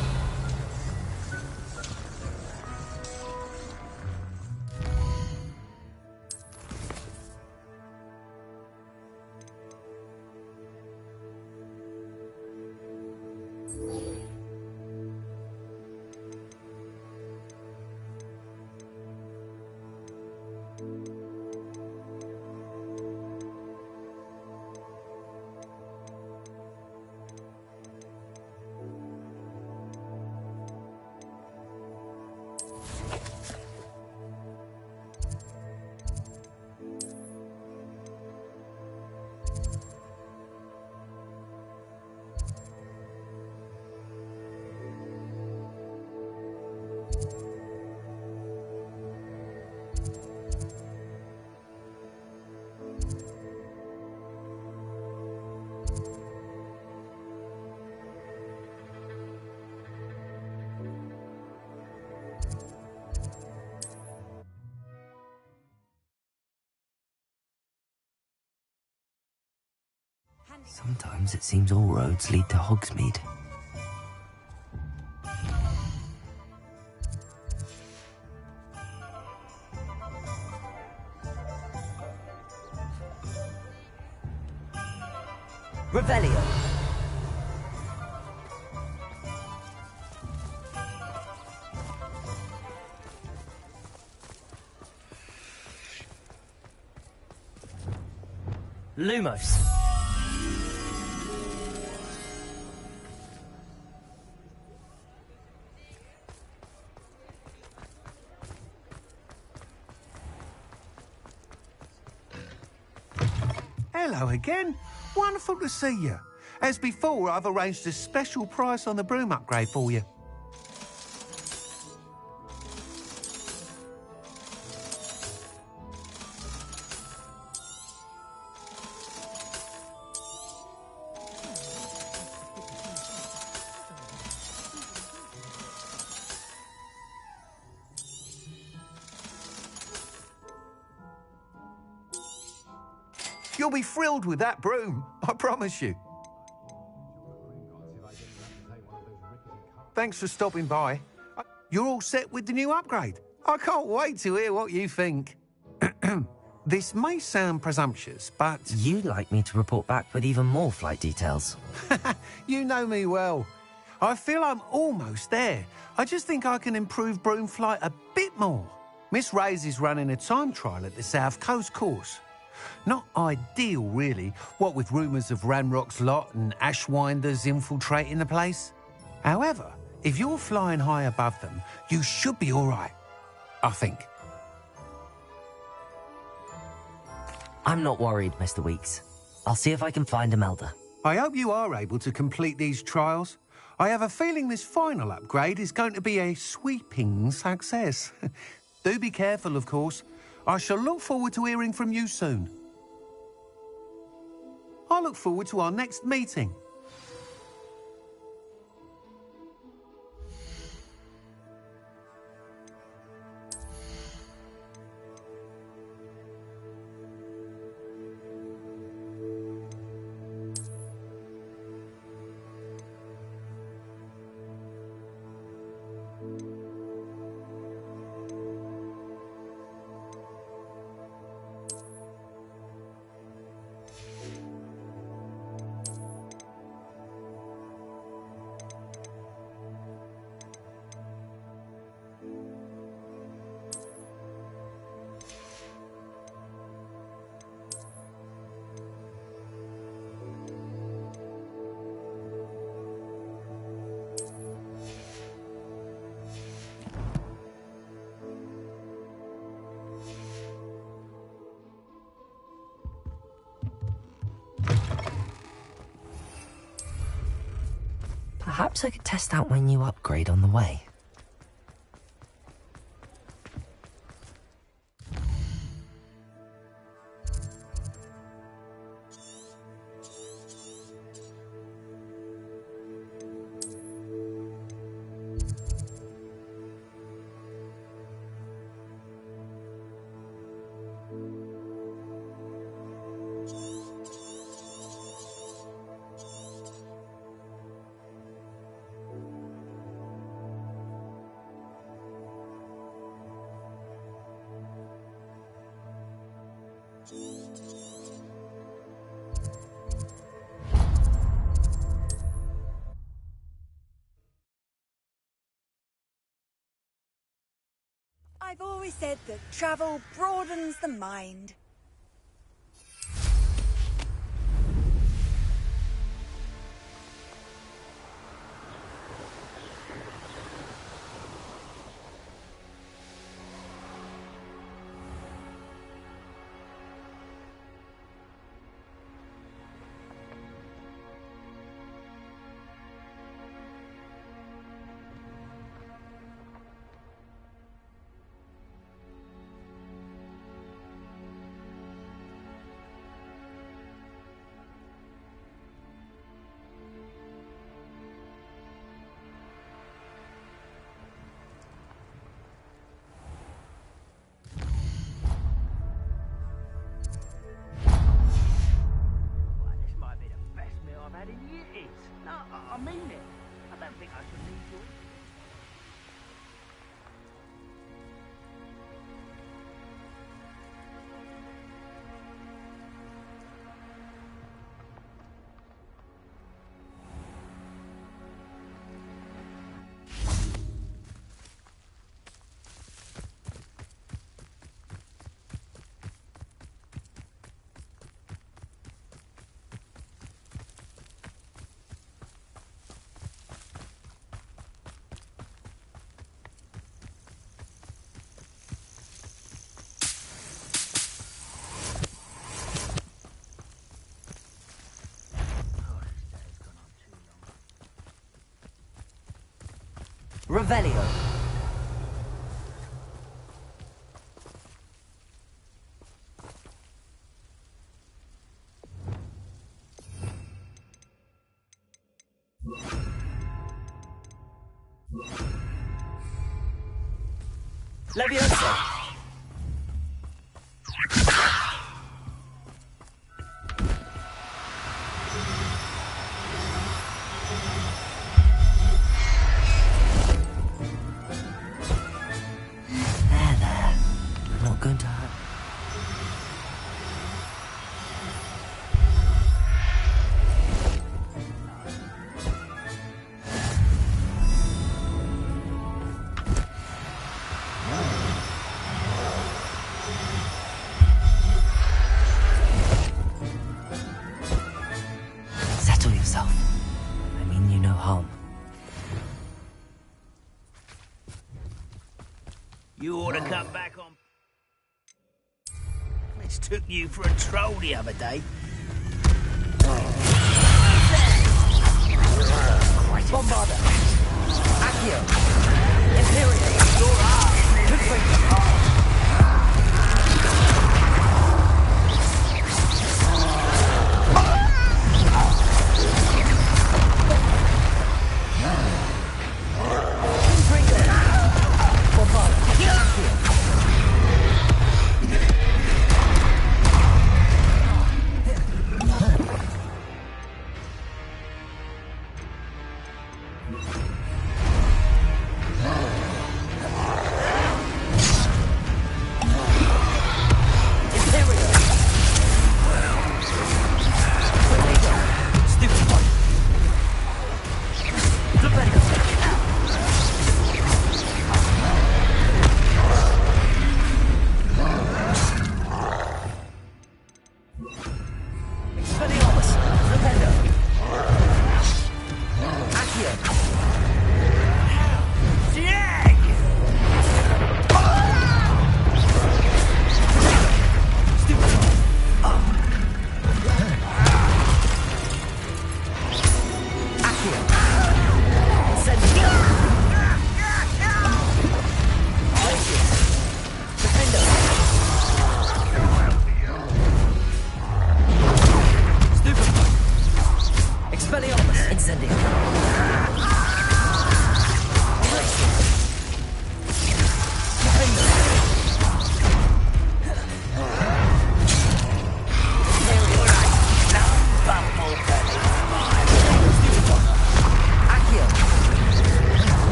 Sometimes it seems all roads lead to Hogsmeade. Revelio. Lumos. Hello again. Wonderful to see you. As before, I've arranged a special price on the broom upgrade for you. You'll be thrilled with that broom, I promise you. Thanks for stopping by. You're all set with the new upgrade. I can't wait to hear what you think. This may sound presumptuous, but... You'd like me to report back with even more flight details. You know me well. I feel I'm almost there. I just think I can improve broom flight a bit more. Miss Ray's is running a time trial at the South Coast course. Not ideal, really, what with rumours of Ranrock's lot and Ashwinders infiltrating the place. However, if you're flying high above them, you should be all right, I think. I'm not worried, Mr. Weeks. I'll see if I can find Imelda. I hope you are able to complete these trials. I have a feeling this final upgrade is going to be a sweeping success. Do be careful, of course. I shall look forward to hearing from you soon. I look forward to our next meeting. Perhaps I could test out my new upgrade on the way. I've always said that travel broadens the mind. don't think I should leave yours. Revelio. Leviosa. Not going to hurt. Settle yourself. I mean you no harm. You ought to come back on. Took you for a troll the other day. Bombarda! Accio! Imperial! Your arm! Good for you!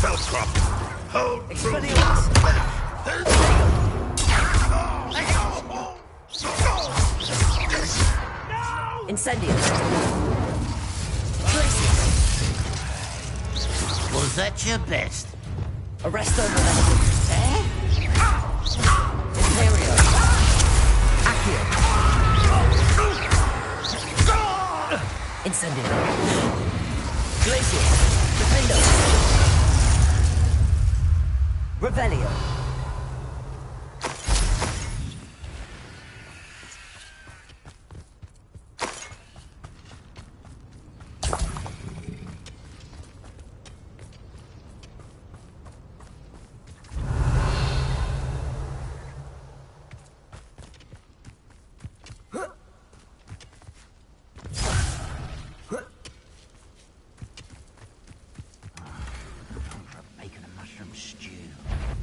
Feldcroft. Hold Incendio. Was that your best? Arresto momentum. Imperio. Accio. Incendio. Glacius. Defendo. Revelio.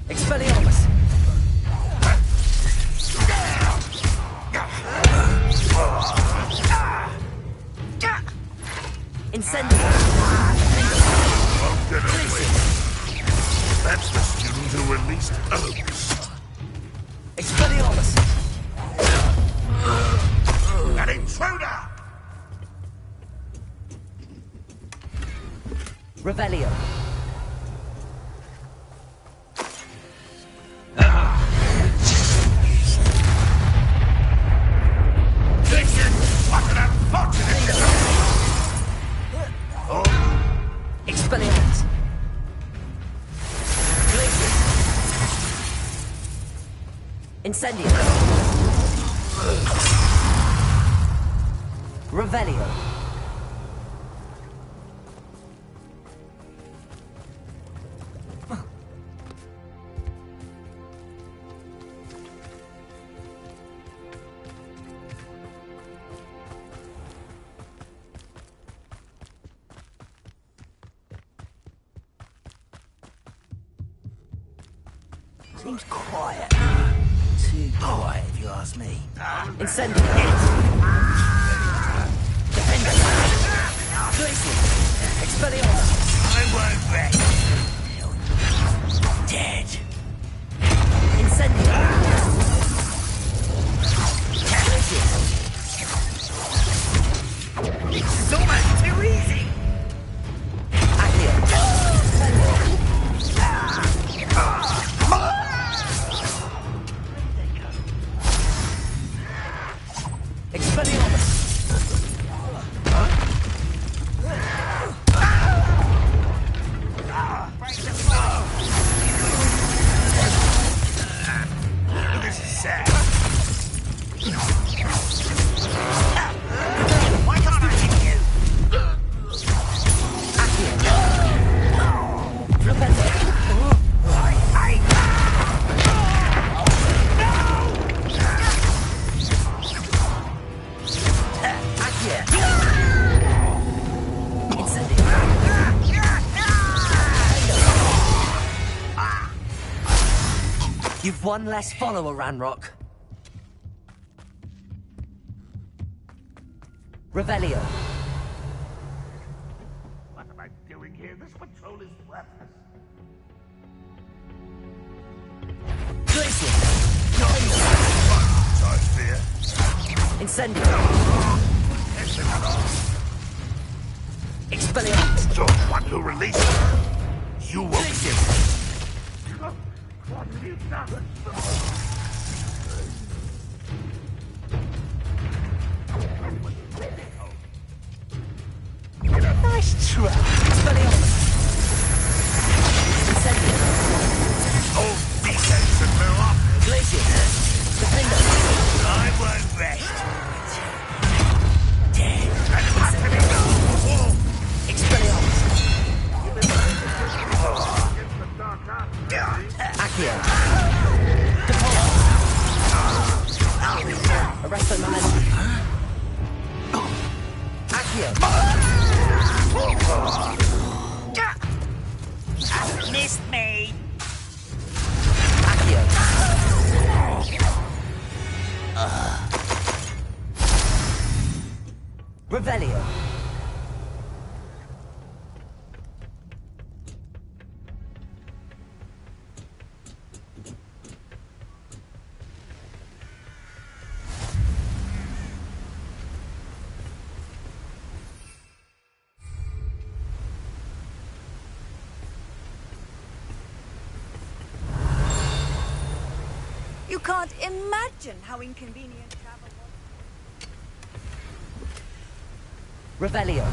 Expelliarmus! Incendio! That's the student who released Oaks. Expelliarmus! An intruder! Revelio. Expelliarmus. Glacius. Incendio. Revelio. Seems quiet. Too quiet, if you ask me. Incendio. Defender. Glacius. Expelliarmus. I won't rest. Dead. Incendio. Glacius. It's almost too easy. Accio. Expelliarmus. This is sad. Why can't I hit you? Accio. Repente. You've one less follower, Ranrock. Revelio. What am I doing here? This patrol is worthless. Glacius. I fear. Incendio. Expelliarmus. You're the one who released her. You will Glacius. What have you done? Nice try. Expelliarmus. Incendio. Old defense and blow up. Glacius. Defender. I won't rest. Dead. Expelliarmus. Accio. Depult. Arresto momentum. Accio. can't imagine how inconvenient travel was. Revelio.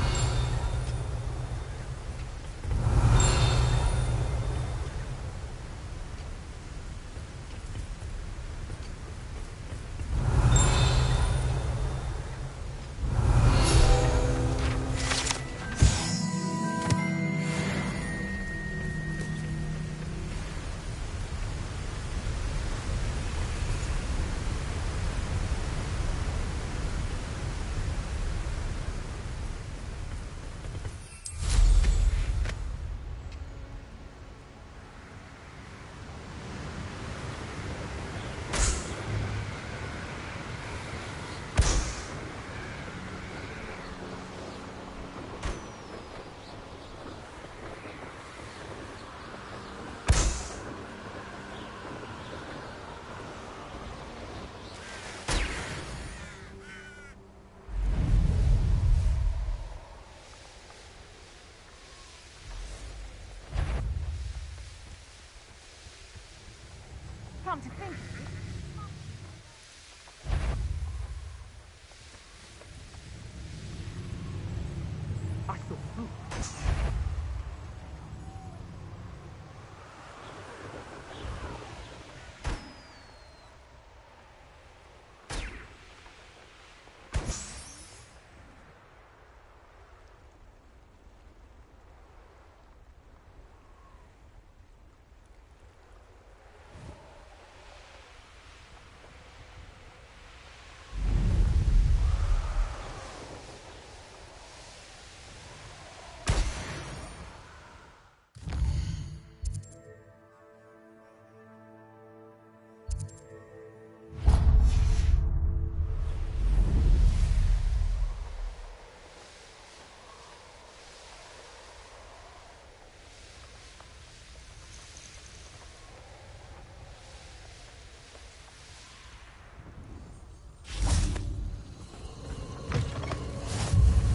Come to think of it, I thought.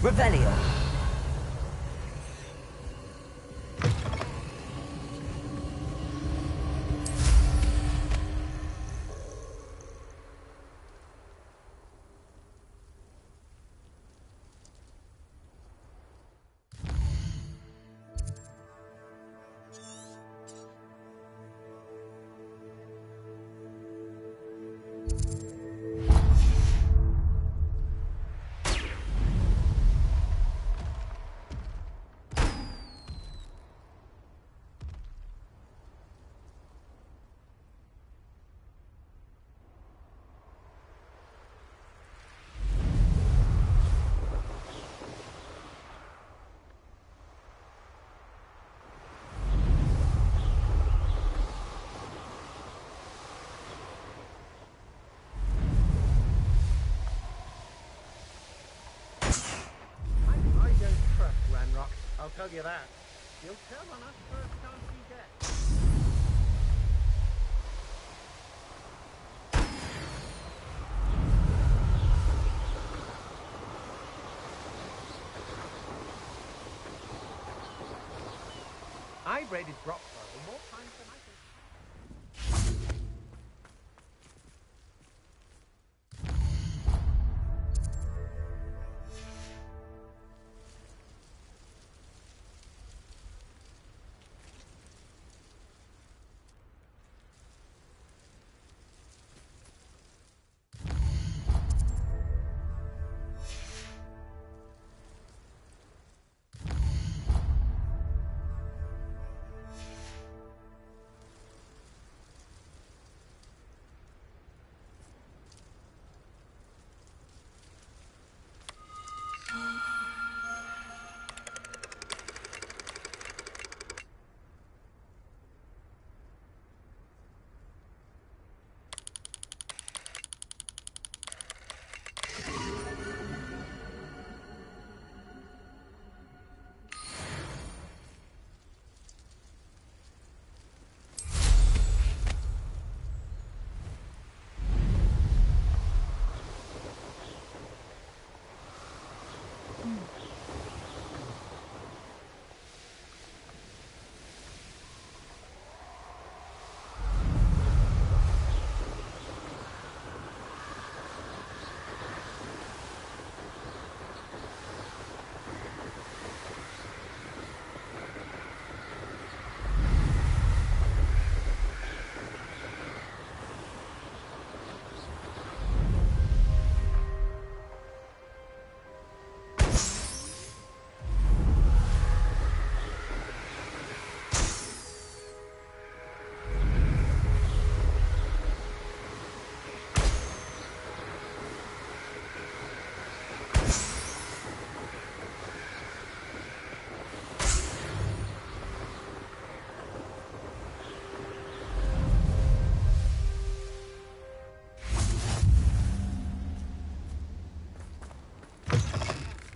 Revelio. I don't trust Ranrock, I'll tell you that. He'll turn on us first chance he gets. I raided Brockborough more times than I can.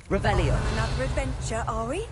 Revelio. Another adventure, are we?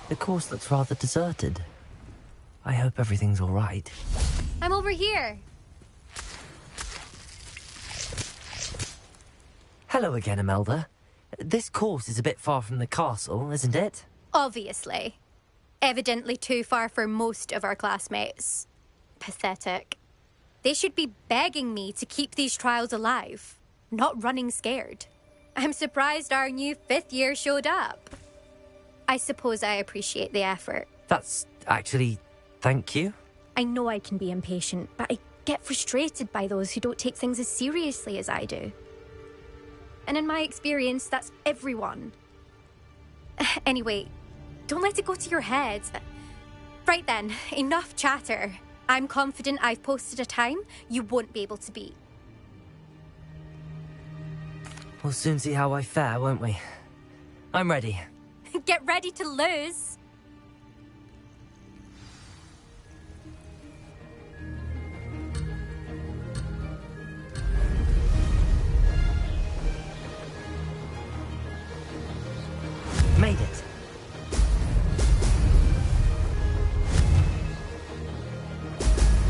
The course looks rather deserted. I hope everything's all right. I'm over here. Hello again, Imelda. This course is a bit far from the castle, isn't it? Obviously. Evidently too far for most of our classmates. Pathetic. They should be begging me to keep these trials alive, not running scared. I'm surprised our new 5th year showed up. I suppose I appreciate the effort. That's actually... thank you. I know I can be impatient, but I get frustrated by those who don't take things as seriously as I do. And in my experience, that's everyone. Anyway, don't let it go to your head. Right then, enough chatter. I'm confident I've posted a time you won't be able to beat. We'll soon see how I fare, won't we? I'm ready. Get ready to lose. Made it.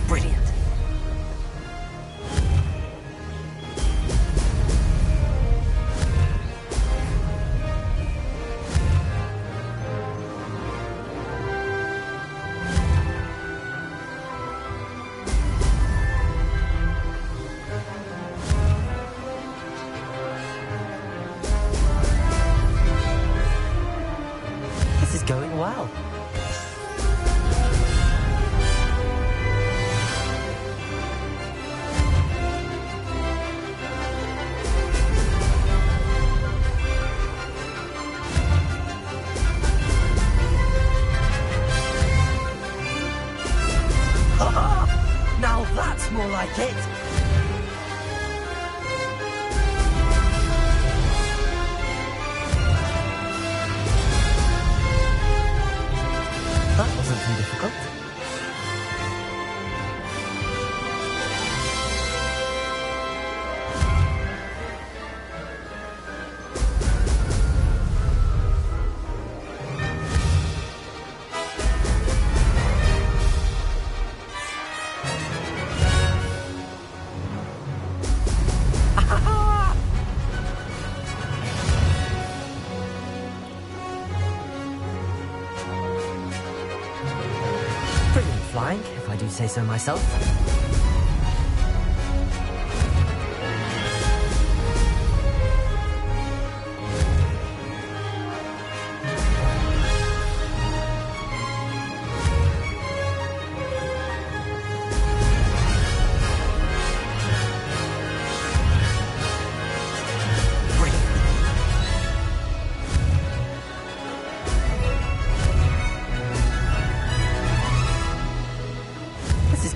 Brilliant. Going well. Now that's more like it. That wasn't too difficult. Flying, if I do say so myself.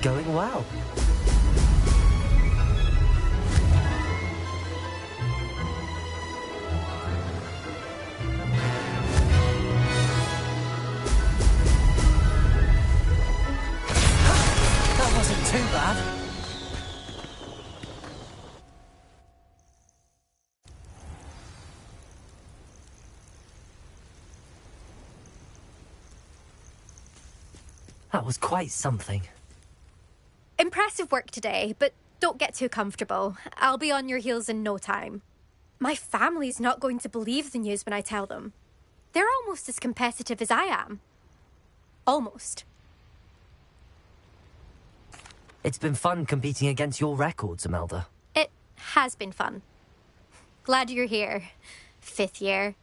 going well. That wasn't too bad. That was quite something. Impressive work today, but don't get too comfortable. I'll be on your heels in no time. My family's not going to believe the news when I tell them. They're almost as competitive as I am. Almost. It's been fun competing against your records, Imelda. It has been fun. Glad you're here. 5th year.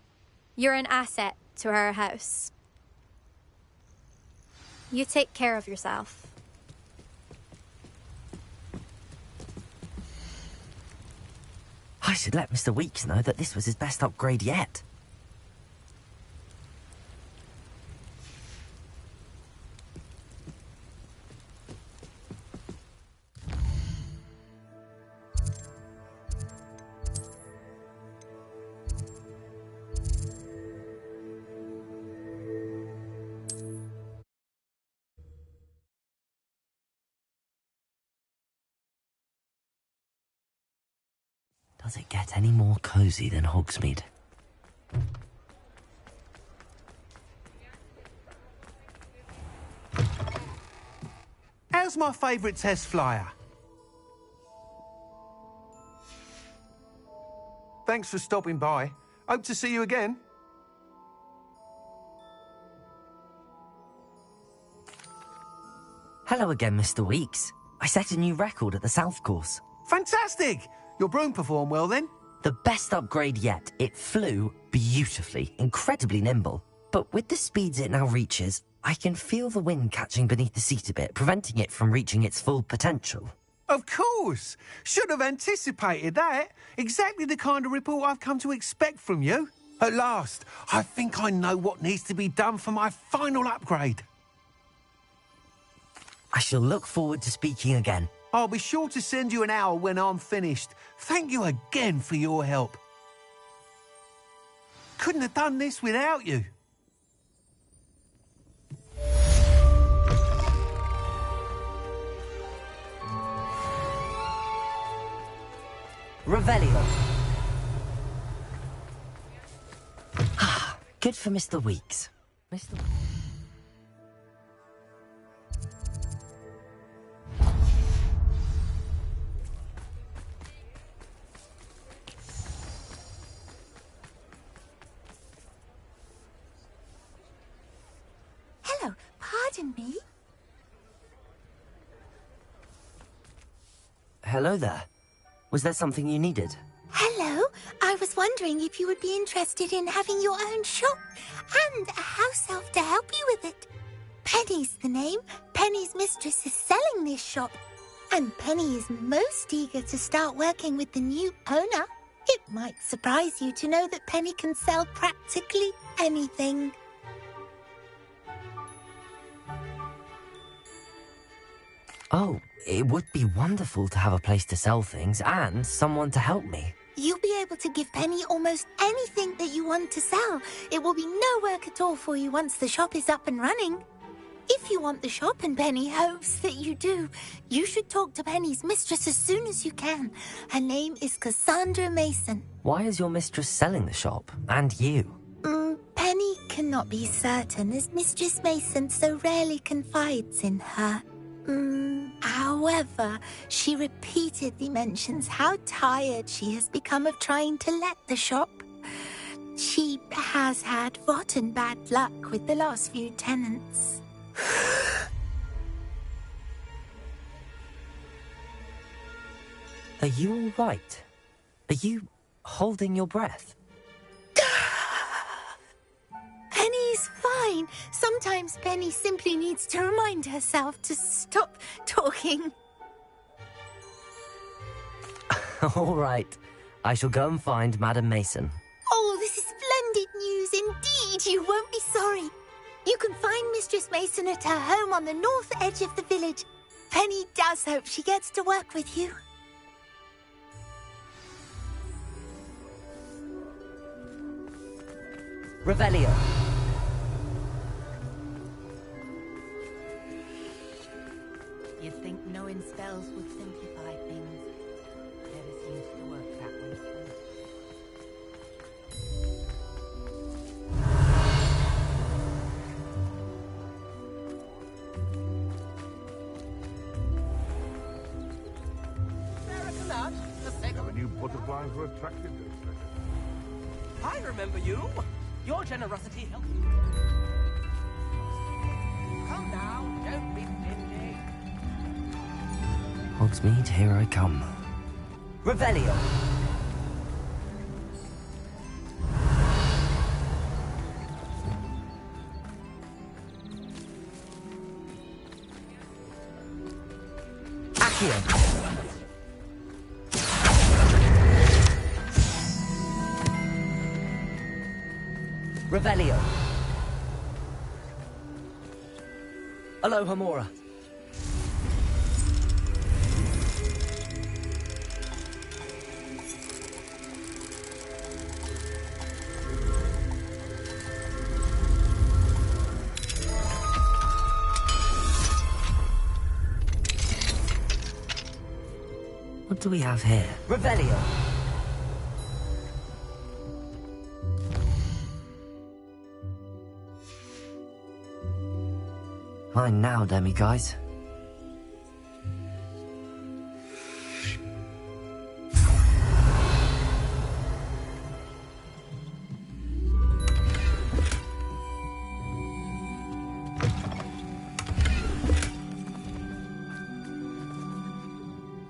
You're an asset to our house. You take care of yourself. I should let Mr. Weeks know that this was his best upgrade yet. Does it get any more cozy than Hogsmeade? How's my favourite test flyer? Thanks for stopping by. Hope to see you again. Hello again, Mr. Weeks. I set a new record at the South Course. Fantastic! Your broom performed well then? The best upgrade yet. It flew beautifully, incredibly nimble. But with the speeds it now reaches, I can feel the wind catching beneath the seat a bit, preventing it from reaching its full potential. Of course! Should have anticipated that. Exactly the kind of report I've come to expect from you. At last, I think I know what needs to be done for my final upgrade. I shall look forward to speaking again. I'll be sure to send you an hour when I'm finished. Thank you again for your help. Couldn't have done this without you. Revelio. Good for Mr. Weeks. Mr. Hello, pardon me? Hello there. Was there something you needed? Hello, I was wondering if you would be interested in having your own shop and a house elf to help you with it. Penny's the name. Penny's mistress is selling this shop, and Penny is most eager to start working with the new owner. It might surprise you to know that Penny can sell practically anything. Oh, it would be wonderful to have a place to sell things and someone to help me. You'll be able to give Penny almost anything that you want to sell. It will be no work at all for you once the shop is up and running. If you want the shop, and Penny hopes that you do, you should talk to Penny's mistress as soon as you can. Her name is Cassandra Mason. Why is your mistress selling the shop? And you? Penny cannot be certain, as Mistress Mason so rarely confides in her. However, she repeatedly mentions how tired she has become of trying to let the shop. She has had rotten bad luck with the last few tenants. Are you all right? Are you holding your breath? Penny's fine. Sometimes Penny simply needs to remind herself to stop talking. All right. I shall go and find Madam Mason. Oh, this is splendid news indeed. You won't be sorry. You can find Mistress Mason at her home on the north edge of the village. Penny does hope she gets to work with you. Revelio. You'd think knowing spells would simplify things. Never seems to work that way. Never knew butterflies were attracted to this treasure. I remember you. Your generosity helped. Come now, don't be stingy. Hogsmeade, here I come. Revelio. Accio. Revelio. Aloha Mora. What do we have here? Revelio. Fine now, demi-guys.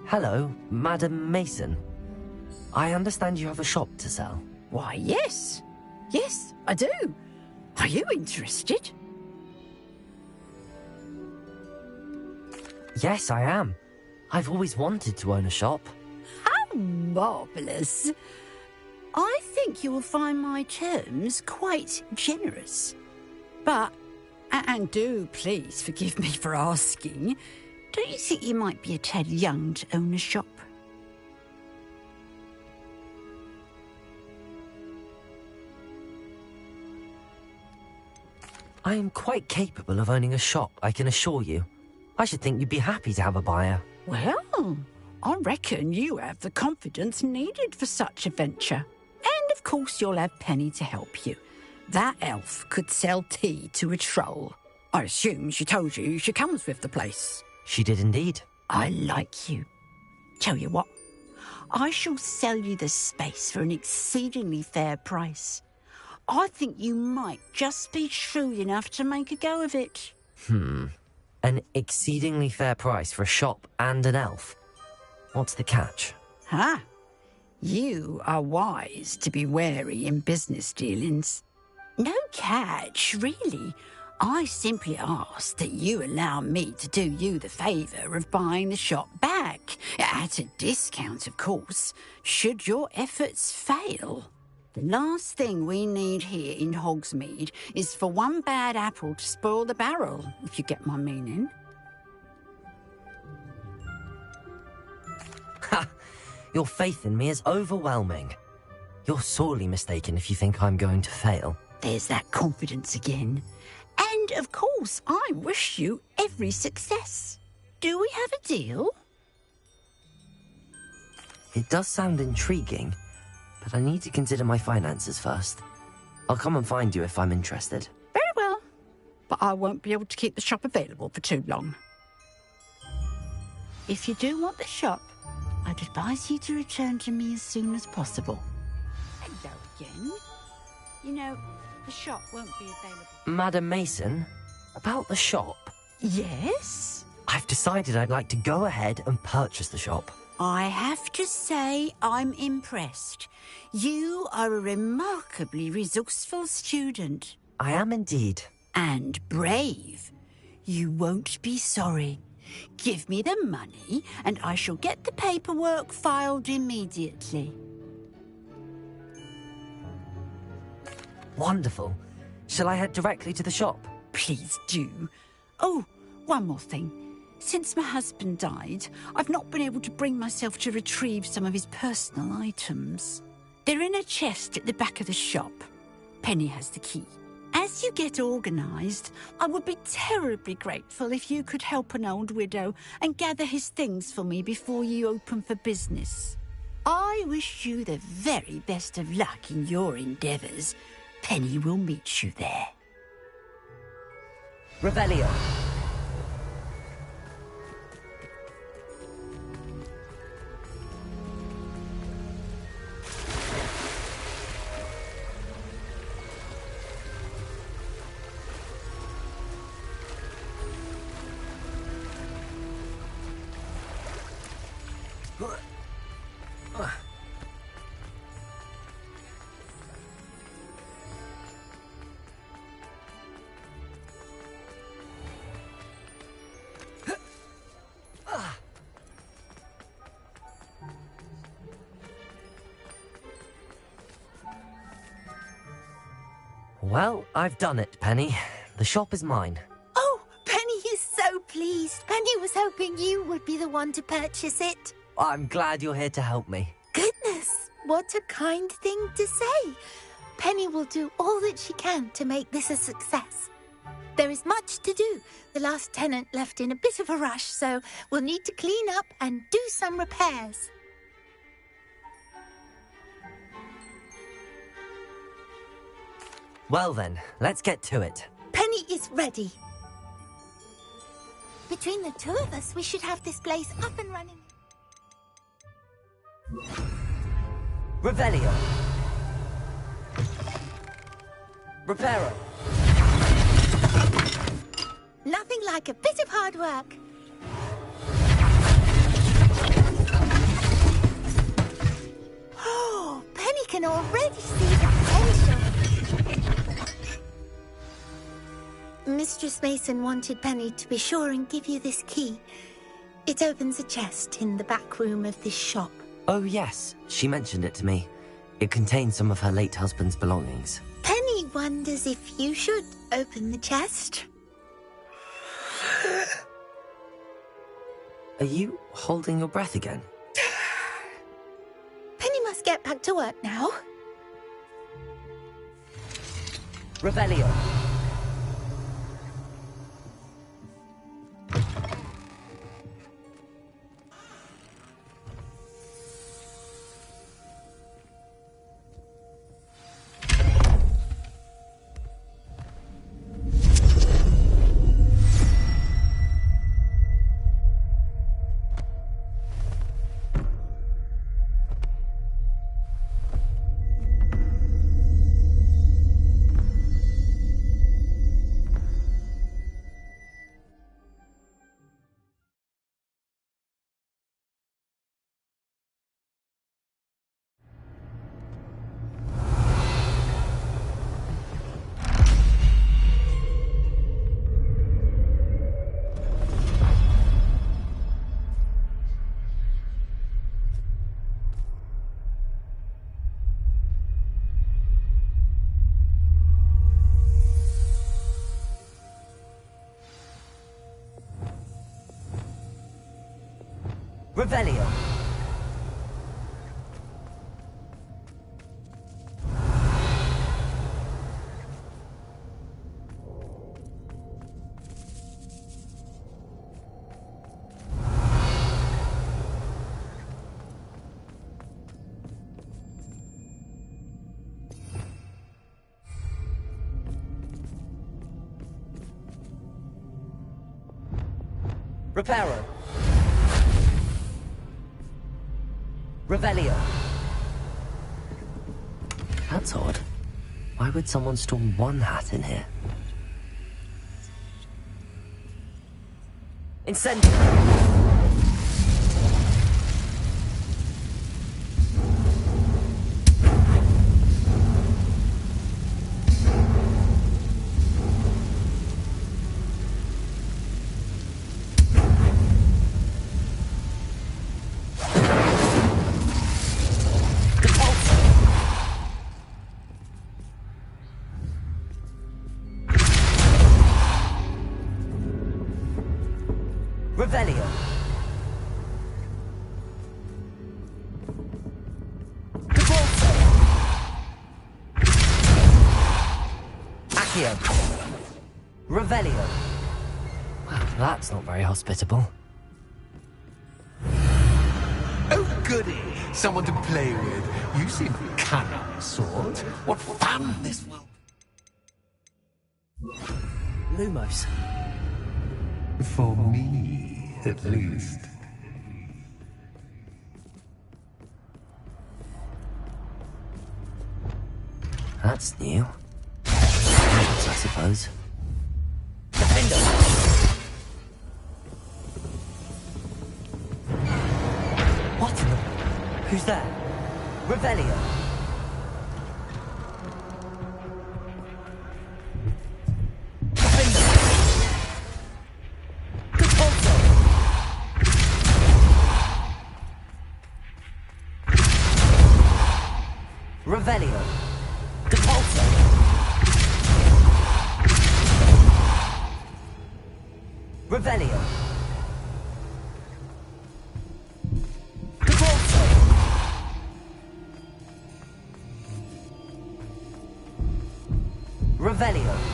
Hello, Madam Mason. I understand you have a shop to sell. Why, yes. Yes, I do. Are you interested? Yes, I am. I've always wanted to own a shop. How marvellous. I think you will find my terms quite generous. But, and do please forgive me for asking, don't you think you might be a tad young to own a shop? I am quite capable of owning a shop, I can assure you. I should think you'd be happy to have a buyer. Well, I reckon you have the confidence needed for such a venture. And of course you'll have Penny to help you. That elf could sell tea to a troll. I assume she told you she comes with the place. She did indeed. I like you. Tell you what, I shall sell you the space for an exceedingly fair price. I think you might just be shrewd enough to make a go of it. An exceedingly fair price for a shop and an elf. What's the catch? Huh? You are wise to be wary in business dealings. No catch, really. I simply ask that you allow me to do you the favour of buying the shop back. At a discount, of course, should your efforts fail. The last thing we need here in Hogsmeade is for one bad apple to spoil the barrel, if you get my meaning. Ha! Your faith in me is overwhelming. You're sorely mistaken if you think I'm going to fail. There's that confidence again. And, of course, I wish you every success. Do we have a deal? It does sound intriguing, but I need to consider my finances first. I'll come and find you if I'm interested. Very well, but I won't be able to keep the shop available for too long. If you do want the shop, I'd advise you to return to me as soon as possible. Hello again. You know, the shop won't be available. Madam Mason, about the shop? Yes? I've decided I'd like to go ahead and purchase the shop. I have to say I'm impressed. You are a remarkably resourceful student. I am indeed. And brave. You won't be sorry. Give me the money and I shall get the paperwork filed immediately. Wonderful. Shall I head directly to the shop? Please do. Oh, one more thing. Since my husband died, I've not been able to bring myself to retrieve some of his personal items. They're in a chest at the back of the shop. Penny has the key. As you get organised, I would be terribly grateful if you could help an old widow and gather his things for me before you open for business. I wish you the very best of luck in your endeavours. Penny will meet you there. Revelio. Well, I've done it, Penny. The shop is mine. Oh, Penny is so pleased. Penny was hoping you would be the one to purchase it. I'm glad you're here to help me. Goodness, what a kind thing to say. Penny will do all that she can to make this a success. There is much to do. The last tenant left in a bit of a rush, so we'll need to clean up and do some repairs. Well then, let's get to it. Penny is ready. Between the two of us, we should have this place up and running. Revelio. Reparo. Nothing like a bit of hard work. Oh, Penny can already see the potential. Mistress Mason wanted Penny to be sure and give you this key. It opens a chest in the back room of this shop. Oh yes, she mentioned it to me. It contains some of her late husband's belongings. Penny wonders if you should open the chest. Are you holding your breath again? Penny must get back to work now. Revelio. Revelio. Reparo. Revelio. That's odd. Why would someone store one hat in here? Incendio! Revelio. Accio. Revelio. Well, that's not very hospitable. Oh, goody! Someone to play with. You seem canine sort. What fun this will... Lumos. For me, at least. That's new. I suppose. Defender! What in the... Who's there? Revelio. Defender! Defaulto! Revelio. Defaulto! Revelio. Defaulto. Revelio.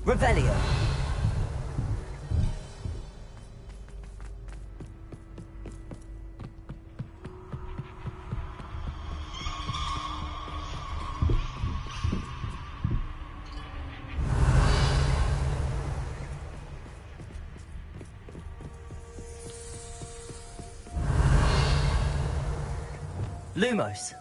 Revelio. Lumos.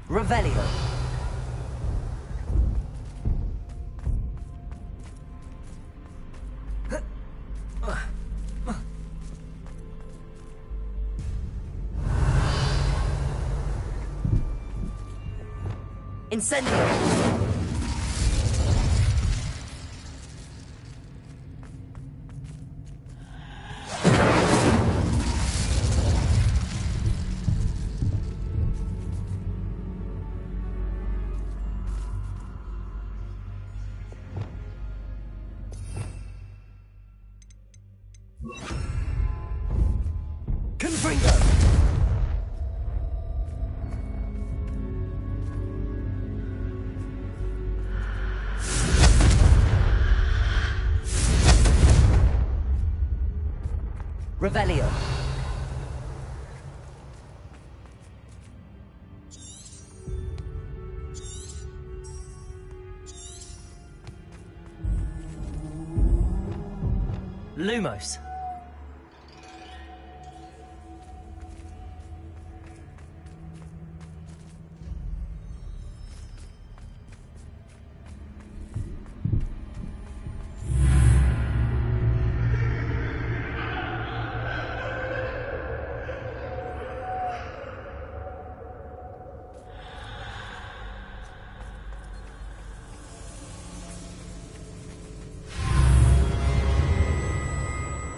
Revelio. Incendio. Confringo. Revelio. Lumos.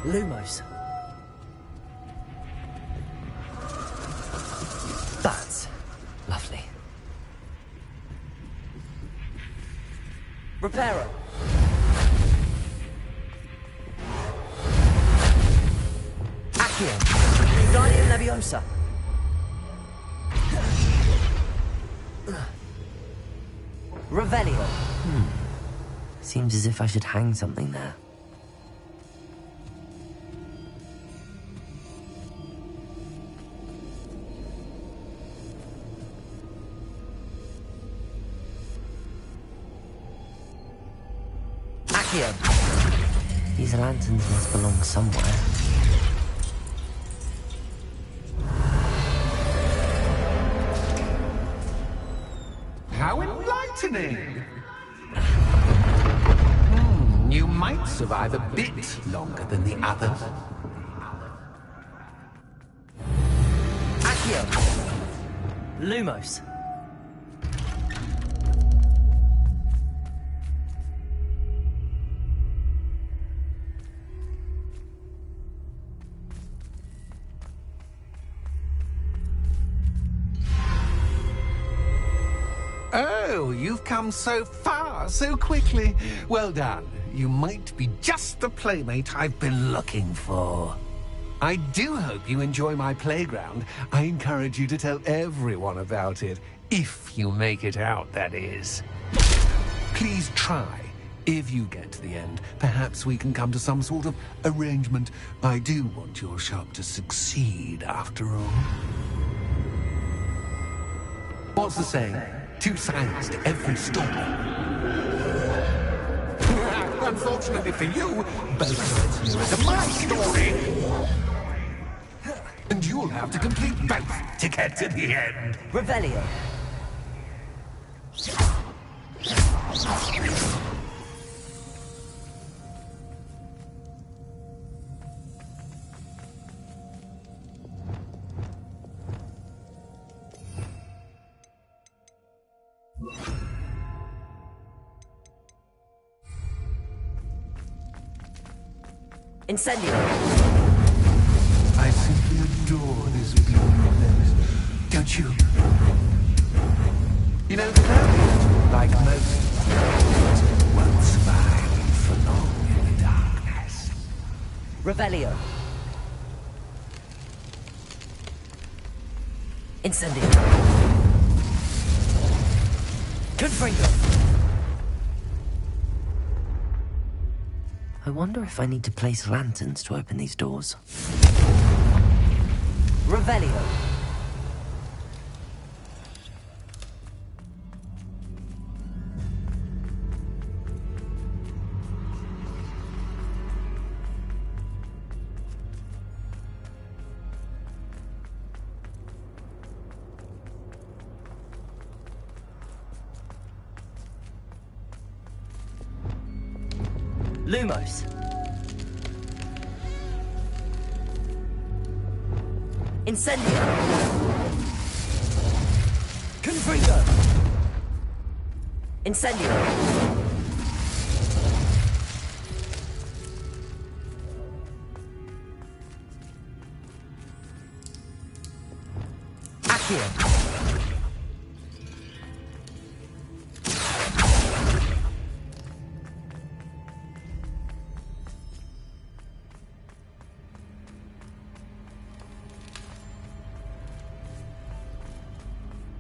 Lumos. That's lovely. Reparo. Accio. Guardian Leviosa. Revelio. Seems as if I should hang something there. These lanterns must belong somewhere. How enlightening! You might survive a bit longer than the others. Accio! Lumos! Oh, you've come so far, so quickly. Well done. You might be just the playmate I've been looking for. I do hope you enjoy my playground. I encourage you to tell everyone about it. If you make it out, that is. Please try. If you get to the end, perhaps we can come to some sort of arrangement. I do want your shop to succeed, after all. What's the saying? 2 sides to every story. Unfortunately for you, both sides here is my story. And you'll have to complete both to get to the end. Revelio. Incendio. I simply adore this beautiful place. Don't you? You know, Chloe, like most, won't survive for long in the darkness. Revelio. Incendio. Confringo. I wonder if I need to place lanterns to open these doors. Revelio. Lumos. Incendio. Confringo. Incendio. Accio.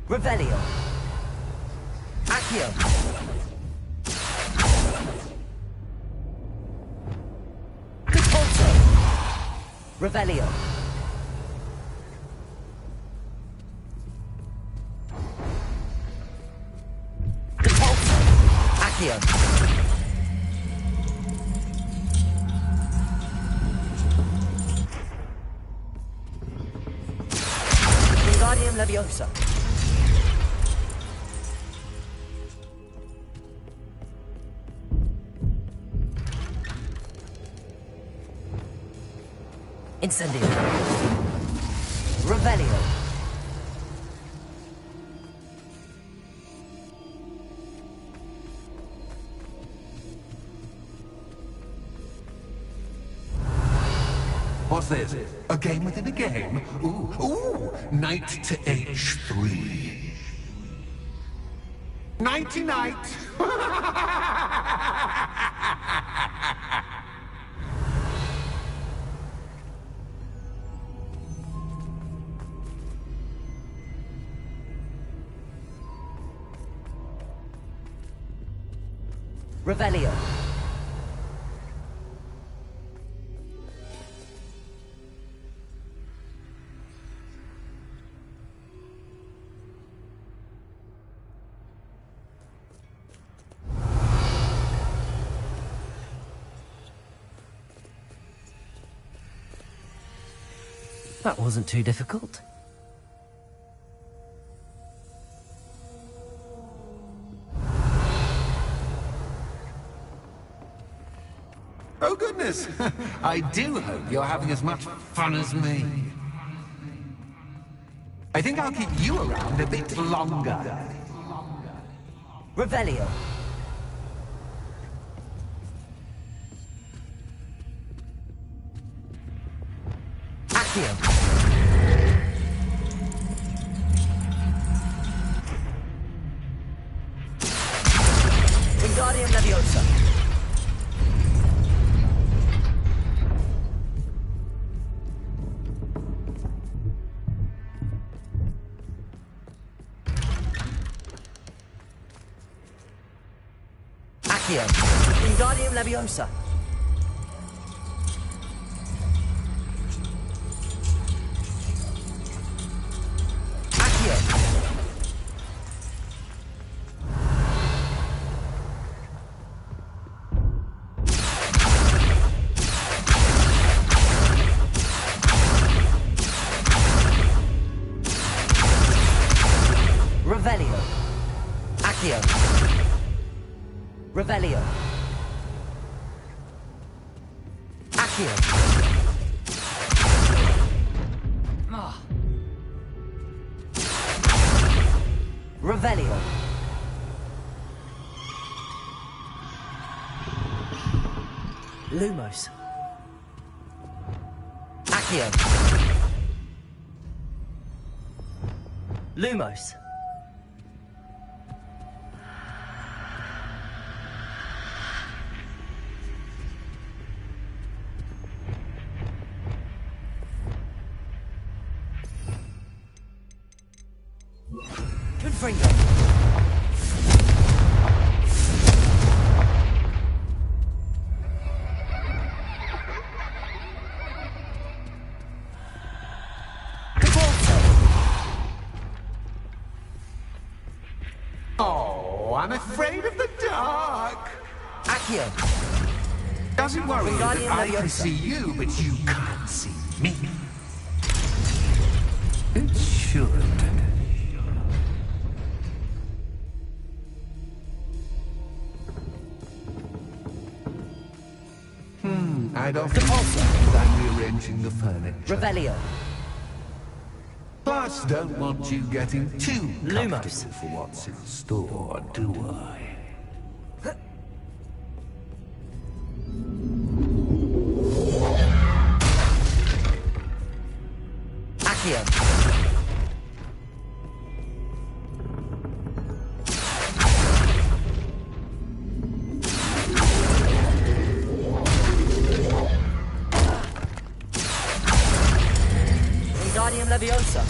Revelio. Accio. Catapulto. Revelio. Catapulto. Accio. Wingardium Leviosa. Incendio. Revelio. What's this? A game within a game? Ooh, knight to H3. Nighty-night! Revelio. That wasn't too difficult. Oh, goodness! I do hope you're having as much fun as me. I think I'll keep you around a bit longer. Revelio. Accio. Wingardium Leviosa. Accio. Wingardium Leviosa. Revelio. Accio. Revelio. Accio. Revelio. Lumos. Accio. Lumos. Confringo. Oh, I'm afraid of the dark. Accio. Doesn't worry you that Wingardium I can Leviosa. see you, but you can't see me. It should. I'd often think I'm rearranging the furniture. Revelio. Plus, don't want you getting too Lumos. comfortable for what's in store, do I? Accio. Wingardium Leviosa.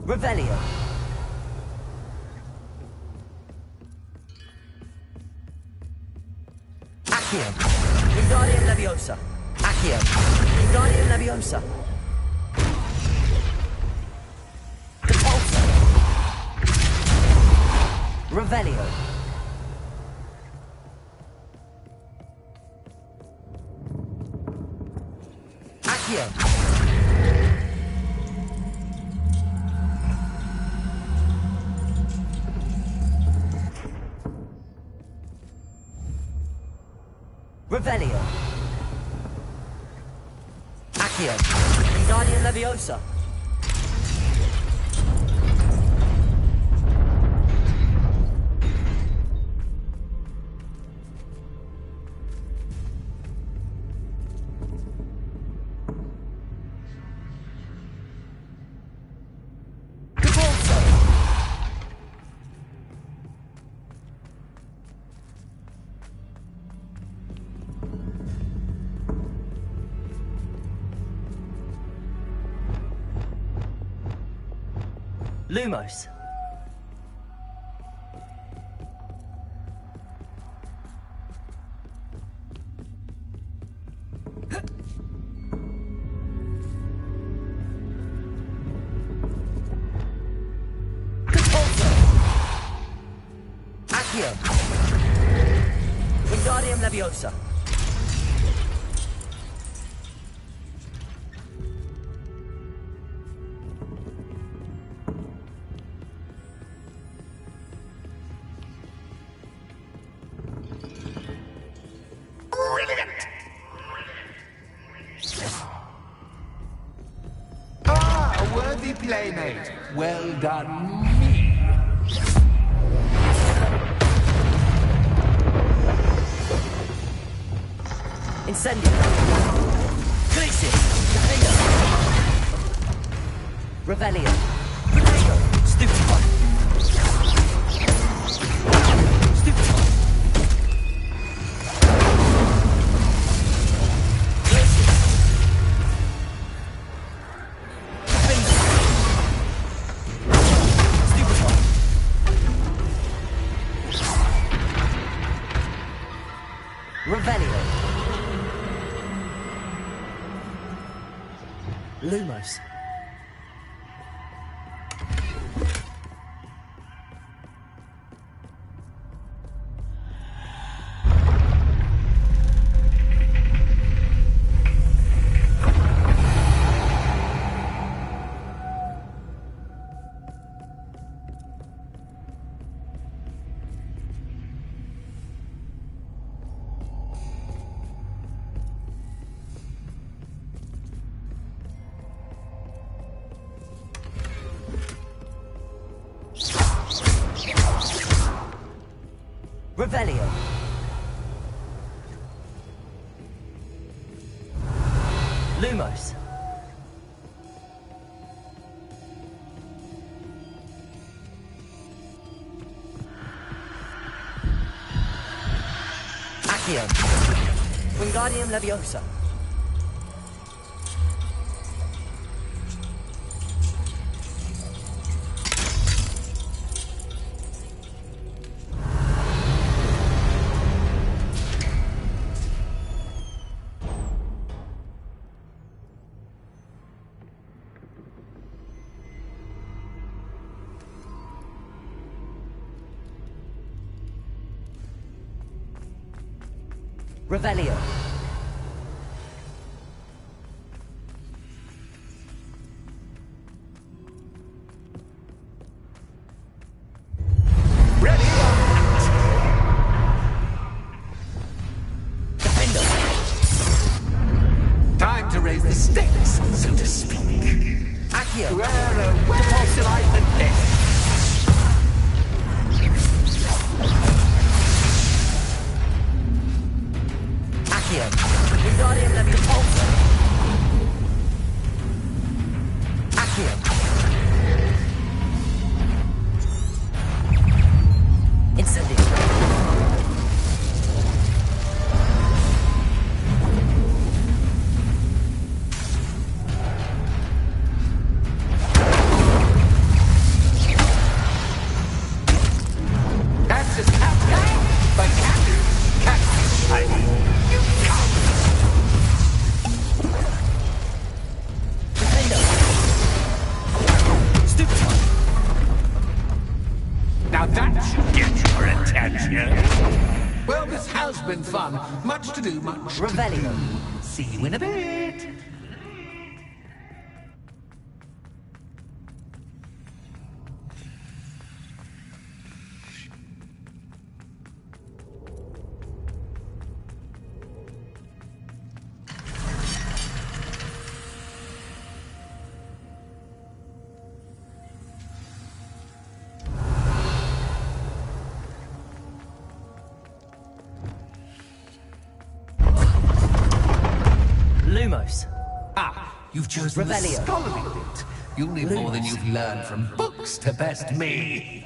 Revelio. Accio. Wingardium Leviosa. Accio. Wingardium Leviosa. Repulsor. Revelio. Accio. Revelio. Accio. Wingardium Leviosa. Lumos. Accio. Wingardium Leviosa. Brilliant! Ah, a worthy playmate. Well done, me. Incendio. Glacius. Defender. Revelio. Protego. Stupefy. Stupefy. Glacius. Defender. Stupefy. Revelio. Lumos. Revelio. Lumos. Accio. Wingardium Leviosa. Revelio. Ready? Defender. Time to raise the stakes, so to speak. Accio. Where shall I put this? Accio. Wingardium Leviosa. Accio. Incendio. That's just cat, but cat. You come. Defender. Stupefy. Now that should get your attention. Well, this has been fun. Much to do, much to Revelio. do. See you in a bit. Lumos. Ah, you've chosen the Revelio. scholarly route. You'll need more than you've learned from books to best me.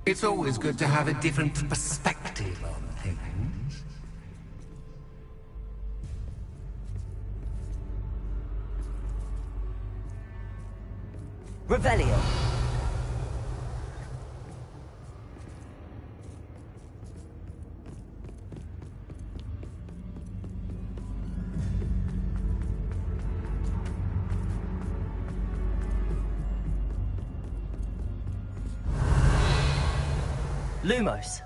It's always good to have a different perspective on things. Revelio. Lumos.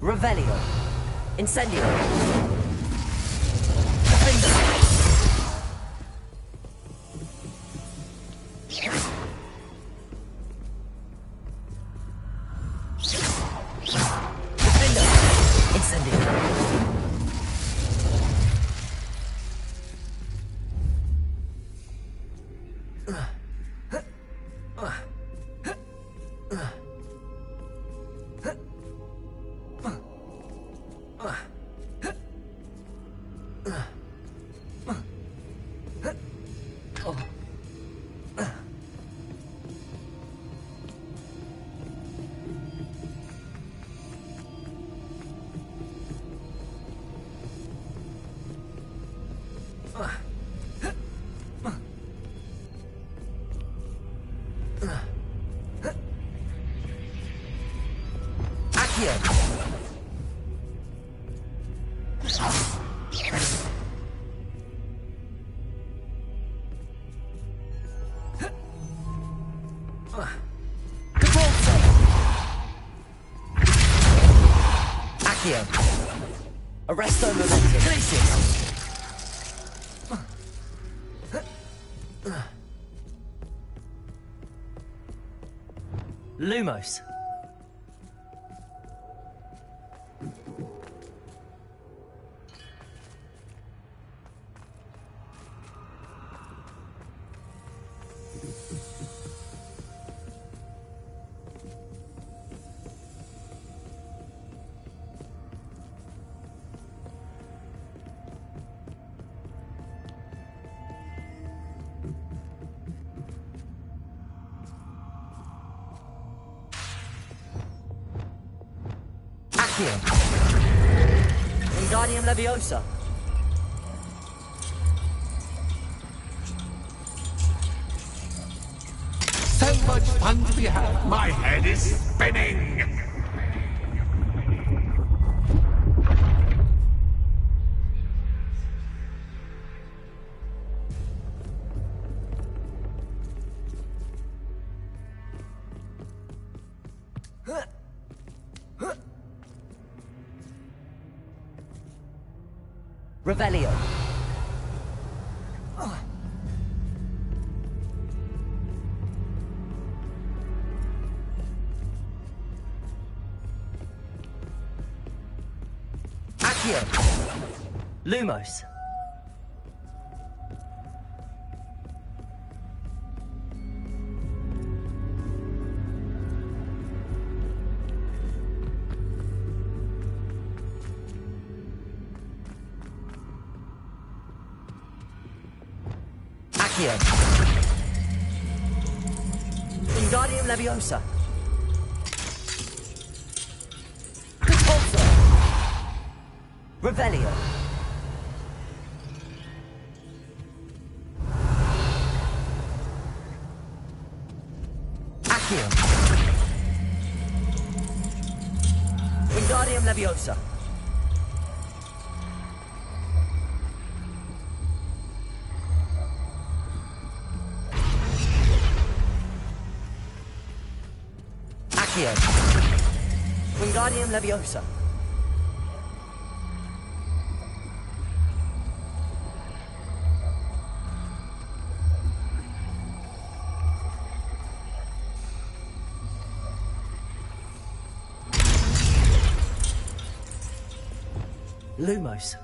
Revelio. Incendio. Defender. Defender. Incendio. Arresto momentum. Glacius. Lumos. Wingardium Leviosa. So much fun to be had. My head is spinning. Revelio. Accio. Lumos. Accio. Wingardium Leviosa. Repulsor. Revelio. Accio. Wingardium Leviosa. Accio. Wingardium Leviosa. Lumos.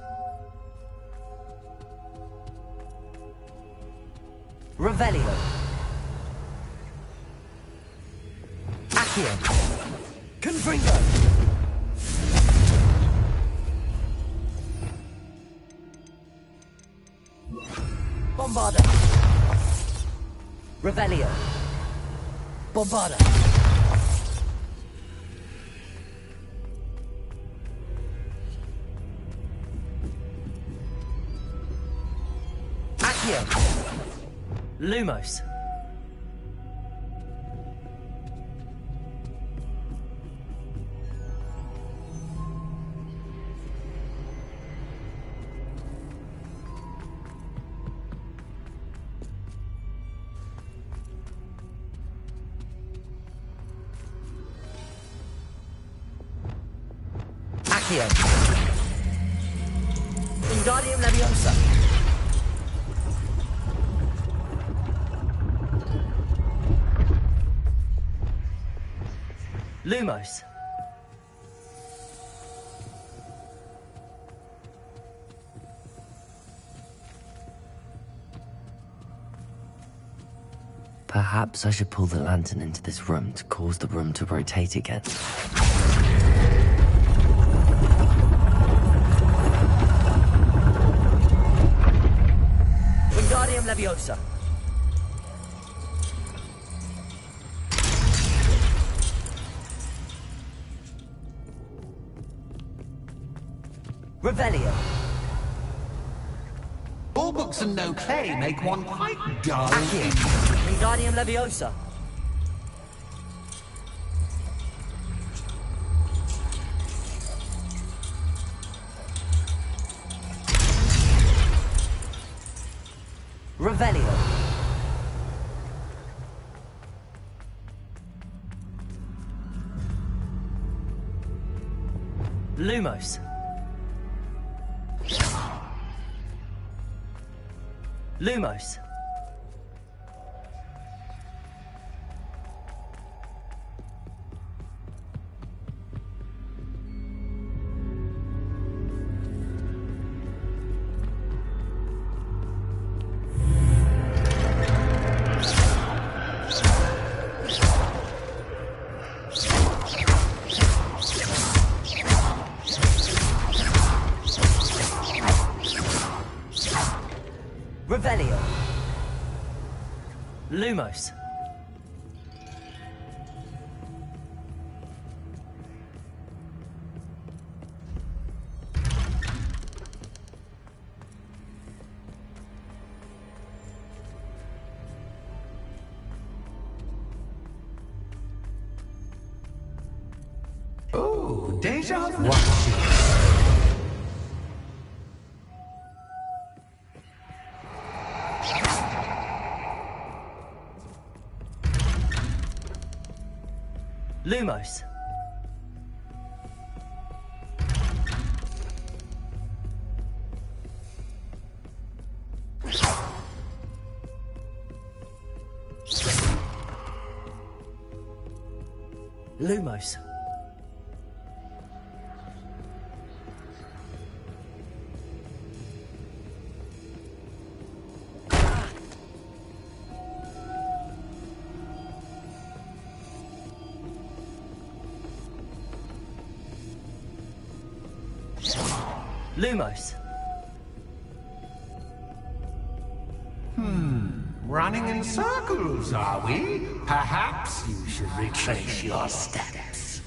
Revelio. Accio. Confringo. Bombarda. Revelio. Bombarda. Accio. Lumos. Accio. Wingardium Leviosa. Lumos. Perhaps I should pull the lantern into this room to cause the room to rotate again. Wingardium Leviosa. Revelio. All books and no clay make one quite dull. Accio. Wingardium Leviosa. Revelio. Lumos. Lumos. Revelio. Lumos. Oh, deja vu. Lumos. Lumos. Lumos. Running in circles, are we? Perhaps you should retrace your steps.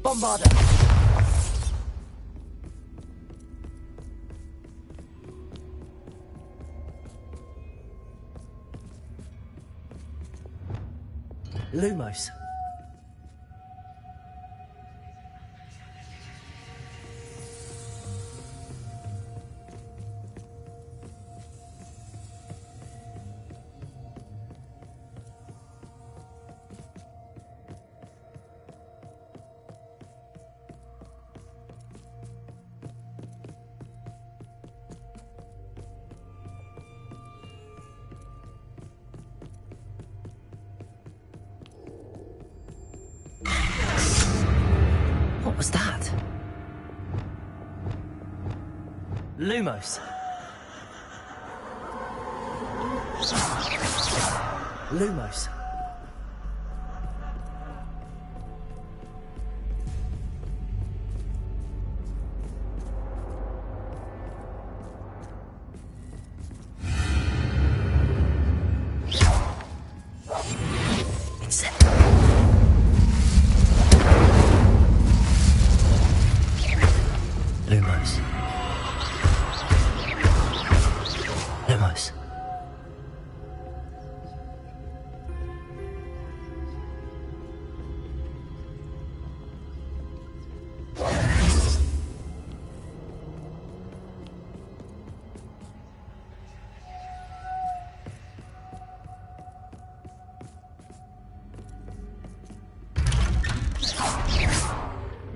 Bombarda. Lumos. Lumos. Lumos. It's it. Lumos. Lumos.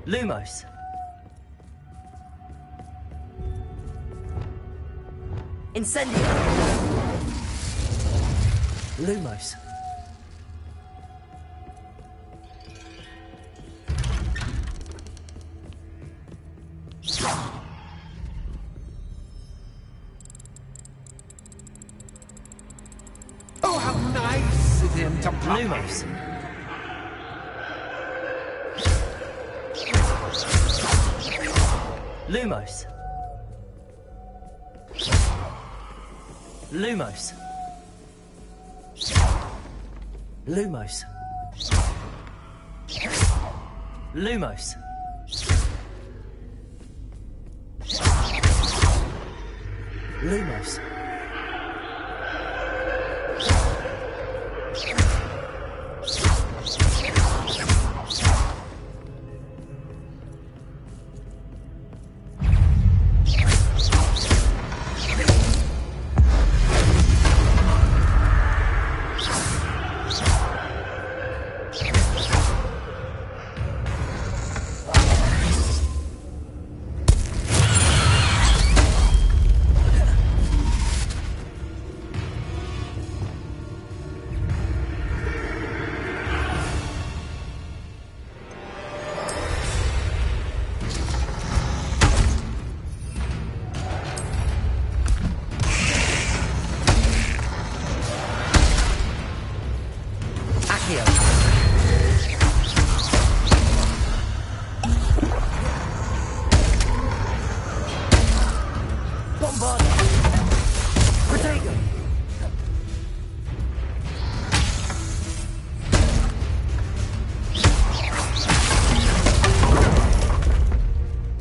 Lumos. Incendio. Lumos. Oh, how nice of him to Lumos. Lumos. Lumos. Lumos. Lumos. Lumos.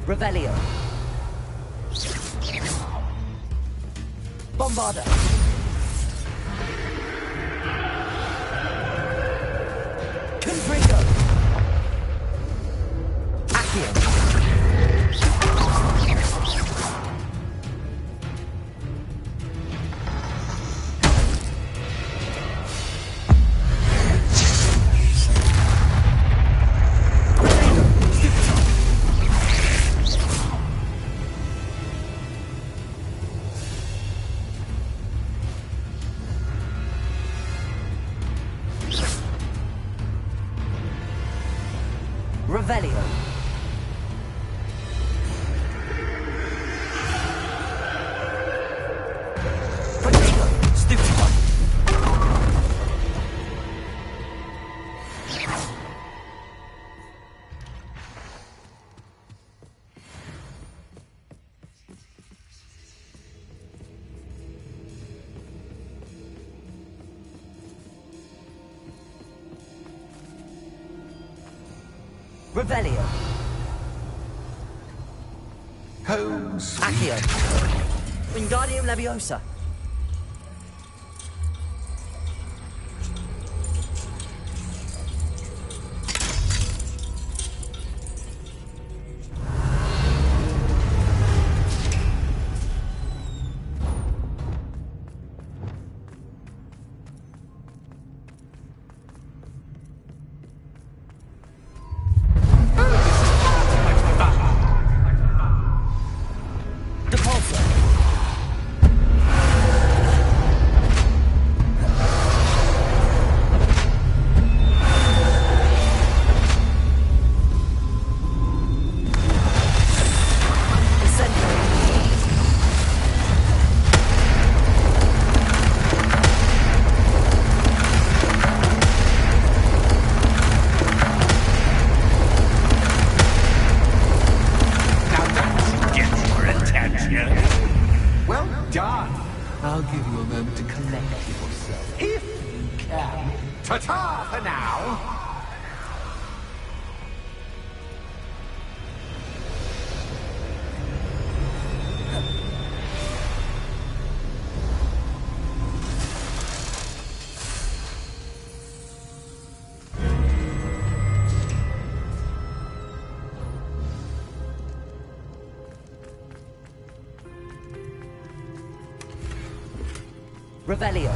Revelio. Bombarda. Confringo. Accio. Revelio. Potato. Stupefy. Revelio. Home sweet. Accio. Wingardium Leviosa. Depulso. I'll give you a moment to collect yourself, if you can. Ta-ta for now! Revelio.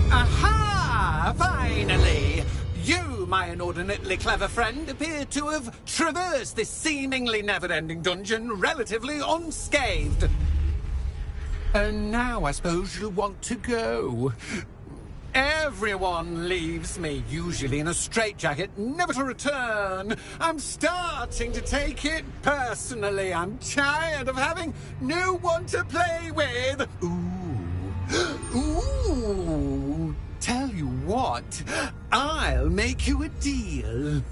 Aha! Finally! You, my inordinately clever friend, appear to have traversed this seemingly never-ending dungeon relatively unscathed. And now I suppose you'll want to go. Everyone leaves me, usually in a straitjacket, never to return. I'm starting to take it personally. I'm tired of having no one to play with. Ooh. Tell you what, I'll make you a deal.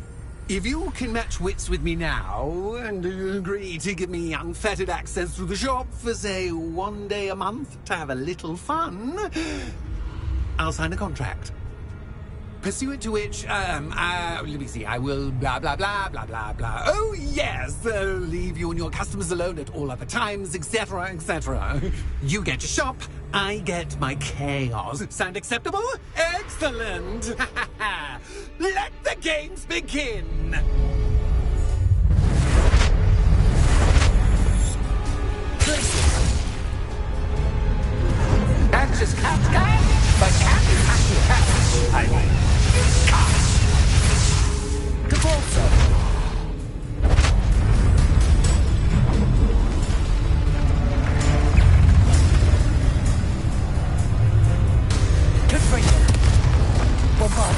If you can match wits with me now and agree to give me unfettered access to the shop for, say, 1 day a month to have a little fun, I'll sign a contract. Pursuant to which, let me see, I will blah, blah, blah, blah, blah, blah. Oh, yes, leave you and your customers alone at all other times, etc., etc. You get your shop, I get my chaos. Sound acceptable? Excellent! Let the games begin! That's just cat's cat, but cat is actually cat. I mean, cat. Cabalso. Good for you. Bombard.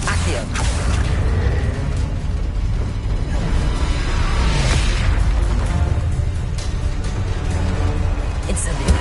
Accio. Incendio.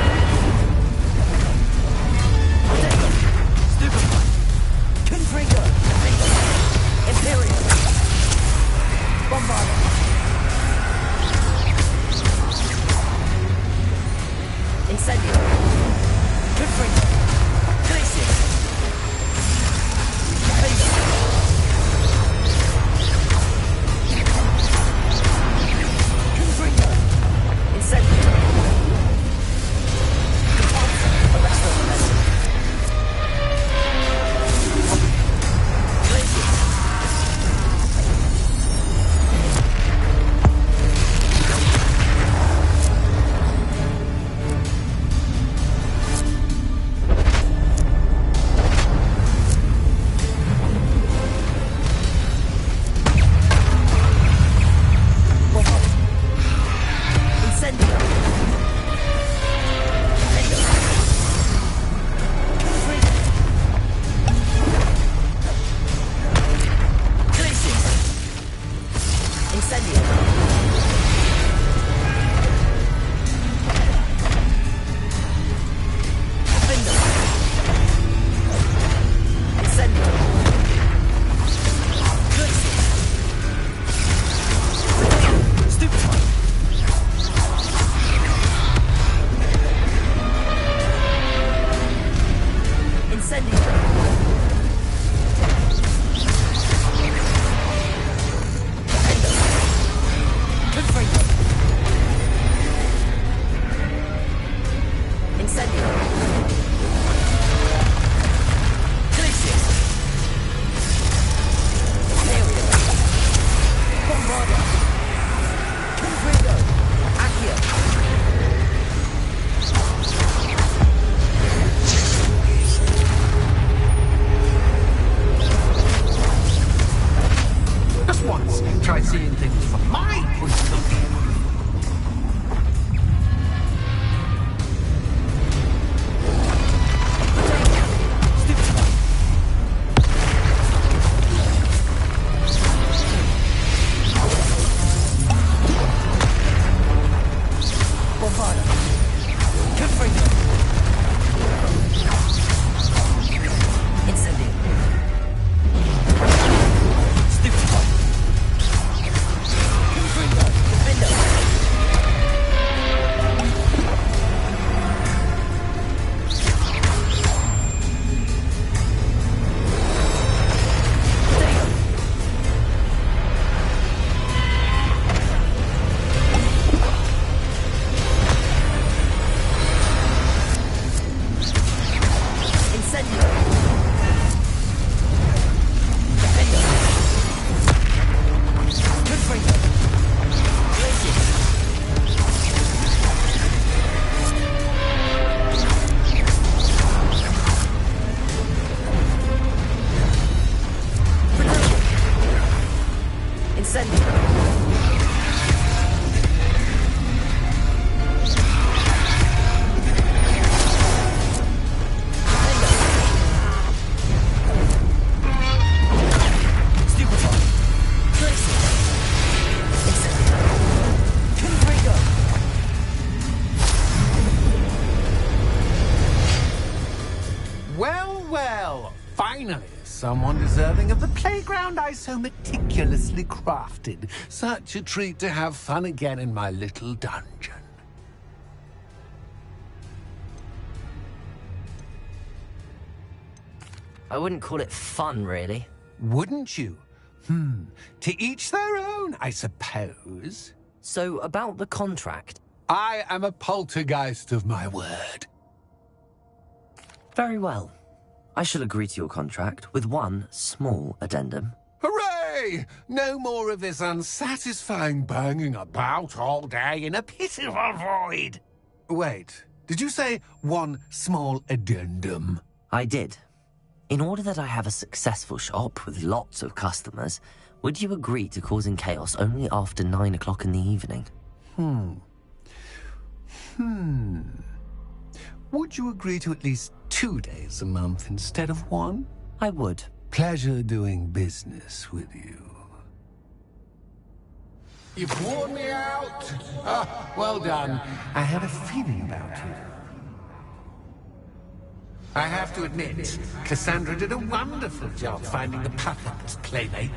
Finally, someone deserving of the playground I so meticulously crafted. Such a treat to have fun again in my little dungeon. I wouldn't call it fun, really. Wouldn't you? To each their own, I suppose. So, about the contract. I am a poltergeist of my word. Very well. I shall agree to your contract with one small addendum. Hooray! No more of this unsatisfying banging about all day in a pitiful void. Wait, did you say one small addendum? I did. In order that I have a successful shop with lots of customers, would you agree to causing chaos only after 9 o'clock in the evening? Would you agree to at least 2 days a month instead of 1? I would. Pleasure doing business with you. You've worn me out. Well done. I had a feeling about you. I have to admit, Cassandra did a wonderful job finding the puppet's playmate.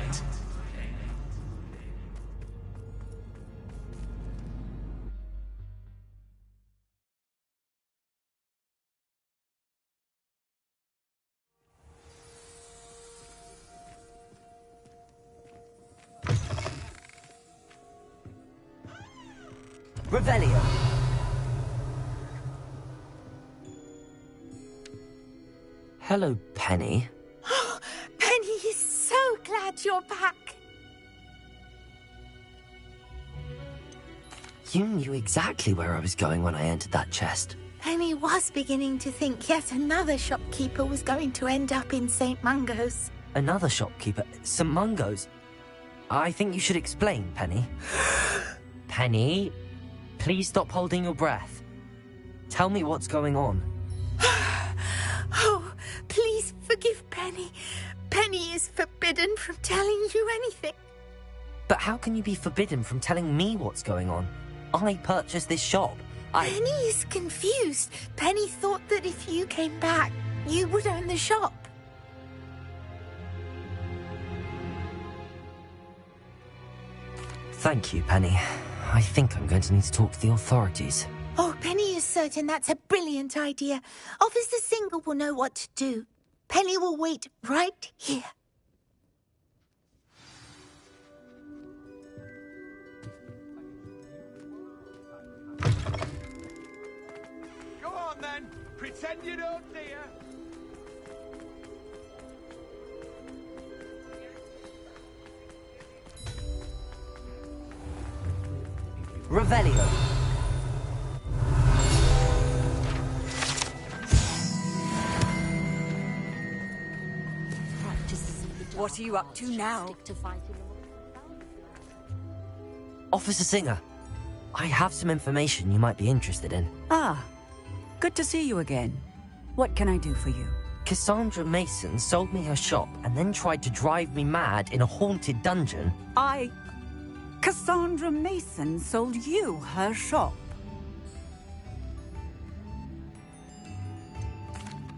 Revelio. Hello, Penny. Penny is so glad you're back. You knew exactly where I was going when I entered that chest. Penny was beginning to think yet another shopkeeper was going to end up in St. Mungo's. Another shopkeeper? St. Mungo's? I think you should explain, Penny. Penny, please stop holding your breath. Tell me what's going on. Oh, please forgive Penny. Penny is forbidden from telling you anything. But how can you be forbidden from telling me what's going on? I purchased this shop. Penny is confused. Penny thought that if you came back, you would own the shop. Thank you, Penny. I think I'm going to need to talk to the authorities. Oh, Penny is certain that's a brilliant idea. Officer Singer will know what to do. Penny will wait right here. Go on then. Pretend you don't hear. Revelio. What are you up to now? Officer Singer, I have some information you might be interested in. Ah, good to see you again. What can I do for you? Cassandra Mason sold me her shop and then tried to drive me mad in a haunted dungeon. Cassandra Mason sold you her shop?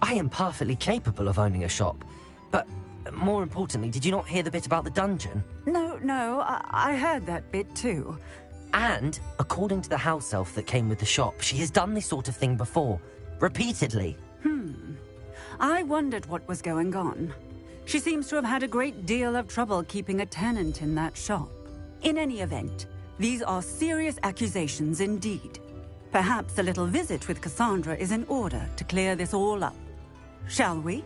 I am perfectly capable of owning a shop, but more importantly, did you not hear the bit about the dungeon? No, I heard that bit too. And, according to the house elf that came with the shop, she has done this sort of thing before. Repeatedly. I wondered what was going on. She seems to have had a great deal of trouble keeping a tenant in that shop. In any event, these are serious accusations indeed. Perhaps a little visit with Cassandra is in order to clear this all up. Shall we?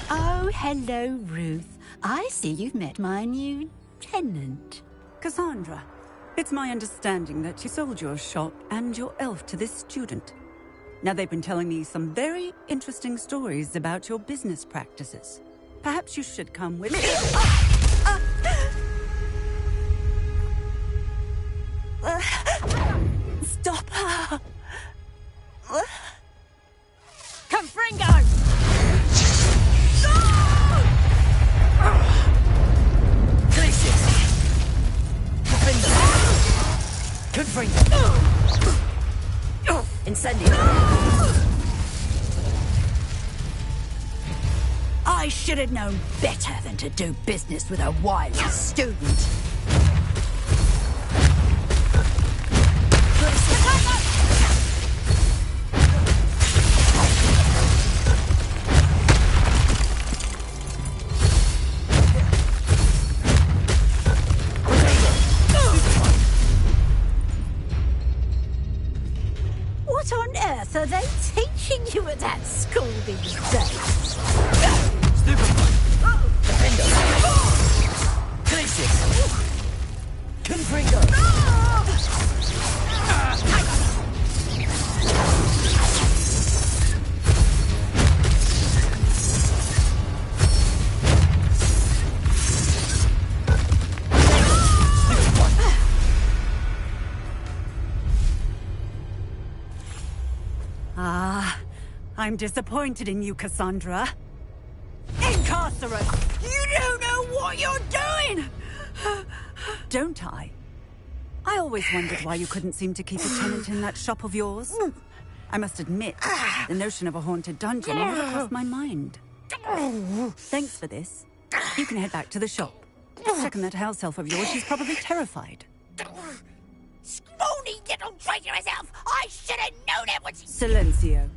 Oh, hello, Ruth. I see you've met my new tenant. Cassandra, it's my understanding that you sold your shop and your elf to this student. Now, they've been telling me some very interesting stories about your business practices. Perhaps you should come with me. Stop. Confringo! Incendio! I should have known better than to do business with a wily student. What on earth are they teaching you at that school these days? Confringo! I'm disappointed in you, Cassandra. Incarcerate! You don't know what you're doing! Don't I? I always wondered why you couldn't seem to keep a tenant in that shop of yours. I must admit, the notion of a haunted dungeon never crossed my mind. Thanks for this. You can head back to the shop. Check on that house elf of yours. She's probably terrified. Scrawny little traitor herself! I should have known it was... Silencio.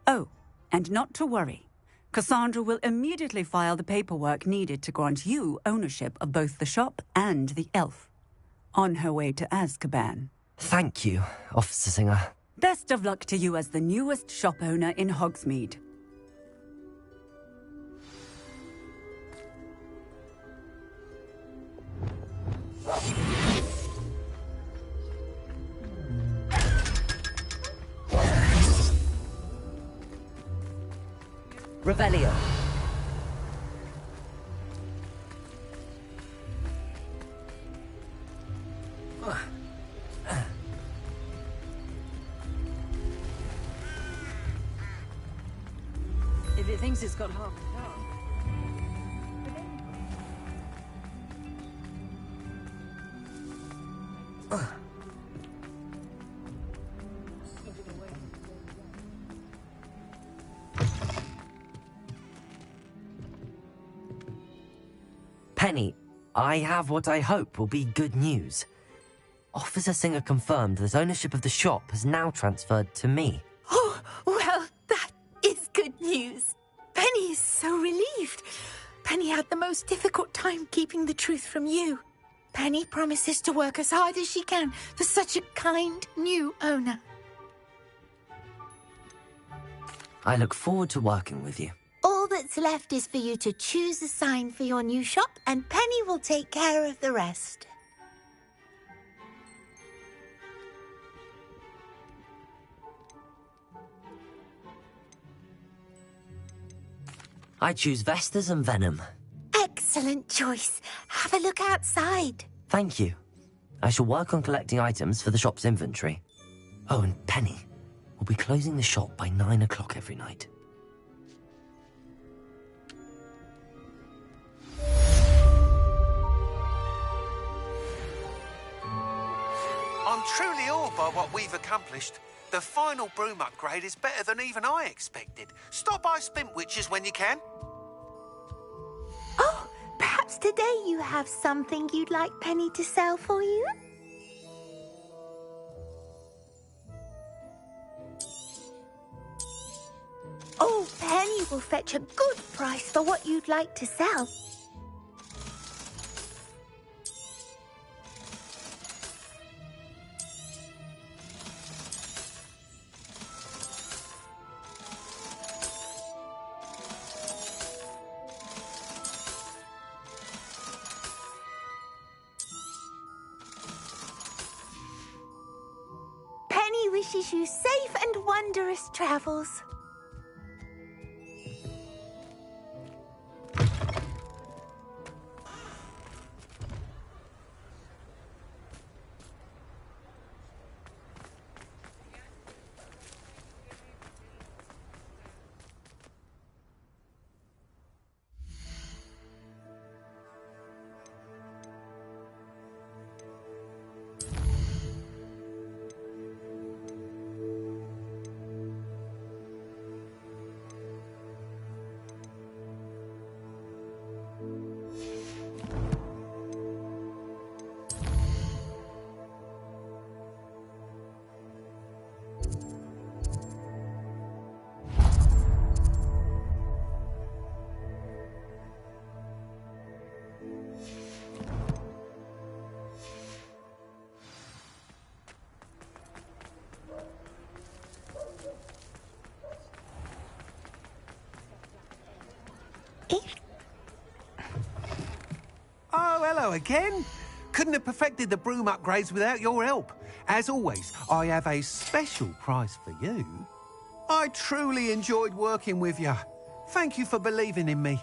Oh, and not to worry. Cassandra will immediately file the paperwork needed to grant you ownership of both the shop and the elf. On her way to Azkaban. Thank you, Officer Singer. Best of luck to you as the newest shop owner in Hogsmeade. Revelio. If it thinks it's got half a car. Penny, I have what I hope will be good news. Officer Singer confirmed that ownership of the shop has now transferred to me. Oh, well, that is good news. Penny is so relieved. Penny had the most difficult time keeping the truth from you. Penny promises to work as hard as she can for such a kind new owner. I look forward to working with you. All that's left is for you to choose a sign for your new shop, and Penny will take care of the rest. I choose Vestas and Venom. Excellent choice. Have a look outside. Thank you. I shall work on collecting items for the shop's inventory. Oh, and Penny, we'll be closing the shop by 9 o'clock every night. I'm truly awed by what we've accomplished. The final broom upgrade is better than even I expected. Stop by Spintwitches when you can. Oh, perhaps today you have something you'd like Penny to sell for you? Oh, Penny will fetch a good price for what you'd like to sell. Penny wishes you safe and wondrous travels. Oh, hello again. Couldn't have perfected the broom upgrades without your help. As always, I have a special prize for you. I truly enjoyed working with you. Thank you for believing in me.